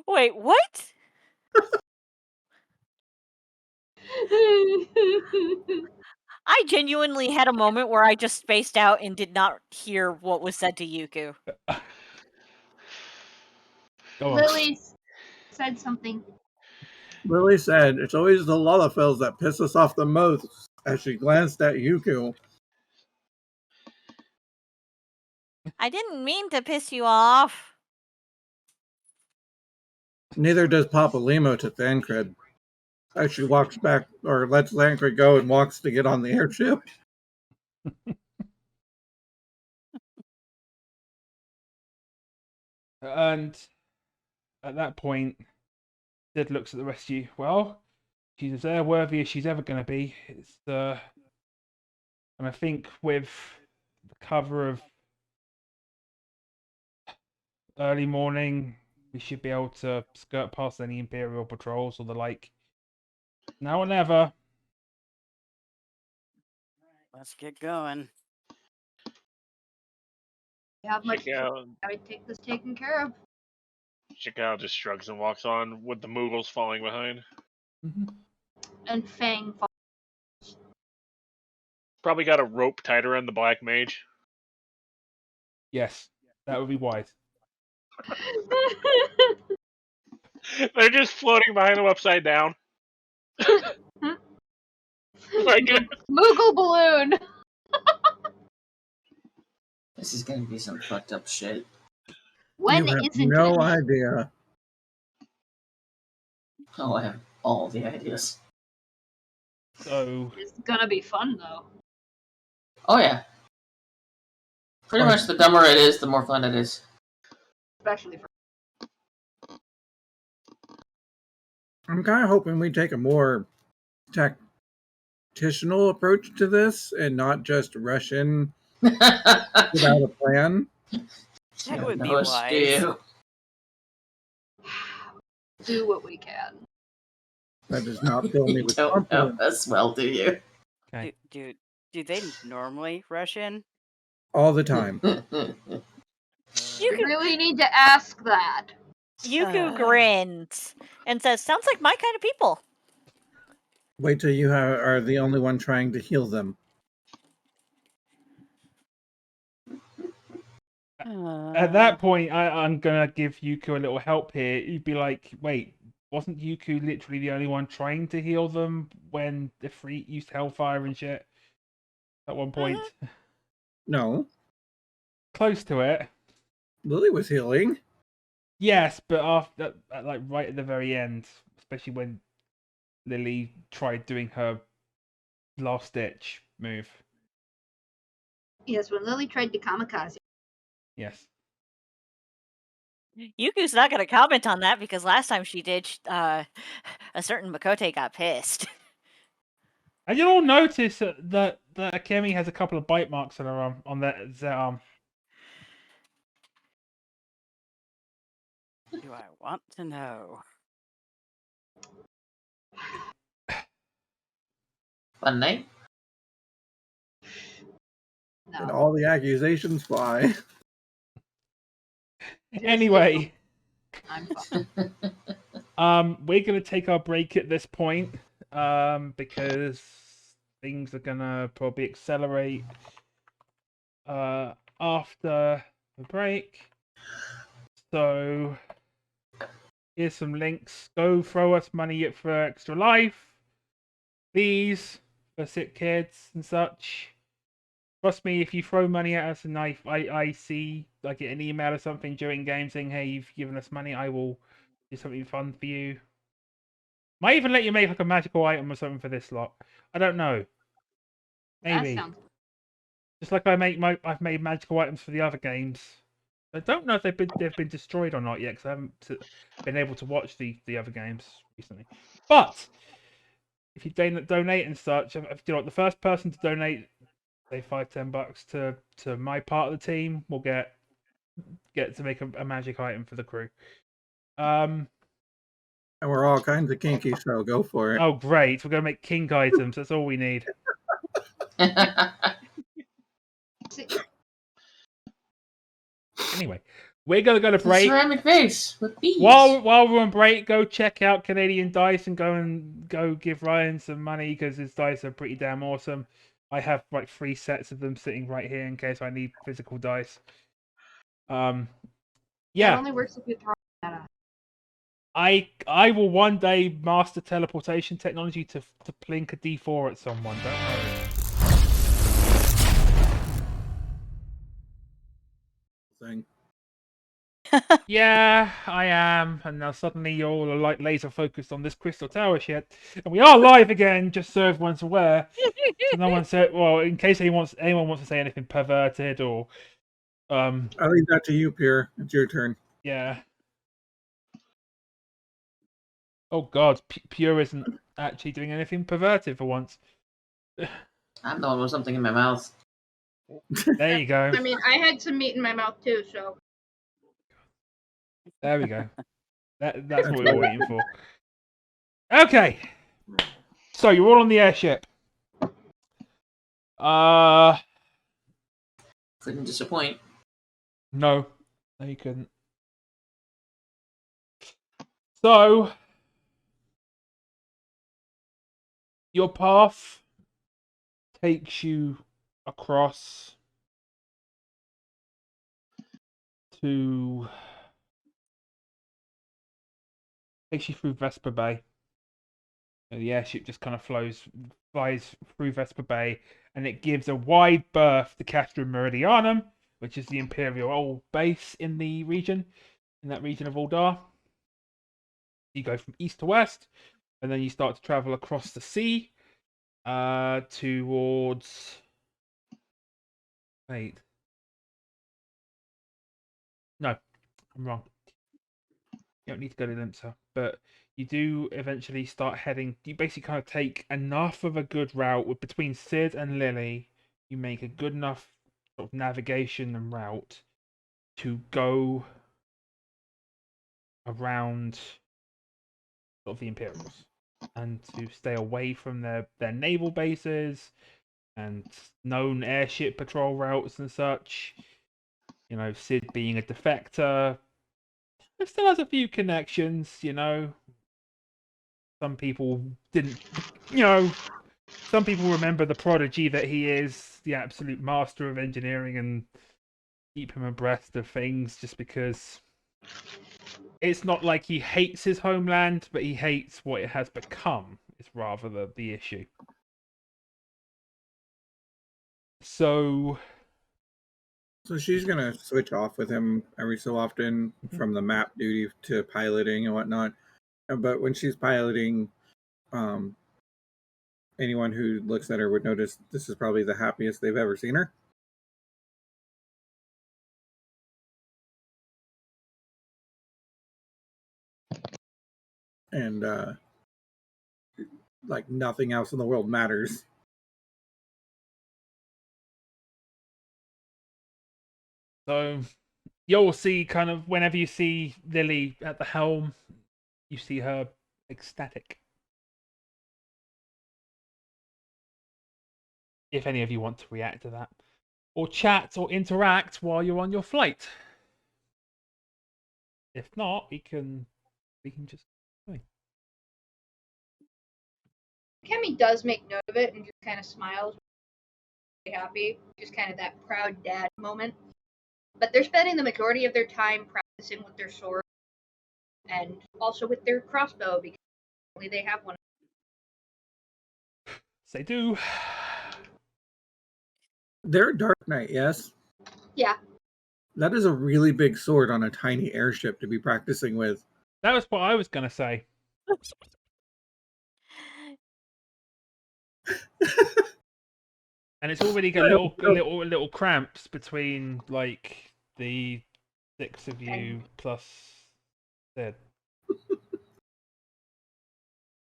[SPEAKER 7] Wait, what? I genuinely had a moment where I just spaced out and did not hear what was said to Yuku.
[SPEAKER 9] Lily said something.
[SPEAKER 4] Lily said, "It's always the Lalafels that piss us off the most," as she glanced at Yuku.
[SPEAKER 7] I didn't mean to piss you off.
[SPEAKER 4] Neither does Papa Limo to Thancred. As she walks back, or lets Thancred go and walks to get on the airship.
[SPEAKER 2] And at that point, Sid looks at the rest of you. Well, she's as airworthy as she's ever going to be. And I think with the cover of early morning, we should be able to skirt past any Imperial patrols or the like. Now or never.
[SPEAKER 1] Let's get going.
[SPEAKER 9] You have much
[SPEAKER 6] Shikao,
[SPEAKER 9] gotta take this taken care of.
[SPEAKER 6] Shikao just shrugs and walks on with the Moogles falling behind.
[SPEAKER 9] And Fang
[SPEAKER 6] Probably got a rope tied around the Black Mage.
[SPEAKER 2] Yes, that would be wise.
[SPEAKER 6] They're just floating behind him upside down. Like,
[SPEAKER 9] Moogle balloon.
[SPEAKER 5] This is gonna be some fucked up shit.
[SPEAKER 9] When
[SPEAKER 4] you have
[SPEAKER 9] isn't
[SPEAKER 4] no
[SPEAKER 9] it?
[SPEAKER 4] idea.
[SPEAKER 5] Oh, I have all the ideas.
[SPEAKER 2] So,
[SPEAKER 9] It's gonna be fun though.
[SPEAKER 5] Oh yeah. Pretty much the dumber it is, the more fun it is.
[SPEAKER 9] Especially for
[SPEAKER 4] I'm kind of hoping we take a more tactitional approach to this and not just rush in without a plan.
[SPEAKER 1] That would be
[SPEAKER 5] No,
[SPEAKER 1] wise.
[SPEAKER 5] Stu.
[SPEAKER 9] do what we can.
[SPEAKER 4] That does not fill me
[SPEAKER 5] You
[SPEAKER 4] with
[SPEAKER 5] don't know
[SPEAKER 4] confidence
[SPEAKER 5] us well, do you?
[SPEAKER 2] okay.
[SPEAKER 1] Do they normally rush in?
[SPEAKER 4] all the time.
[SPEAKER 7] You
[SPEAKER 9] We really need to ask that.
[SPEAKER 7] Yuku grins and says, "Sounds like my kind of people."
[SPEAKER 4] Wait till you are the only one trying to heal them.
[SPEAKER 2] At that point, I'm gonna give Yuku a little help here. You'd be like, wait, wasn't Yuku literally the only one trying to heal them when Ifrit used Hellfire and shit? At one point.
[SPEAKER 4] No,
[SPEAKER 2] Close to it.
[SPEAKER 4] Lily was healing.
[SPEAKER 2] Yes, but after, like, right at the very end, especially when Lily tried doing her last ditch move.
[SPEAKER 9] Yes, when Lily tried to kamikaze.
[SPEAKER 2] Yes.
[SPEAKER 7] Yuku's not going to comment on that because last time she did, a certain Makote got pissed.
[SPEAKER 2] And you'll notice that Akemi has a couple of bite marks on her arm, on their arm.
[SPEAKER 1] Do I want to know?
[SPEAKER 5] Fun night?
[SPEAKER 4] And
[SPEAKER 9] No.
[SPEAKER 4] all the accusations fly.
[SPEAKER 2] Anyway,
[SPEAKER 9] I'm fine.
[SPEAKER 2] we're gonna take our break at this point, because things are gonna probably accelerate after the break. So here's some links. Go throw us money for Extra Life, please, for sick kids and such. Trust me, if you throw money at us and I see, I get an email or something during game saying, hey, you've given us money, I will do something fun for you. Might even let you make like a magical item or something for this lot. I don't know. Maybe.
[SPEAKER 9] That sounds
[SPEAKER 2] Just like I've made magical items for the other games. I don't know if they've been destroyed or not yet because I haven't been able to watch the other games recently. But if you donate and such, if you know, the first person to donate, say $5-10 to my part of the team, will get to make a magic item for the crew.
[SPEAKER 4] And we're all kinds of kinky, so go for it.
[SPEAKER 2] Oh great, we're gonna make kink items. That's all we need. Anyway, we're gonna go to break.
[SPEAKER 5] Ceramic vase with bees.
[SPEAKER 2] While we're on break, go check out Canadian Dice and go give Ryan some money because his dice are pretty damn awesome. I have like 3 sets of them sitting right here in case I need physical dice.
[SPEAKER 9] That
[SPEAKER 2] Yeah,
[SPEAKER 9] only works if you throw that out.
[SPEAKER 2] I will one day master teleportation technology to plink a D4 at someone. Don't worry. Yeah, I am. And now suddenly you're all like laser focused on this crystal tower shit. And we are live again, just so everyone's aware. So no one said, well, in case anyone wants to say anything perverted or,
[SPEAKER 4] I leave that to you, Pierre. It's your turn.
[SPEAKER 2] yeah. Oh God, Pure isn't actually doing anything perverted for once.
[SPEAKER 5] I'm the one with something in my mouth.
[SPEAKER 2] There you go.
[SPEAKER 9] I mean, I had some meat in my mouth too, so.
[SPEAKER 2] There we go. That's what we
[SPEAKER 4] That's
[SPEAKER 2] were waiting for. Okay. So you're all on the airship.
[SPEAKER 5] Couldn't disappoint.
[SPEAKER 2] No, you couldn't. So your path takes you across to takes you through Vesper Bay. And the airship just kind of flies through Vesper Bay, and it gives a wide berth to Castrum Meridianum, which is the Imperial old base in the region, in that region of Aldar. You go from east to west, and then you start to travel across the sea towards. Wait. No, I'm wrong. You don't need to go to Limsa, but you do eventually start heading. You basically kind of take enough of a good route with between Sid and Lily. You make a good enough sort of navigation and route to go around sort of the Imperials and to stay away from their naval bases and known airship patrol routes and such. You know, Sid being a defector, it still has a few connections, you know. Some people didn't, you know, some people remember the prodigy that he is, the absolute master of engineering, and keep him abreast of things just because it's not like he hates his homeland, but he hates what it has become, is rather the issue. So
[SPEAKER 4] she's gonna switch off with him every so often from the map duty to piloting and whatnot. But when she's piloting, um, anyone who looks at her would notice this is probably the happiest they've ever seen her. And like nothing else in the world matters.
[SPEAKER 2] So you'll see kind of whenever you see Lily at the helm, you see her ecstatic. If any of you want to react to that, or chat or interact while you're on your flight. If not, we can just.
[SPEAKER 9] Kemi does make note of it and just kind of smiles, really happy, just kind of that proud dad moment. But they're spending the majority of their time practicing with their sword and also with their crossbow because only they have one.
[SPEAKER 2] They do.
[SPEAKER 4] They're a Dark Knight, yes?
[SPEAKER 9] Yeah.
[SPEAKER 4] That is a really big sword on a tiny airship to be practicing with.
[SPEAKER 2] That was what I was going to say. And it's already got little cramps between like the 6 of you plus Sid.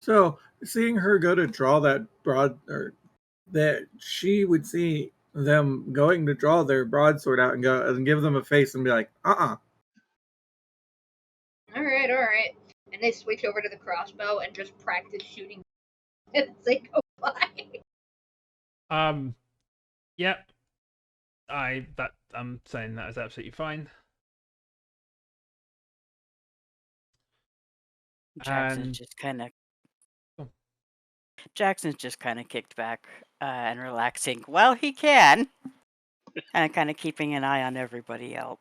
[SPEAKER 4] So seeing her go to draw that that she would see them going to draw their broadsword out and go and give them a face and be like,
[SPEAKER 9] All right. And they switch over to the crossbow and just practice shooting as they go by.
[SPEAKER 2] Yep. I'm saying that is absolutely fine.
[SPEAKER 1] Jackson's just kind of kicked back and relaxing. Well, he can, and kind of keeping an eye on everybody else.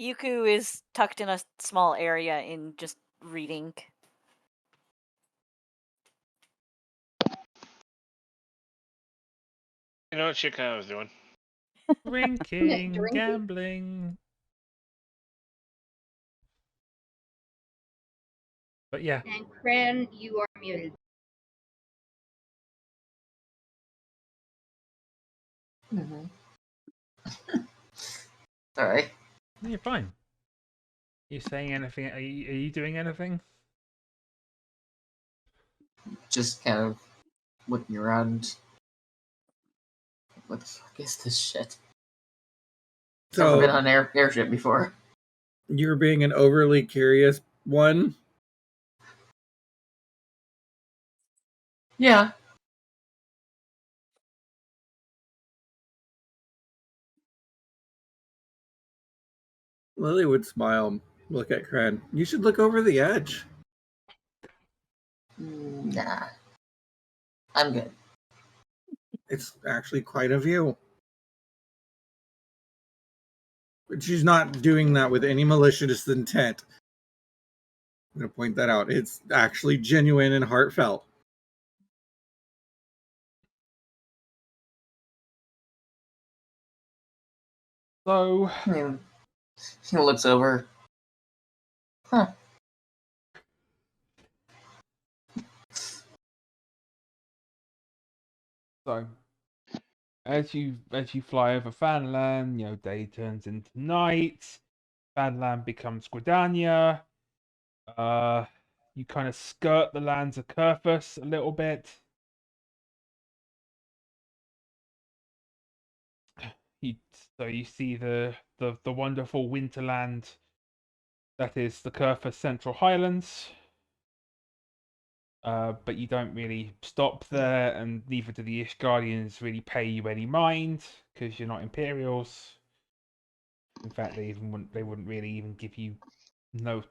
[SPEAKER 7] Yuku is tucked in a small area in just reading.
[SPEAKER 6] You know what Shikana was doing?
[SPEAKER 2] Drinking,
[SPEAKER 9] Drinking.
[SPEAKER 2] gambling. But yeah.
[SPEAKER 9] And Cran, you are muted.
[SPEAKER 5] Mm-hmm. Sorry.
[SPEAKER 2] You're fine. You saying anything? Are you doing anything?
[SPEAKER 5] Just kind of looking around. What the fuck is this shit? Never been
[SPEAKER 4] So
[SPEAKER 5] on an airship before.
[SPEAKER 4] you're being an overly curious one.
[SPEAKER 5] Yeah.
[SPEAKER 4] Lily would smile, look at Kren. You should look over the edge.
[SPEAKER 5] Nah. I'm good.
[SPEAKER 4] It's actually quite a view. But she's not doing that with any malicious intent. I'm going to point that out. It's actually genuine and heartfelt.
[SPEAKER 2] So,
[SPEAKER 5] He looks over. Huh.
[SPEAKER 2] So, as you fly over Fanland, day turns into night. Fanland becomes Gridania. You kind of skirt the lands of Kerfus a little bit. You see the wonderful winterland that is the Kerfus Central Highlands. But you don't really stop there, and neither do the Ishgardians really pay you any mind because you're not Imperials. In fact, they wouldn't really even give you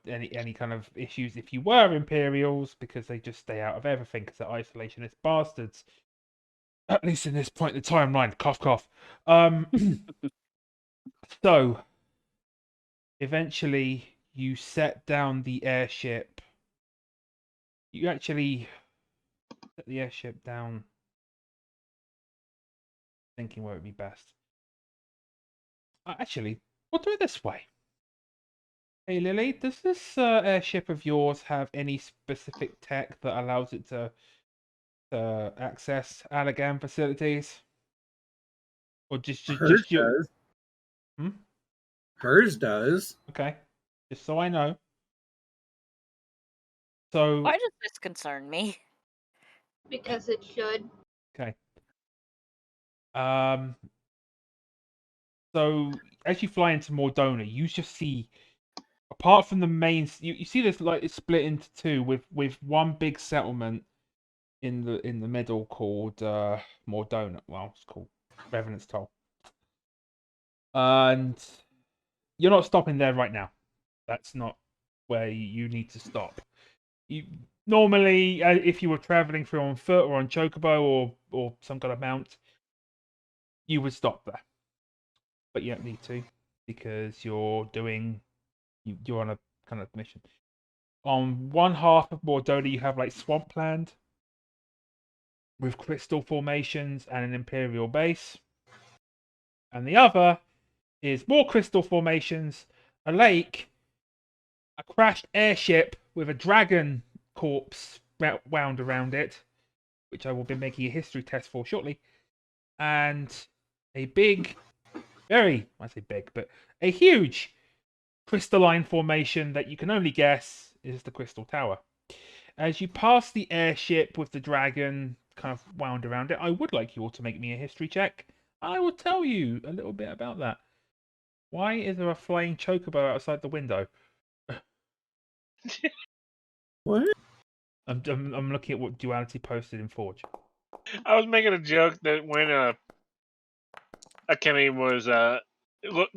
[SPEAKER 2] any kind of issues if you were Imperials, because they just stay out of everything because they're isolationist bastards. At least in this point in the timeline. Cough, cough. So, eventually, you set down the airship. You actually set the airship down, thinking where it would be best. Actually, we'll do it this way. Hey Lily, does this airship of yours have any specific tech that allows it to access Allegan facilities? Or
[SPEAKER 4] Hers
[SPEAKER 2] just you?
[SPEAKER 4] does.
[SPEAKER 2] Hmm?
[SPEAKER 4] Hers does.
[SPEAKER 2] Okay, just so I know. So
[SPEAKER 7] Why does this concern me?
[SPEAKER 9] Because it should.
[SPEAKER 2] okay. So as you fly into Mordona, you just see, apart from the main, you see this like it's split into two with one big settlement in the middle called Mordona. Well, it's called Revenant's Toll. And you're not stopping there right now. That's not where you need to stop. You normally, if you were traveling through on foot or on chocobo or some kind of mount, you would stop there. But you don't need to because you're on a kind of mission. On one half of Mordona, you have like swampland with crystal formations and an imperial base, and the other is more crystal formations, a lake, a crashed airship with a dragon corpse wound around it, which I will be making a history test for shortly, and a big, I say big, but a huge crystalline formation that you can only guess is the Crystal Tower. As you pass the airship with the dragon kind of wound around it, I would like you all to make me a history check. I will tell you a little bit about that. Why is there a flying chocobo outside the window?
[SPEAKER 4] What?
[SPEAKER 2] I'm looking at what Duality posted in Forge.
[SPEAKER 6] I was making a joke that when Akemi was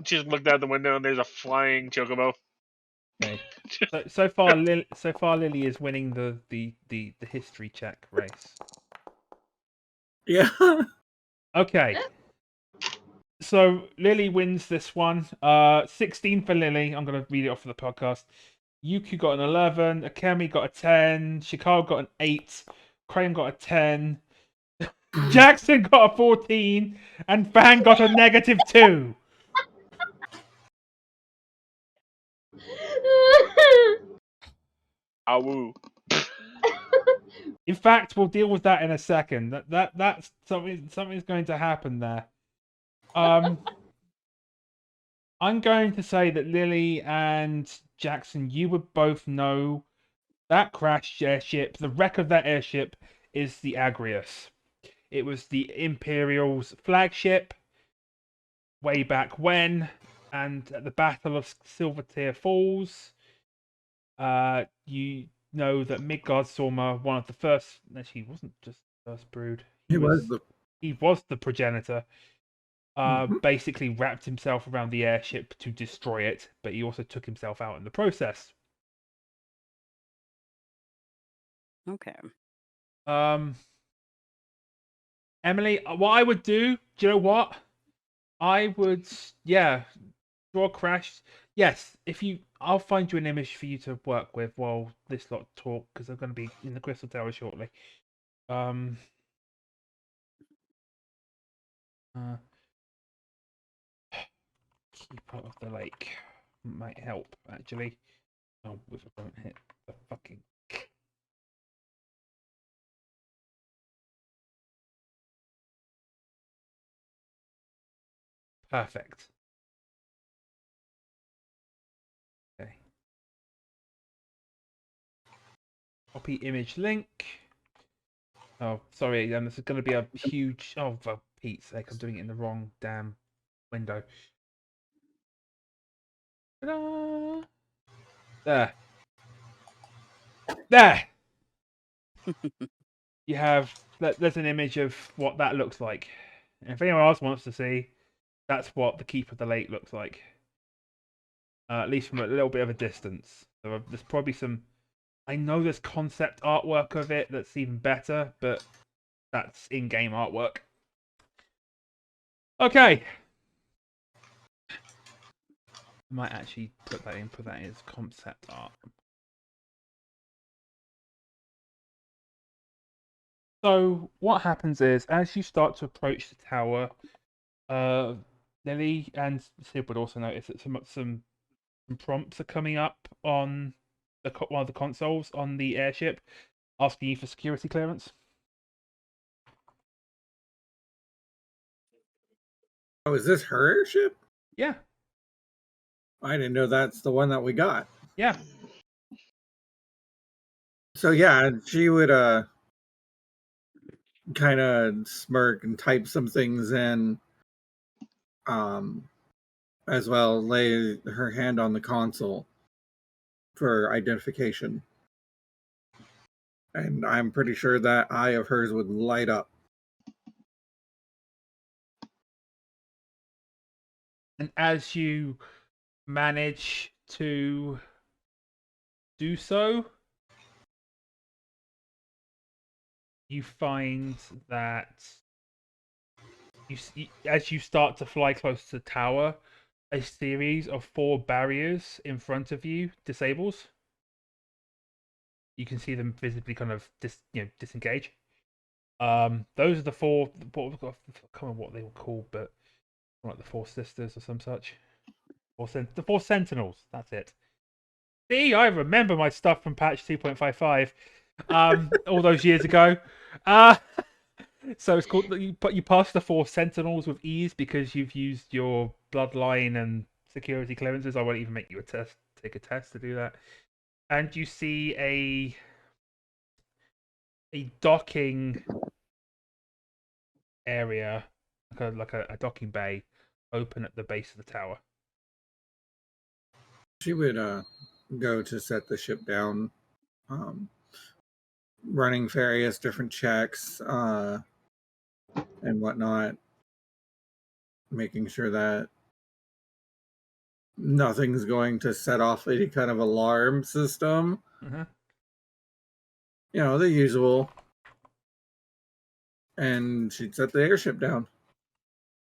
[SPEAKER 6] just looked out the window and there's a flying chocobo.
[SPEAKER 2] Okay. So far Lily is winning the history check race.
[SPEAKER 4] Yeah.
[SPEAKER 2] Okay. So Lily wins this one. 16 for Lily. I'm gonna read it off for the podcast. Yuku got an 11. Akemi got a 10. Shikara got an 8. Crane got a 10. Jackson got a 14, and Fan got a -2.
[SPEAKER 6] Awoo.
[SPEAKER 2] In fact, we'll deal with that in a second. That's something's going to happen there. I'm going to say that Lily and Jackson, you would both know that crashed airship. The wreck of that airship is the Agrius. It was the Imperial's flagship way back when, and at the Battle of Silvertear Falls, you know that Midgardsormr, one of the first, actually, he wasn't just the first brood. He was the progenitor. Basically wrapped himself around the airship to destroy it, but he also took himself out in the process.
[SPEAKER 1] Okay.
[SPEAKER 2] Emily, what I would do you know what? I would, draw crash. Yes, I'll find you an image for you to work with while this lot talk, because I'm going to be in the Crystal Tower shortly. Keep out of the lake might help, actually. Oh, if I don't hit the fucking... Perfect. Okay. Copy image link. Oh, sorry, this is going to be a huge... Oh, for Pete's sake, I'm doing it in the wrong damn window. Ta-da! There. There! You have... There's an image of what that looks like. And if anyone else wants to see, that's what the Keep of the Lake looks like. At least from a little bit of a distance. There's probably some... I know there's concept artwork of it that's even better, but that's in-game artwork. Okay. I might actually put that in as concept art. So what happens is, as you start to approach the tower, Lily and Sid would also notice that some prompts are coming up on one of the consoles on the airship, asking you for security clearance.
[SPEAKER 4] Oh, is this her airship?
[SPEAKER 2] Yeah.
[SPEAKER 4] I didn't know that's the one that we got.
[SPEAKER 2] Yeah.
[SPEAKER 4] So yeah, she would kind of smirk and type some things in, as well lay her hand on the console for identification. And I'm pretty sure that eye of hers would light up.
[SPEAKER 2] And as you manage to do so, you find that as you start to fly close to the tower, a series of 4 barriers in front of you disables. You can see them visibly kind of disengage. Those are the 4. I can't remember what they were called, but like the 4 sisters or some such. The 4 sentinels. That's it. See, I remember my stuff from patch 2.55, all those years ago. So it's called you pass the 4 sentinels with ease because you've used your bloodline and security clearances. I won't even make you take a test to do that. And you see a docking area, like a docking bay, open at the base of the tower.
[SPEAKER 4] She would go to set the ship down, running various different checks and whatnot, making sure that nothing's going to set off any kind of alarm system. You know, the usual. And she'd set the airship down.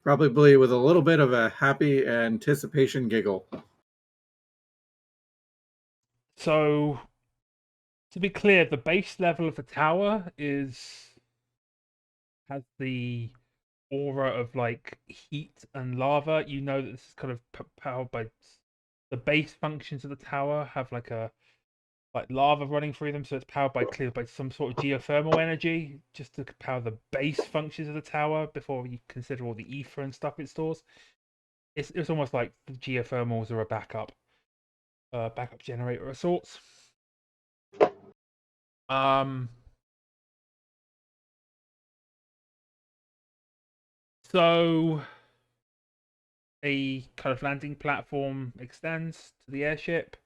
[SPEAKER 4] Probably with a little bit of a happy anticipation giggle.
[SPEAKER 2] So, to be clear, the base level of the tower is has the aura of like heat and lava. You know that this is kind of powered by the base functions of the tower have like lava running through them, so it's powered by some sort of geothermal energy just to power the base functions of the tower before you consider all the ether and stuff it stores. It's almost like the geothermals are a backup generator of sorts. So a kind of landing platform extends to the airship,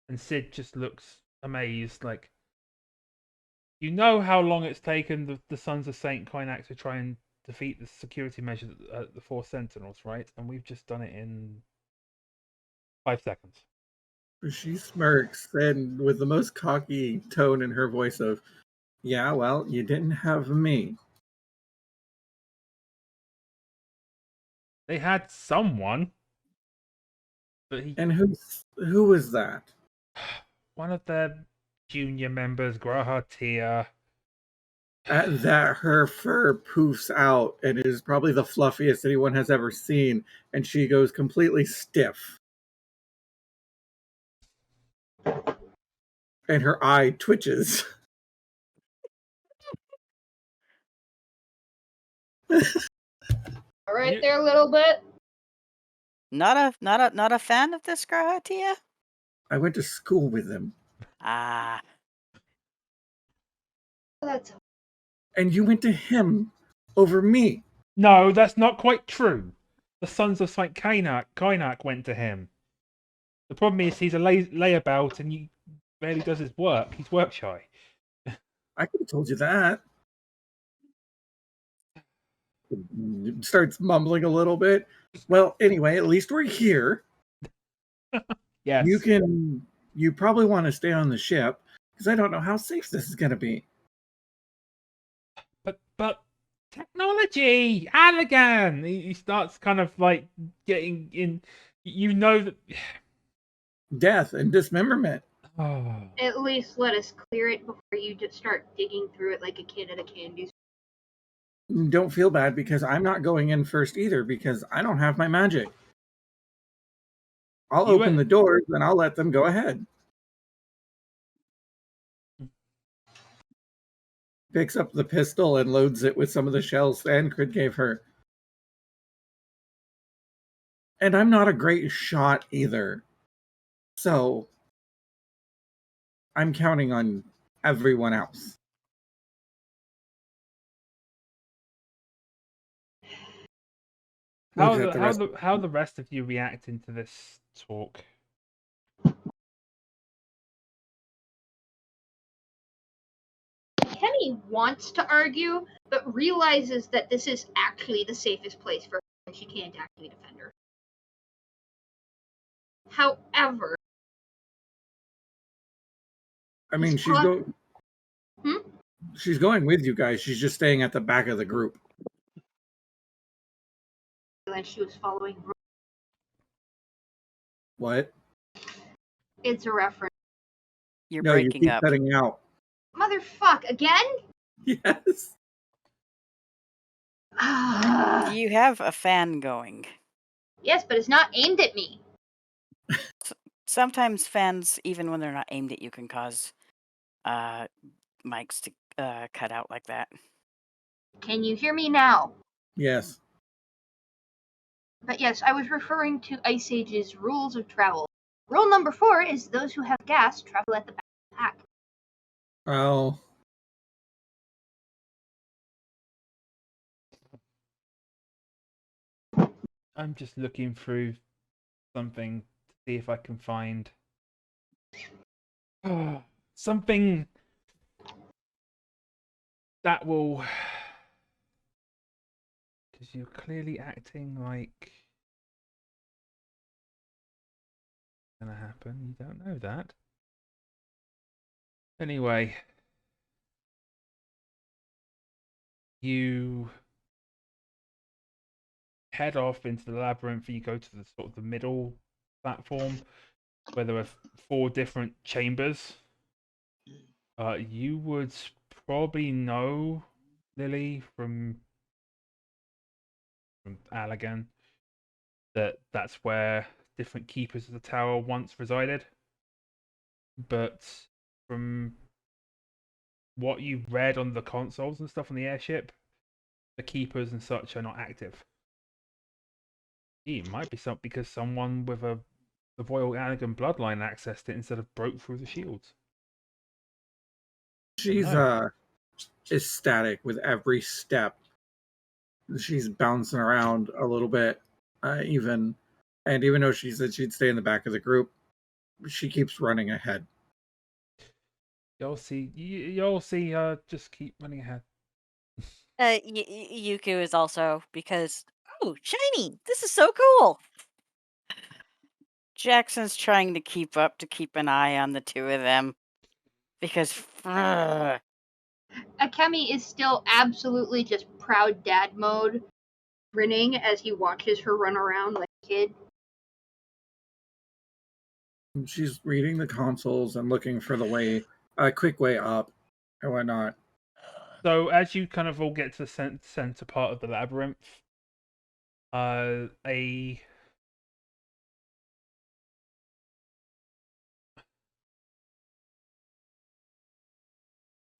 [SPEAKER 2] and Sid just looks amazed. Like, you know how long it's taken the Sons of Saint Koinak to try and defeat the security measures at the Four Sentinels, right? And we've just done it in 5 seconds.
[SPEAKER 4] She smirks, and with the most cocky tone in her voice of, "Yeah, well, you didn't have me."
[SPEAKER 2] They had someone, but
[SPEAKER 4] And who was that?
[SPEAKER 2] one of their junior members, Graha Tia.
[SPEAKER 4] At that, her fur poofs out, and it is probably the fluffiest anyone has ever seen, and she goes completely stiff. And her eye twitches.
[SPEAKER 9] All right, there a little bit.
[SPEAKER 1] Not a fan of this Grahatia?
[SPEAKER 4] I went to school with him.
[SPEAKER 1] Ah.
[SPEAKER 9] That's
[SPEAKER 4] And you went to him over me.
[SPEAKER 2] No, that's not quite true. The Sons of Saint Koinak went to him. The problem is he's a layabout and he barely does his work. He's work shy.
[SPEAKER 4] I could have told you that. Starts mumbling a little bit. Well, anyway, at least we're here.
[SPEAKER 2] Yes.
[SPEAKER 4] You probably want to stay on the ship because I don't know how safe this is going to be.
[SPEAKER 2] But technology, Allegan. He starts kind of like getting in. You know that.
[SPEAKER 4] Death and dismemberment.
[SPEAKER 2] Oh.
[SPEAKER 9] At least let us clear it before you just start digging through it like a kid at a candy store.
[SPEAKER 4] Don't feel bad because I'm not going in first either because I don't have my magic. I'll open the doors and I'll let them go ahead. Picks up the pistol and loads it with some of the shells Thancred gave her. And I'm not a great shot either. So I'm counting on everyone else.
[SPEAKER 2] How the rest of you reacting to this talk?
[SPEAKER 9] Kenny wants to argue, but realizes that this is actually the safest place for her and she can't actually defend her. However,
[SPEAKER 4] I mean, she's going with you guys. She's just staying at the back of the group.
[SPEAKER 9] And she was following.
[SPEAKER 4] What?
[SPEAKER 9] It's a reference.
[SPEAKER 1] You're
[SPEAKER 4] no,
[SPEAKER 1] breaking
[SPEAKER 4] you keep
[SPEAKER 1] up.
[SPEAKER 4] cutting out.
[SPEAKER 9] Motherfuck, again?
[SPEAKER 4] Yes.
[SPEAKER 1] You have a fan going.
[SPEAKER 9] Yes, but it's not aimed at me.
[SPEAKER 1] Sometimes fans, even when they're not aimed at you, can cause mics to cut out like that.
[SPEAKER 9] Can you hear me now?
[SPEAKER 4] Yes.
[SPEAKER 9] But yes, I was referring to Ice Age's rules of travel. Rule number 4 is those who have gas travel at the back of the pack.
[SPEAKER 4] Oh.
[SPEAKER 2] I'm just looking through something to see if I can find something that will, because you're clearly acting like it's gonna happen. You don't know that. Anyway, you head off into the labyrinth. You go to the sort of the middle platform where there are 4 different chambers. You would probably know, Lily, from from Allegan, that's where different keepers of the tower once resided. But from what you've read on the consoles and stuff on the airship, the keepers and such are not active. It might be something because someone with the Royal Allegan bloodline accessed it instead of broke through the shields.
[SPEAKER 4] She's ecstatic with every step. She's bouncing around a little bit, even though she said she'd stay in the back of the group, she keeps running ahead.
[SPEAKER 2] You'll see. Just keep running ahead.
[SPEAKER 7] Yuku is also because shiny. This is so cool.
[SPEAKER 1] Jackson's trying to keep keep an eye on the two of them because
[SPEAKER 9] Akemi is still absolutely just proud dad mode, grinning as he watches her run around like a kid.
[SPEAKER 4] She's reading the consoles and looking for the quick way up and whatnot.
[SPEAKER 2] So as you kind of all get to the center part of the labyrinth,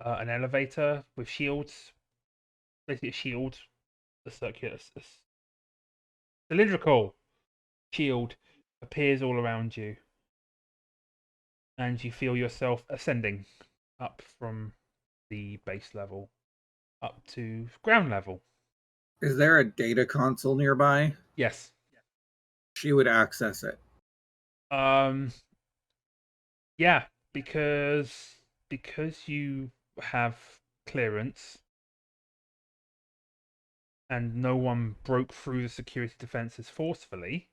[SPEAKER 2] an elevator with shields, basically a shield, a circular, cylindrical shield appears all around you, and you feel yourself ascending up from the base level up to ground level.
[SPEAKER 4] Is there a data console nearby?
[SPEAKER 2] Yes.
[SPEAKER 4] She would access it.
[SPEAKER 2] Yeah, because you have clearance and no one broke through the security defenses forcefully,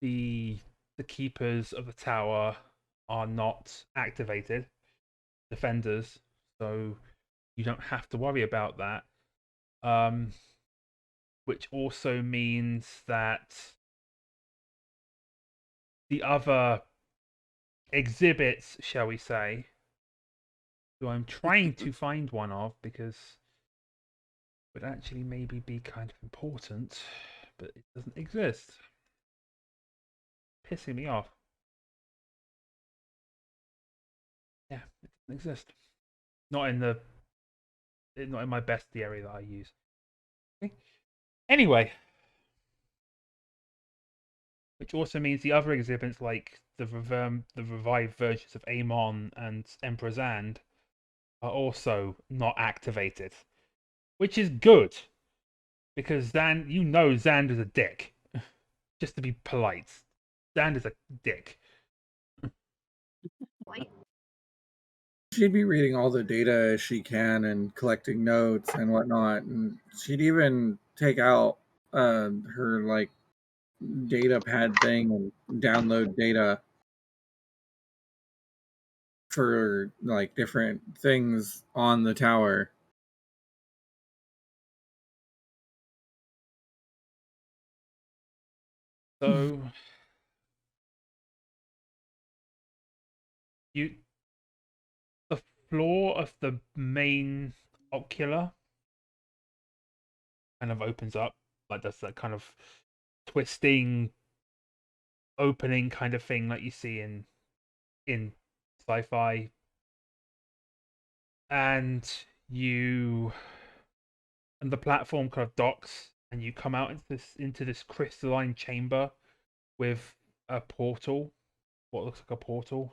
[SPEAKER 2] the keepers of the tower are not activated defenders, so you don't have to worry about that. Which also means that the other exhibits, shall we say, who I'm trying to find one of because it would actually maybe be kind of important, but it doesn't exist. Pissing me off. Yeah, it doesn't exist. Not in my bestiary that I use. Okay. Anyway, which also means the other exhibits, like the revived versions of Amon and Emperor Zand, are also not activated, which is good because Zand is a dick. Just to be polite, Zand is a dick.
[SPEAKER 4] She'd be reading all the data as she can and collecting notes and whatnot, and she'd even take out her data pad thing and download data for different things on the tower.
[SPEAKER 2] So the floor of the main ocular kind of opens up, like that's that kind of twisting opening kind of thing like you see in sci-fi, and the platform kind of docks and you come out into this crystalline chamber with a portal, what looks like a portal,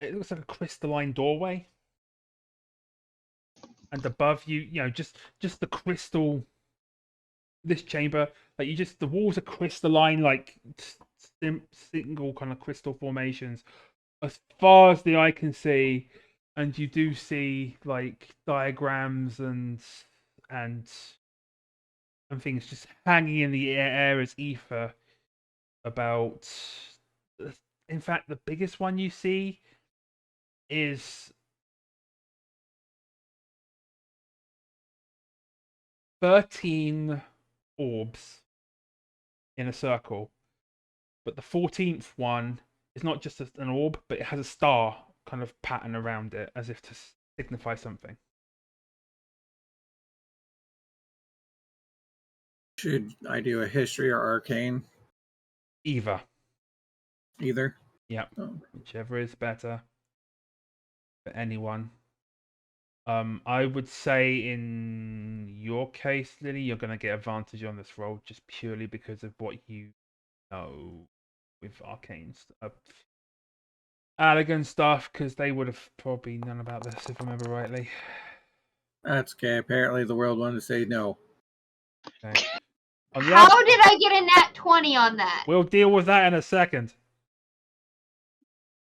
[SPEAKER 2] it looks like a crystalline doorway, and above you, just the crystal, this chamber, the walls are crystalline, like single kind of crystal formations as far as the eye can see, and you do see like diagrams and things just hanging in the air as ether about. In fact, the biggest one you see is 13 orbs in a circle, but the 14th one is not just an orb, but it has a star kind of pattern around it as if to signify something.
[SPEAKER 4] Should I do a history or arcane?
[SPEAKER 2] Either.
[SPEAKER 4] Either.
[SPEAKER 2] Yep.
[SPEAKER 4] Oh.
[SPEAKER 2] Whichever is better for anyone. I would say in your case, Lily, you're going to get advantage on this roll just purely because of what you know with arcane stuff. Allegan stuff, because they would have probably known about this if I remember rightly.
[SPEAKER 4] That's okay. Apparently, the world wanted to say no.
[SPEAKER 2] Okay.
[SPEAKER 9] How did I get a nat 20 on that?
[SPEAKER 2] We'll deal with that in a second.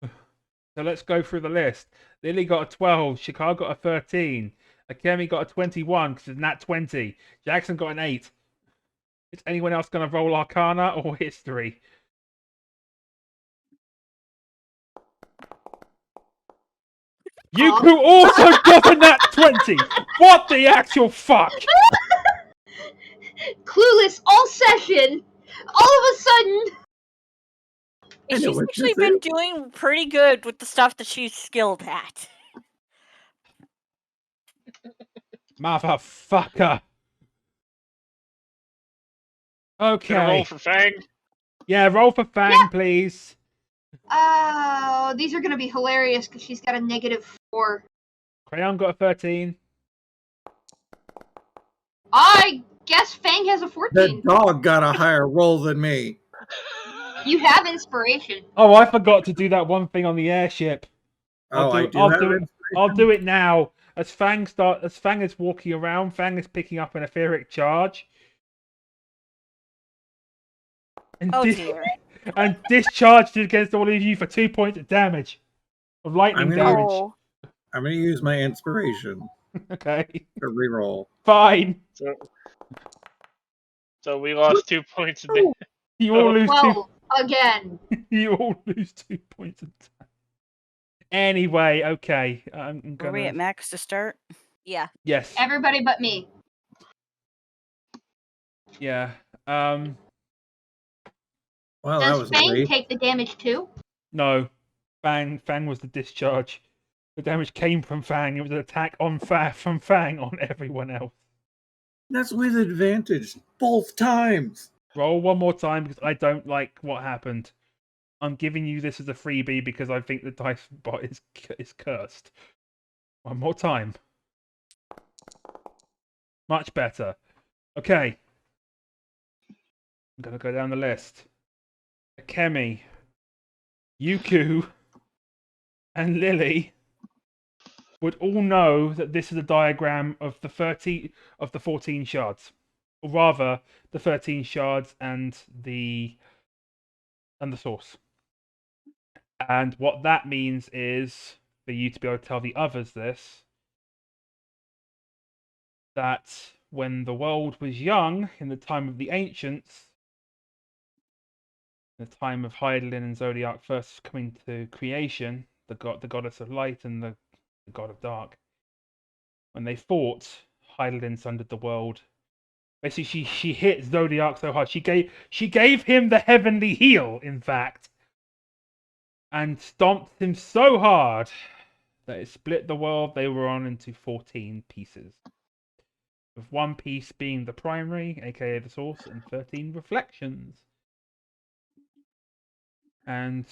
[SPEAKER 2] So let's go through the list. Lily got a 12. Chicago got a 13. Akemi got a 21 because it's nat 20. Jackson got an 8. Is anyone else going to roll Arcana or History? Yuku also got a nat 20! What the actual fuck?
[SPEAKER 9] Clueless all session. All of a sudden.
[SPEAKER 7] She's actually been doing pretty good with the stuff that she's skilled at.
[SPEAKER 2] Motherfucker. Okay.
[SPEAKER 6] Gonna roll for Fang?
[SPEAKER 2] Yeah, roll for Fang, please.
[SPEAKER 9] Oh, these are gonna be hilarious because she's got a -4.
[SPEAKER 2] Crayon got a 13.
[SPEAKER 9] I guess Fang has a 14.
[SPEAKER 4] The dog got a higher roll than me.
[SPEAKER 9] You have inspiration.
[SPEAKER 2] Oh, I forgot to do that one thing on the airship.
[SPEAKER 4] I'll
[SPEAKER 2] do it now. As Fang is walking around, Fang is picking up an etheric charge. And
[SPEAKER 7] dear.
[SPEAKER 2] And discharged it against all of you for 2 points of damage. Of lightning damage.
[SPEAKER 4] I'm going to use my inspiration.
[SPEAKER 2] Okay.
[SPEAKER 4] To reroll.
[SPEAKER 2] Fine.
[SPEAKER 6] So we lost 2 points of damage.
[SPEAKER 2] You all lose 2
[SPEAKER 9] again.
[SPEAKER 2] You all lose 2 points of damage. Anyway, okay. I'm gonna...
[SPEAKER 1] Are we at max to start?
[SPEAKER 7] Yeah.
[SPEAKER 2] Yes.
[SPEAKER 9] Everybody but me.
[SPEAKER 2] Yeah.
[SPEAKER 4] Well,
[SPEAKER 9] Does Fang take the damage too?
[SPEAKER 2] No. Fang was the discharge. The damage came from Fang. It was an attack from Fang on everyone else.
[SPEAKER 4] That's with advantage both times.
[SPEAKER 2] Roll one more time because I don't like what happened. I'm giving you this as a freebie because I think the dice bot is cursed. One more time. Much better. Okay. I'm going to go down the list. Akemi, Yuku, and Lily would all know that this is a diagram of the 14 shards. Or rather, the 13 shards and the source. And what that means is, for you to be able to tell the others this, that when the world was young, in the time of the ancients, the time of Hydaelyn and Zodiac first coming to creation, the goddess of light and the god of dark, when they fought, Hydaelyn sundered the world. Basically, she hit Zodiac so hard. She gave him the heavenly heel, in fact, and stomped him so hard that it split the world they were on into 14 pieces. With one piece being the primary, aka the source, and 13 reflections. And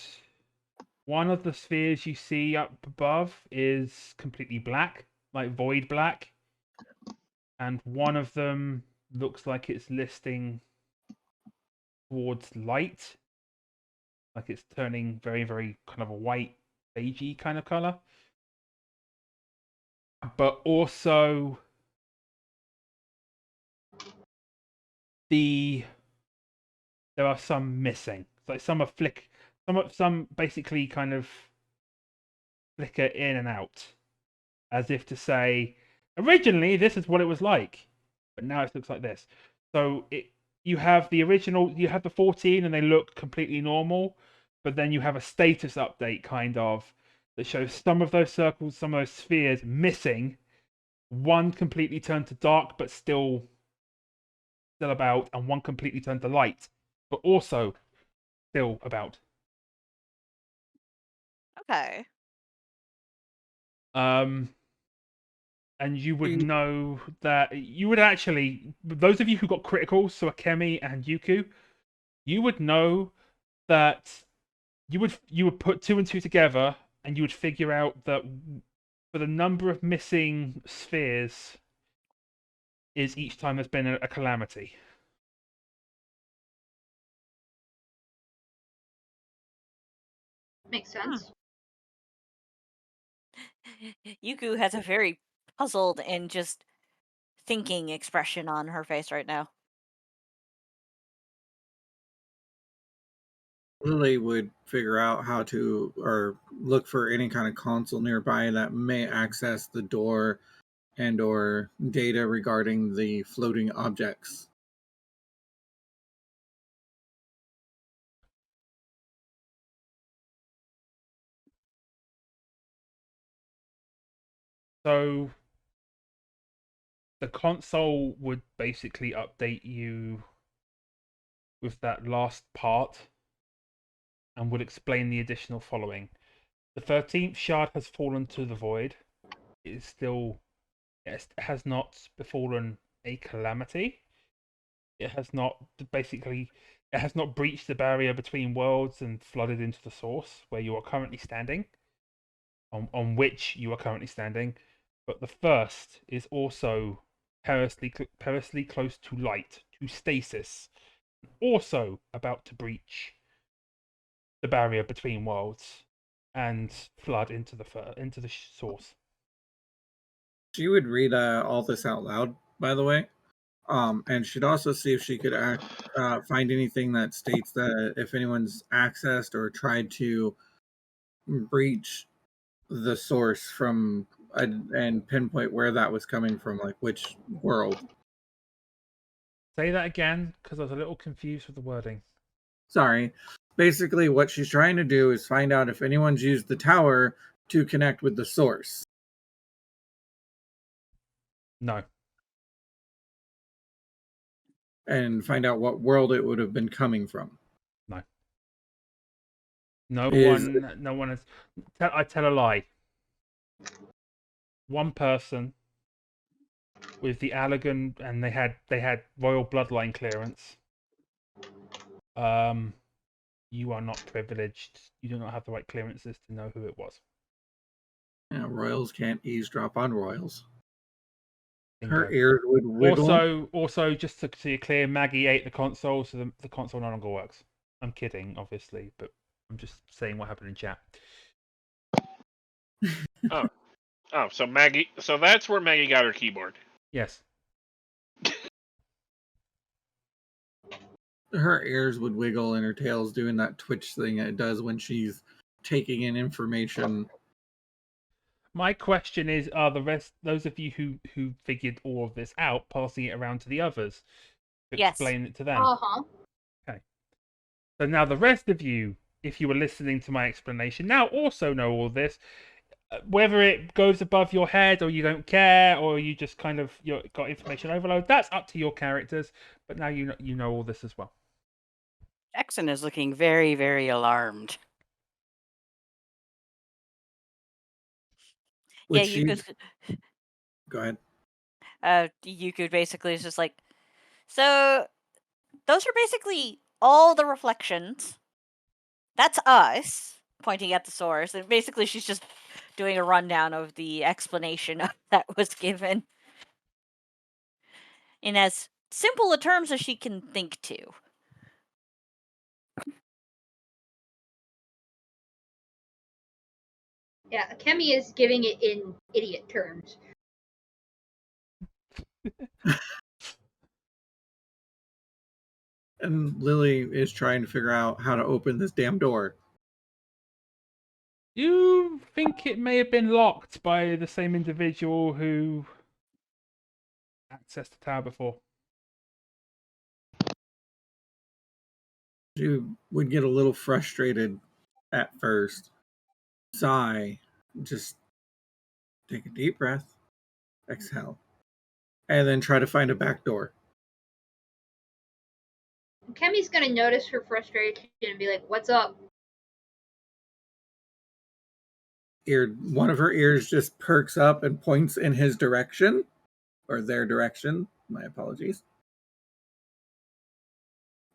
[SPEAKER 2] one of the spheres you see up above is completely black, like void black. And one of them looks like it's listing towards light. Like it's turning very, very kind of a white, beigey kind of color. But also there are some missing. Like some are some basically kind of flicker in and out, as if to say, originally this is what it was like, but now it looks like this. So you have the original, you have the 14, and they look completely normal, but then you have a status update kind of that shows some of those circles, some of those spheres missing. One completely turned to dark, but still about, and one completely turned to light, but also still about.
[SPEAKER 7] Okay.
[SPEAKER 2] and you would know that you would actually, those of you who got criticals, so Akemi and Yuku, you would know that you would put two and two together, and you would figure out that for the number of missing spheres is each time there's been a calamity.
[SPEAKER 9] Makes sense.
[SPEAKER 7] Yuku has a very puzzled and just thinking expression on her face right now.
[SPEAKER 4] Lily would figure out how to, or look for any kind of console nearby that may access the door and or data regarding the floating objects.
[SPEAKER 2] So the console would basically update you with that last part and would explain the additional following. The 13th shard has fallen to the void. It is still, it has not befallen a calamity. It has not basically, it has not breached the barrier between worlds and flooded into the source where you are currently standing, on which you are currently standing. But the first is also perilously close to light, to stasis, also about to breach the barrier between worlds and flood into the source.
[SPEAKER 4] She would read all this out loud, by the way, and she'd also see if she could find anything that states that if anyone's accessed or tried to breach the source from and pinpoint where that was coming from, like which world.
[SPEAKER 2] Say that again, because I was a little confused with the wording.
[SPEAKER 4] Sorry. Basically, what she's trying to do is find out if anyone's used the tower to connect with the source.
[SPEAKER 2] No.
[SPEAKER 4] And find out what world it would have been coming from.
[SPEAKER 2] No. No one has. I tell a lie. One person with the Allegan, and they had royal bloodline clearance. You are not privileged. You do not have the right clearances to know who it was.
[SPEAKER 4] Yeah, royals can't eavesdrop on royals.
[SPEAKER 2] Bingo.
[SPEAKER 4] Her ears would wiggle.
[SPEAKER 2] Also, just to be clear, Maggie ate the console, so the console no longer works. I'm kidding, obviously, but I'm just saying what happened in chat.
[SPEAKER 6] So Maggie. So that's where Maggie got her keyboard.
[SPEAKER 2] Yes.
[SPEAKER 4] Her ears would wiggle and her tail's doing that twitch thing it does when she's taking in information.
[SPEAKER 2] My question is, are the rest, those of you who figured all of this out, passing it around to the others to
[SPEAKER 7] Yes.
[SPEAKER 2] explain it to them?
[SPEAKER 9] Uh-huh.
[SPEAKER 2] Okay. So now the rest of you, if you were listening to my explanation, now also know all this. Whether it goes above your head or you don't care or you just kind of got information overload, that's up to your characters. But now you know all this as well.
[SPEAKER 1] Jackson is looking very, very alarmed.
[SPEAKER 4] Would
[SPEAKER 7] yeah,
[SPEAKER 4] she...
[SPEAKER 7] you could.
[SPEAKER 4] Go ahead.
[SPEAKER 7] Yuku basically is just like, so those are basically all the reflections. That's us, pointing at the source. And basically she's just doing a rundown of the explanation that was given in as simple a terms as she can think to.
[SPEAKER 9] Yeah, Kemi is giving it in idiot terms.
[SPEAKER 4] And Lily is trying to figure out how to open this damn door.
[SPEAKER 2] You think it may have been locked by the same individual who accessed the tower before?
[SPEAKER 4] She would get a little frustrated at first. Sigh. Just take a deep breath. Exhale. And then try to find a back door.
[SPEAKER 9] Kemi's gonna notice her frustration and be like, "What's up?"
[SPEAKER 4] one of her ears just perks up and points in his direction, or their direction. My apologies.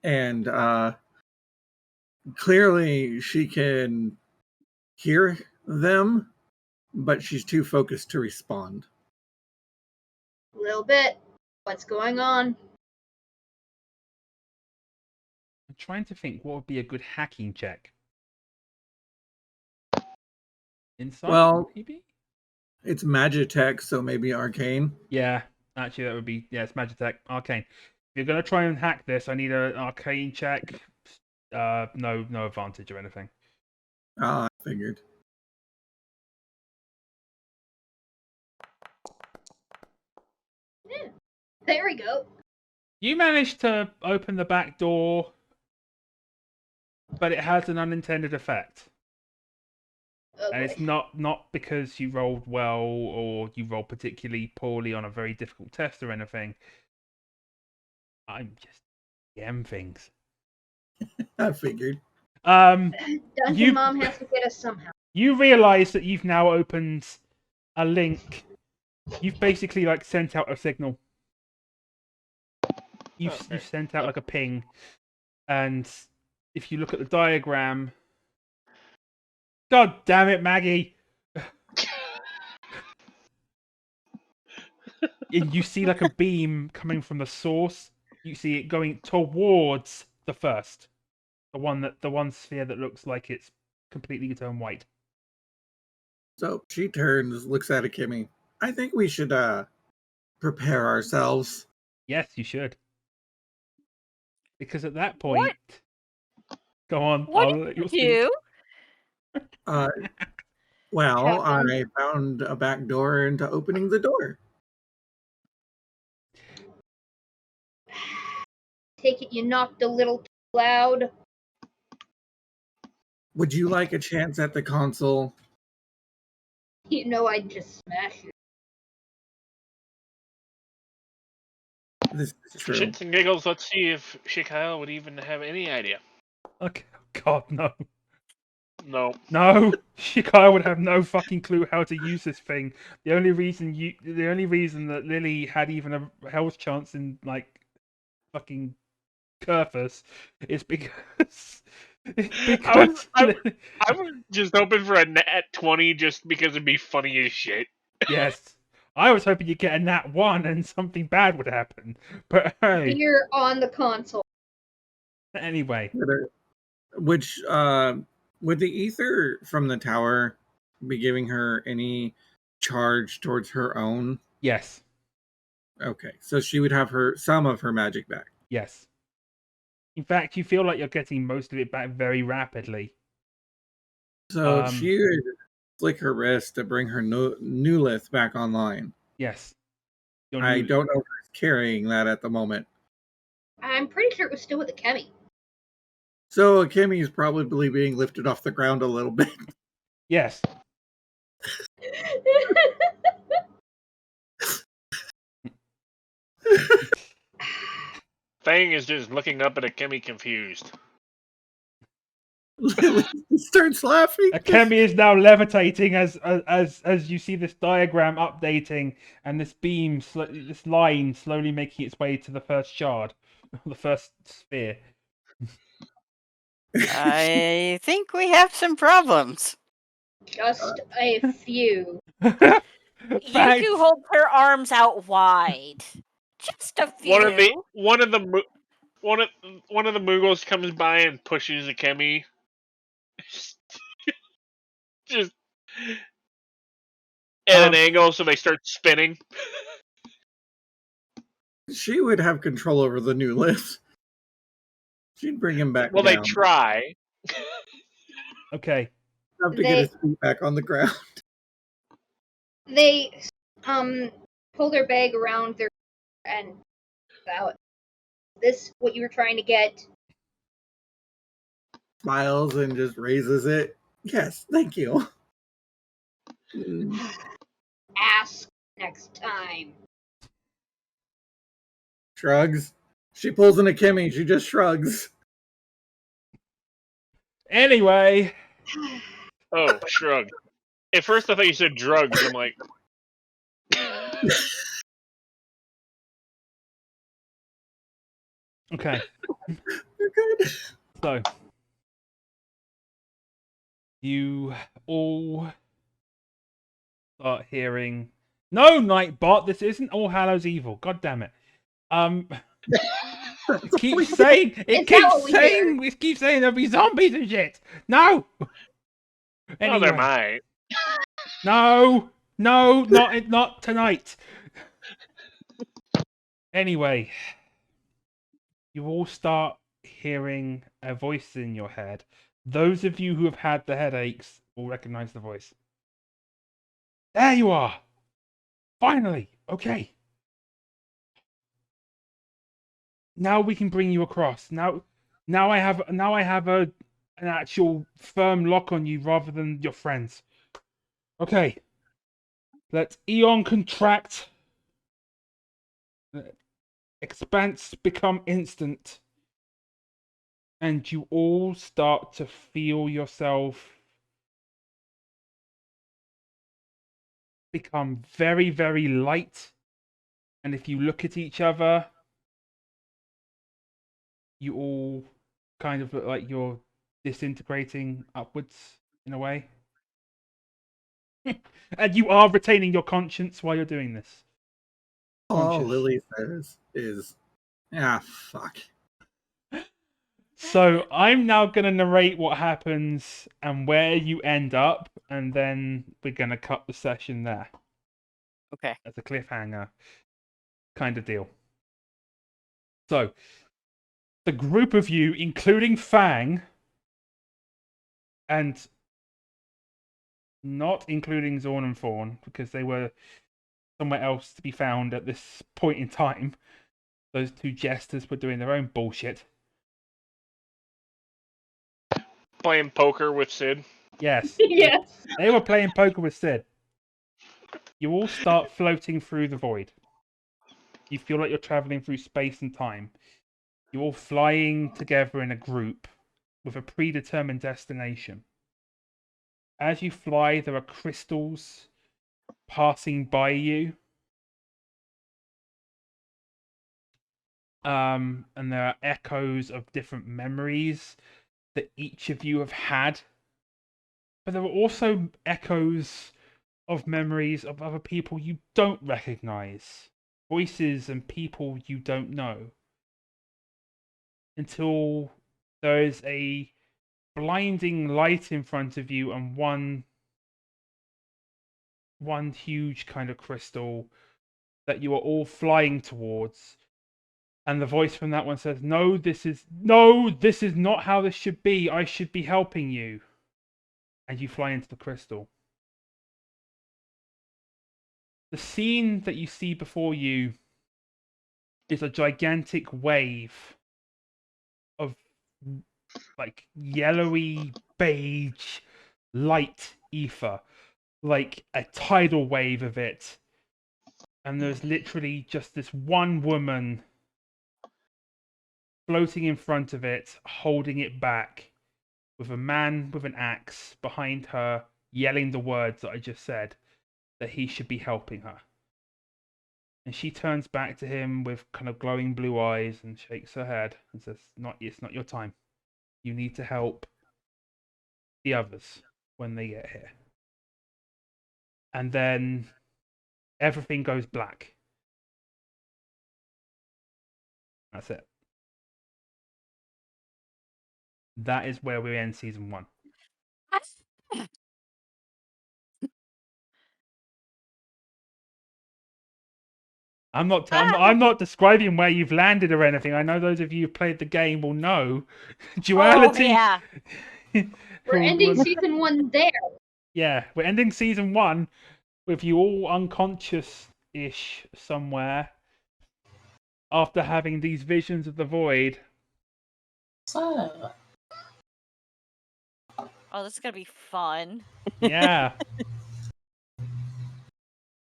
[SPEAKER 4] And clearly she can hear them, but she's too focused to respond.
[SPEAKER 9] A little bit. What's going on?
[SPEAKER 2] I'm trying to think what would be a good hacking check. Insight,
[SPEAKER 4] Well,
[SPEAKER 2] maybe?
[SPEAKER 4] it's Magitech, so maybe Arcane.
[SPEAKER 2] Yeah, actually, that would be it's Magitech, Arcane. If you're gonna try and hack this, I need an Arcane check. No advantage or anything.
[SPEAKER 4] Ah, I figured.
[SPEAKER 9] Yeah. There we go.
[SPEAKER 2] You managed to open the back door, but it has an unintended effect.
[SPEAKER 9] Oh,
[SPEAKER 2] And it's
[SPEAKER 9] boy.
[SPEAKER 2] not because you rolled well or you rolled particularly poorly on a very difficult test or anything. I'm just DM things.
[SPEAKER 4] I figured.
[SPEAKER 9] Dungeon
[SPEAKER 2] you
[SPEAKER 9] Mom has to get us somehow.
[SPEAKER 2] you realise that you've now opened a link. You've basically like sent out a signal. You've sent out like a ping, and if you look at the diagram, God damn it, Maggie! And you see like a beam coming from the source. You see it going towards the first, the one sphere that looks like it's completely turned white.
[SPEAKER 4] So she turns, looks at Akemi. I think we should prepare ourselves.
[SPEAKER 2] Yes, you should. Because at that point, go on.
[SPEAKER 7] What
[SPEAKER 2] I'll let you speak.
[SPEAKER 4] Uh, well,
[SPEAKER 9] Captain?
[SPEAKER 4] I found a back door into opening the door.
[SPEAKER 9] Take it you knocked a little too loud.
[SPEAKER 4] Would you like a chance at the console?
[SPEAKER 9] You know I'd just smash you.
[SPEAKER 4] This is true.
[SPEAKER 6] Shits and giggles, let's see if Shikyle would even have any idea.
[SPEAKER 2] Okay. God, no.
[SPEAKER 6] No.
[SPEAKER 2] No, Shikai would have no fucking clue how to use this thing. The only reason that Lily had even a health chance in like fucking Curthus is because
[SPEAKER 6] I was just hoping for a nat 20 just because it'd be funny as shit.
[SPEAKER 2] yes, I was hoping you'd get a nat 1 and something bad would happen. But hey,
[SPEAKER 9] Here on the console.
[SPEAKER 2] anyway,
[SPEAKER 4] Which would the ether from the tower be giving her any charge towards her own?
[SPEAKER 2] yes,
[SPEAKER 4] Okay, so she would have some of her magic back.
[SPEAKER 2] yes. In fact, you feel like you're getting most of it back very rapidly.
[SPEAKER 4] So she would flick her wrist to bring her new lith back online.
[SPEAKER 2] Yes.
[SPEAKER 4] I don't know if she's carrying that at the moment.
[SPEAKER 9] I'm pretty sure it was still with Akemi.
[SPEAKER 4] So Akemi is probably being lifted off the ground a little bit.
[SPEAKER 2] Yes.
[SPEAKER 6] Fang is just looking up at Akemi confused.
[SPEAKER 4] Lily starts laughing.
[SPEAKER 2] Akemi is now levitating as you see this diagram updating and this beam, this line slowly making its way to the first shard, the first sphere.
[SPEAKER 1] I think we have some problems.
[SPEAKER 9] Just a few.
[SPEAKER 2] Thanks.
[SPEAKER 7] Yuku holds her arms out wide. Just a few.
[SPEAKER 6] One of the Moogles comes by and pushes Akemi. Just at an angle so they start spinning.
[SPEAKER 4] She would have control over the new list. She'd bring him back
[SPEAKER 6] Well,
[SPEAKER 4] down.
[SPEAKER 6] they try.
[SPEAKER 2] Okay.
[SPEAKER 4] Have to get his feet back on the ground.
[SPEAKER 9] They pull their bag around their and about this what you were trying to get.
[SPEAKER 4] Smiles and just raises it. Yes, thank you.
[SPEAKER 9] Ask next time.
[SPEAKER 4] Shrugs. She pulls an Akemi. She just shrugs.
[SPEAKER 2] Anyway.
[SPEAKER 6] Oh, shrug. At first, I thought you said drugs. I'm like,
[SPEAKER 2] Okay. So you all start hearing. No, Nightbot. This isn't All Hallows Evil. God damn it. It keeps saying. It
[SPEAKER 9] Is that what
[SPEAKER 2] keeps
[SPEAKER 9] we
[SPEAKER 2] saying. It keeps saying there'll be zombies and shit. No.
[SPEAKER 6] well,
[SPEAKER 2] Anyway.
[SPEAKER 6] there might.
[SPEAKER 2] No, not tonight. Anyway, you all start hearing a voice in your head. Those of you who have had the headaches will recognize the voice. There you are. Finally. Okay. Now we can bring you across. Now I have an actual firm lock on you rather than your friends. Okay. Let Eon contract. Expanse become instant. And you all start to feel yourself become very, very light. And if you look at each other, you all kind of look like you're disintegrating upwards in a way. And you are retaining your conscience while you're doing this.
[SPEAKER 4] All
[SPEAKER 2] Conscious.
[SPEAKER 4] Lily says is, fuck.
[SPEAKER 2] So I'm now going to narrate what happens and where you end up, and then we're going to cut the session there.
[SPEAKER 1] Okay.
[SPEAKER 2] As a cliffhanger kind of deal. So, the group of you, including Fang, and not including Zorn and Fawn, because they were somewhere else to be found at this point in time. Those two jesters were doing their own bullshit.
[SPEAKER 6] Playing poker with Sid.
[SPEAKER 2] Yes.
[SPEAKER 8] Yes.
[SPEAKER 2] They were playing poker with Sid. You all start floating through the void. You feel like you're traveling through space and time. You're all flying together in a group with a predetermined destination. As you fly, there are crystals passing by you. And there are echoes of different memories that each of you have had. But there are also echoes of memories of other people you don't recognize. Voices and people you don't know. Until there is a blinding light in front of you and one huge kind of crystal that you are all flying towards. And the voice from that one says, no, this is not how this should be. I should be helping you. And you fly into the crystal. The scene that you see before you is a gigantic wave of like yellowy beige light ether, like a tidal wave of it. And there's literally just this one woman floating in front of it, holding it back, with a man with an axe behind her, yelling the words that I just said, that he should be helping her. And she turns back to him with kind of glowing blue eyes and shakes her head and says, it's not your time. You need to help the others when they get here. And then everything goes black. That's it. That is where we end season 1. I'm not describing where you've landed or anything. I know those of you who've played the game will know. Duality.
[SPEAKER 7] Oh, yeah.
[SPEAKER 9] We're ending season 1 there.
[SPEAKER 2] Yeah, we're ending season 1 with you all unconscious-ish somewhere after having these visions of the void.
[SPEAKER 5] So,
[SPEAKER 7] Oh, this is gonna be fun.
[SPEAKER 2] Yeah.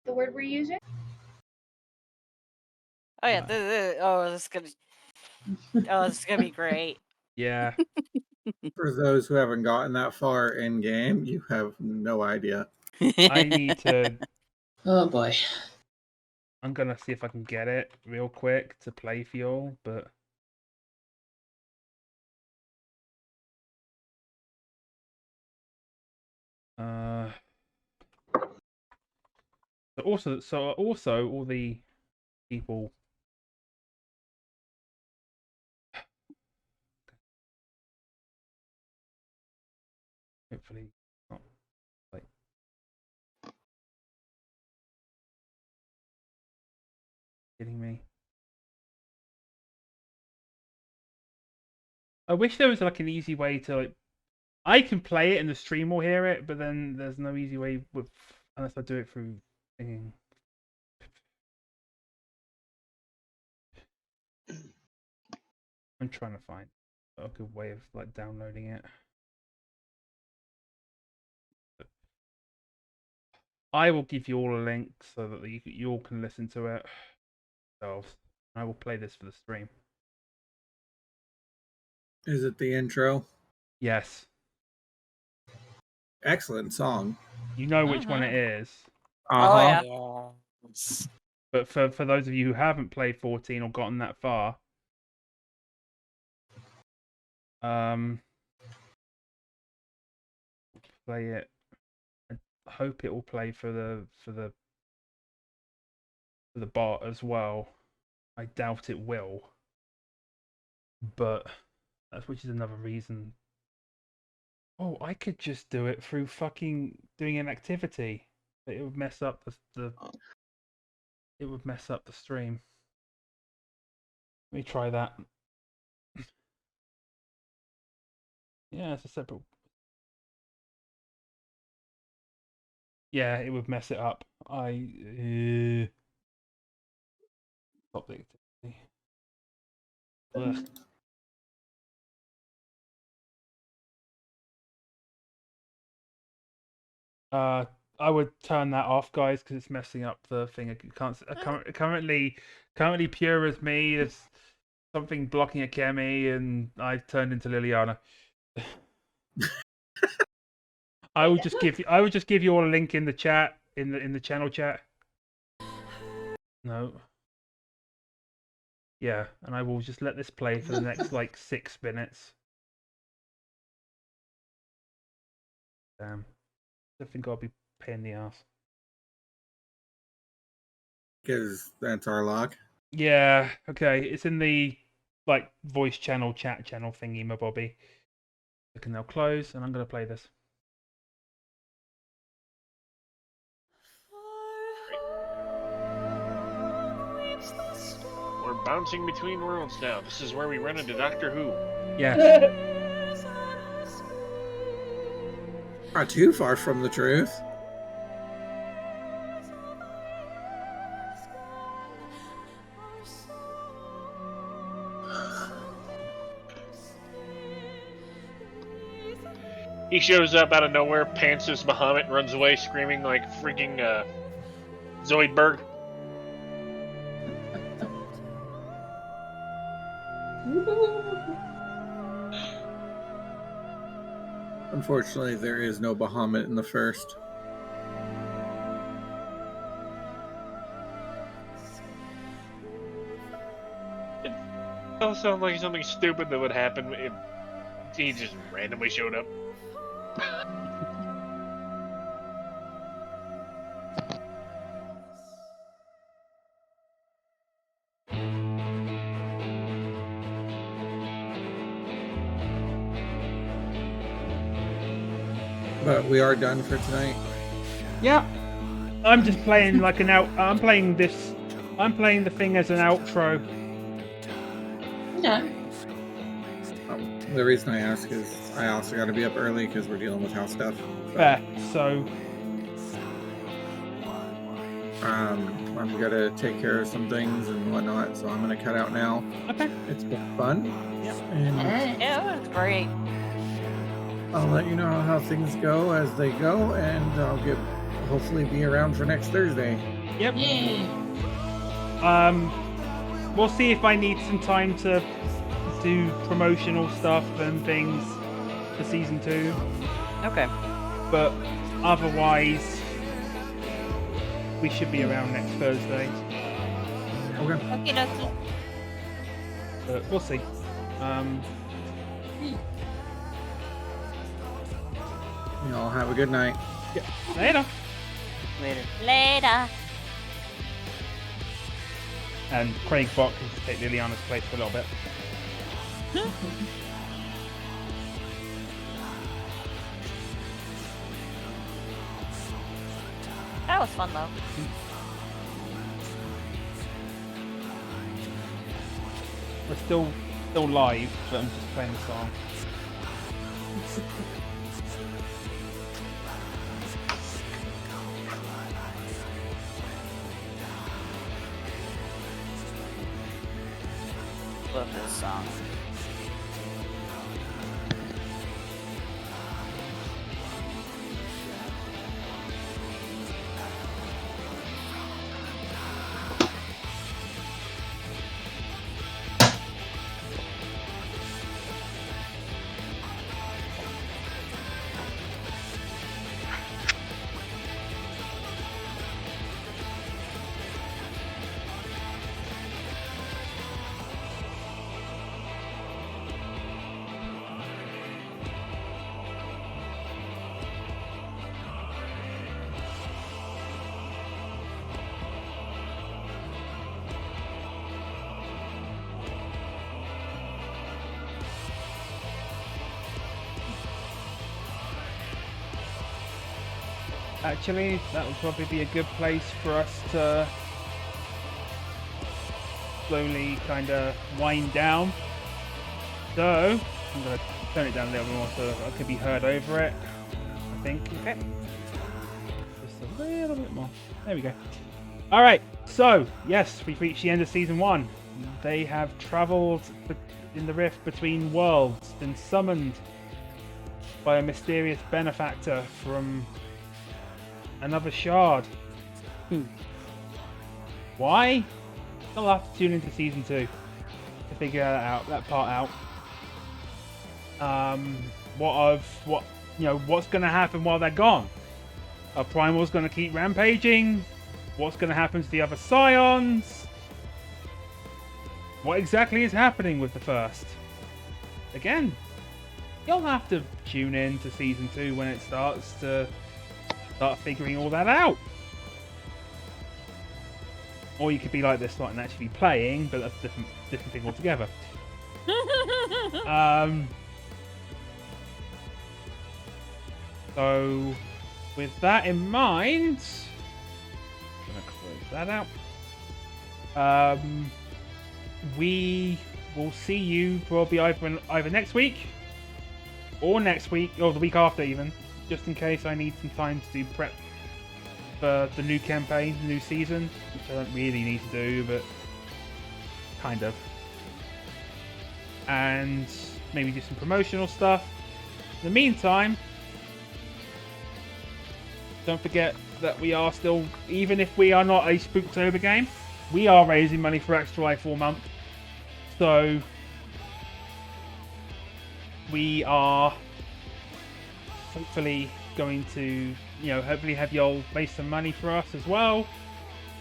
[SPEAKER 9] The word we're using?
[SPEAKER 7] Oh yeah. This is gonna be great.
[SPEAKER 2] Yeah.
[SPEAKER 4] For those who haven't gotten that far in game, you have no idea.
[SPEAKER 2] I need to.
[SPEAKER 5] Oh boy.
[SPEAKER 2] I'm gonna see if I can get it real quick to play for y'all, but. So also all the people. Hopefully not like kidding me. I wish there was like an easy way to like. I can play it and the stream will hear it, but then there's no easy way with unless I do it through thinking. I'm trying to find a good way of like downloading it. I will give you all a link so that you all can listen to it yourselves. I will play this for the stream.
[SPEAKER 4] Is it the intro?
[SPEAKER 2] Yes.
[SPEAKER 4] Excellent song.
[SPEAKER 2] You know which one it is.
[SPEAKER 7] Oh yeah.
[SPEAKER 1] Yes.
[SPEAKER 2] But for those of you who haven't played 14 or gotten that far, play it. I hope it will play for the bot as well. I doubt it will, but that's which is another reason. Oh, I could just do it through fucking doing an activity. But it would mess up the it would mess up the stream. Let me try that. Yeah, it's a separate. Yeah, it would mess it up. Stop the activity. Ugh. I would turn that off, guys, because it's messing up the thing. I can't. Currently, pure as me. There's something blocking Akemi, and I've turned into Liliana. I would just give you all a link in the chat in the channel chat. No. Yeah, and I will just let this play for the next like 6 minutes. Damn. I think I'll be pain in the ass.
[SPEAKER 4] Because that's our lock.
[SPEAKER 2] Yeah, okay. It's in the like voice channel, chat channel thingy, my Bobby. I can now close, and I'm gonna play this.
[SPEAKER 6] We're bouncing between worlds now. This is where we run into Doctor Who.
[SPEAKER 2] Yeah.
[SPEAKER 4] Not too far from the truth.
[SPEAKER 6] He shows up out of nowhere, pants his Bahamut, and runs away screaming like freaking Zoidberg.
[SPEAKER 4] Unfortunately, there is no Bahamut in the first.
[SPEAKER 6] It does sound like something stupid that would happen if he just randomly showed up.
[SPEAKER 4] But we are done for tonight.
[SPEAKER 2] Yeah. I'm just playing like an out. I'm playing this. I'm playing the thing as an outro.
[SPEAKER 5] Yeah.
[SPEAKER 4] The reason I ask is I also got to be up early because we're dealing with house stuff.
[SPEAKER 2] Fair. So.
[SPEAKER 4] I'm gonna take care of some things and whatnot, so I'm gonna cut out now.
[SPEAKER 2] Okay.
[SPEAKER 4] It's been fun.
[SPEAKER 2] Yep.
[SPEAKER 4] And
[SPEAKER 7] Yeah, it was great.
[SPEAKER 4] I'll let you know how things go as they go, and I'll hopefully be around for next Thursday.
[SPEAKER 2] Yep.
[SPEAKER 5] Yay.
[SPEAKER 2] We'll see if I need some time to do promotional stuff and things for season 2.
[SPEAKER 1] Okay.
[SPEAKER 2] But otherwise, we should be around next Thursday.
[SPEAKER 4] Okay.
[SPEAKER 7] Okie dokie.
[SPEAKER 2] But we'll see.
[SPEAKER 4] Y'all have a good night.
[SPEAKER 2] Yeah. Later.
[SPEAKER 1] Later.
[SPEAKER 7] Later.
[SPEAKER 2] And Craig Bok can take Liliana's place for a little bit.
[SPEAKER 7] That was fun though.
[SPEAKER 2] We're still live, but I'm just playing the song.
[SPEAKER 1] Love this song.
[SPEAKER 2] Actually, that would probably be a good place for us to slowly kind of wind down. So, I'm going to turn it down a little bit more so I can be heard over it, I think.
[SPEAKER 1] Okay.
[SPEAKER 2] Just a little bit more. There we go. Alright, so, yes, we've reached the end of Season 1. They have travelled in the rift between worlds, been summoned by a mysterious benefactor from another shard. Why? I'll have to tune into Season 2 to figure that part out. What's going to happen while they're gone? Are Primals going to keep rampaging? What's going to happen to the other Scions? What exactly is happening with the first? Again, you'll have to tune in to Season 2 when it starts to start figuring all that out. Or you could be like this, and actually be playing, but that's a different thing altogether. So, with that in mind, I'm gonna close that out. We will see you probably either next week or next week, or the week after even, just in case I need some time to do prep for the new campaign, the new season, which I don't really need to do, but kind of. And maybe do some promotional stuff. In the meantime, don't forget that we are still, even if we are not a Spooktober game, we are raising money for Extra Life all month. So we are hopefully going to, hopefully have y'all raise some money for us as well.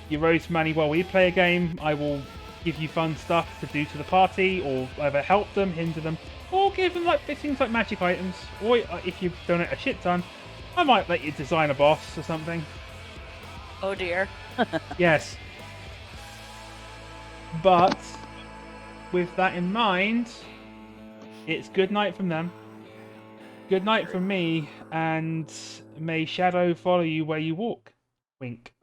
[SPEAKER 2] You raise money while we play a game, I will give you fun stuff to do to the party, or either help them, hinder them, or give them things like magic items. Or if you donate a shit ton, I might let you design a boss or something.
[SPEAKER 1] Oh dear.
[SPEAKER 2] Yes. But with that in mind, it's good night from them. Good night from me, and may shadow follow you where you walk. Wink.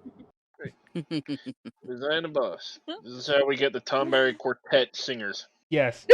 [SPEAKER 6] Design a boss. This is how we get the Tom Barry Quartet singers.
[SPEAKER 2] Yes.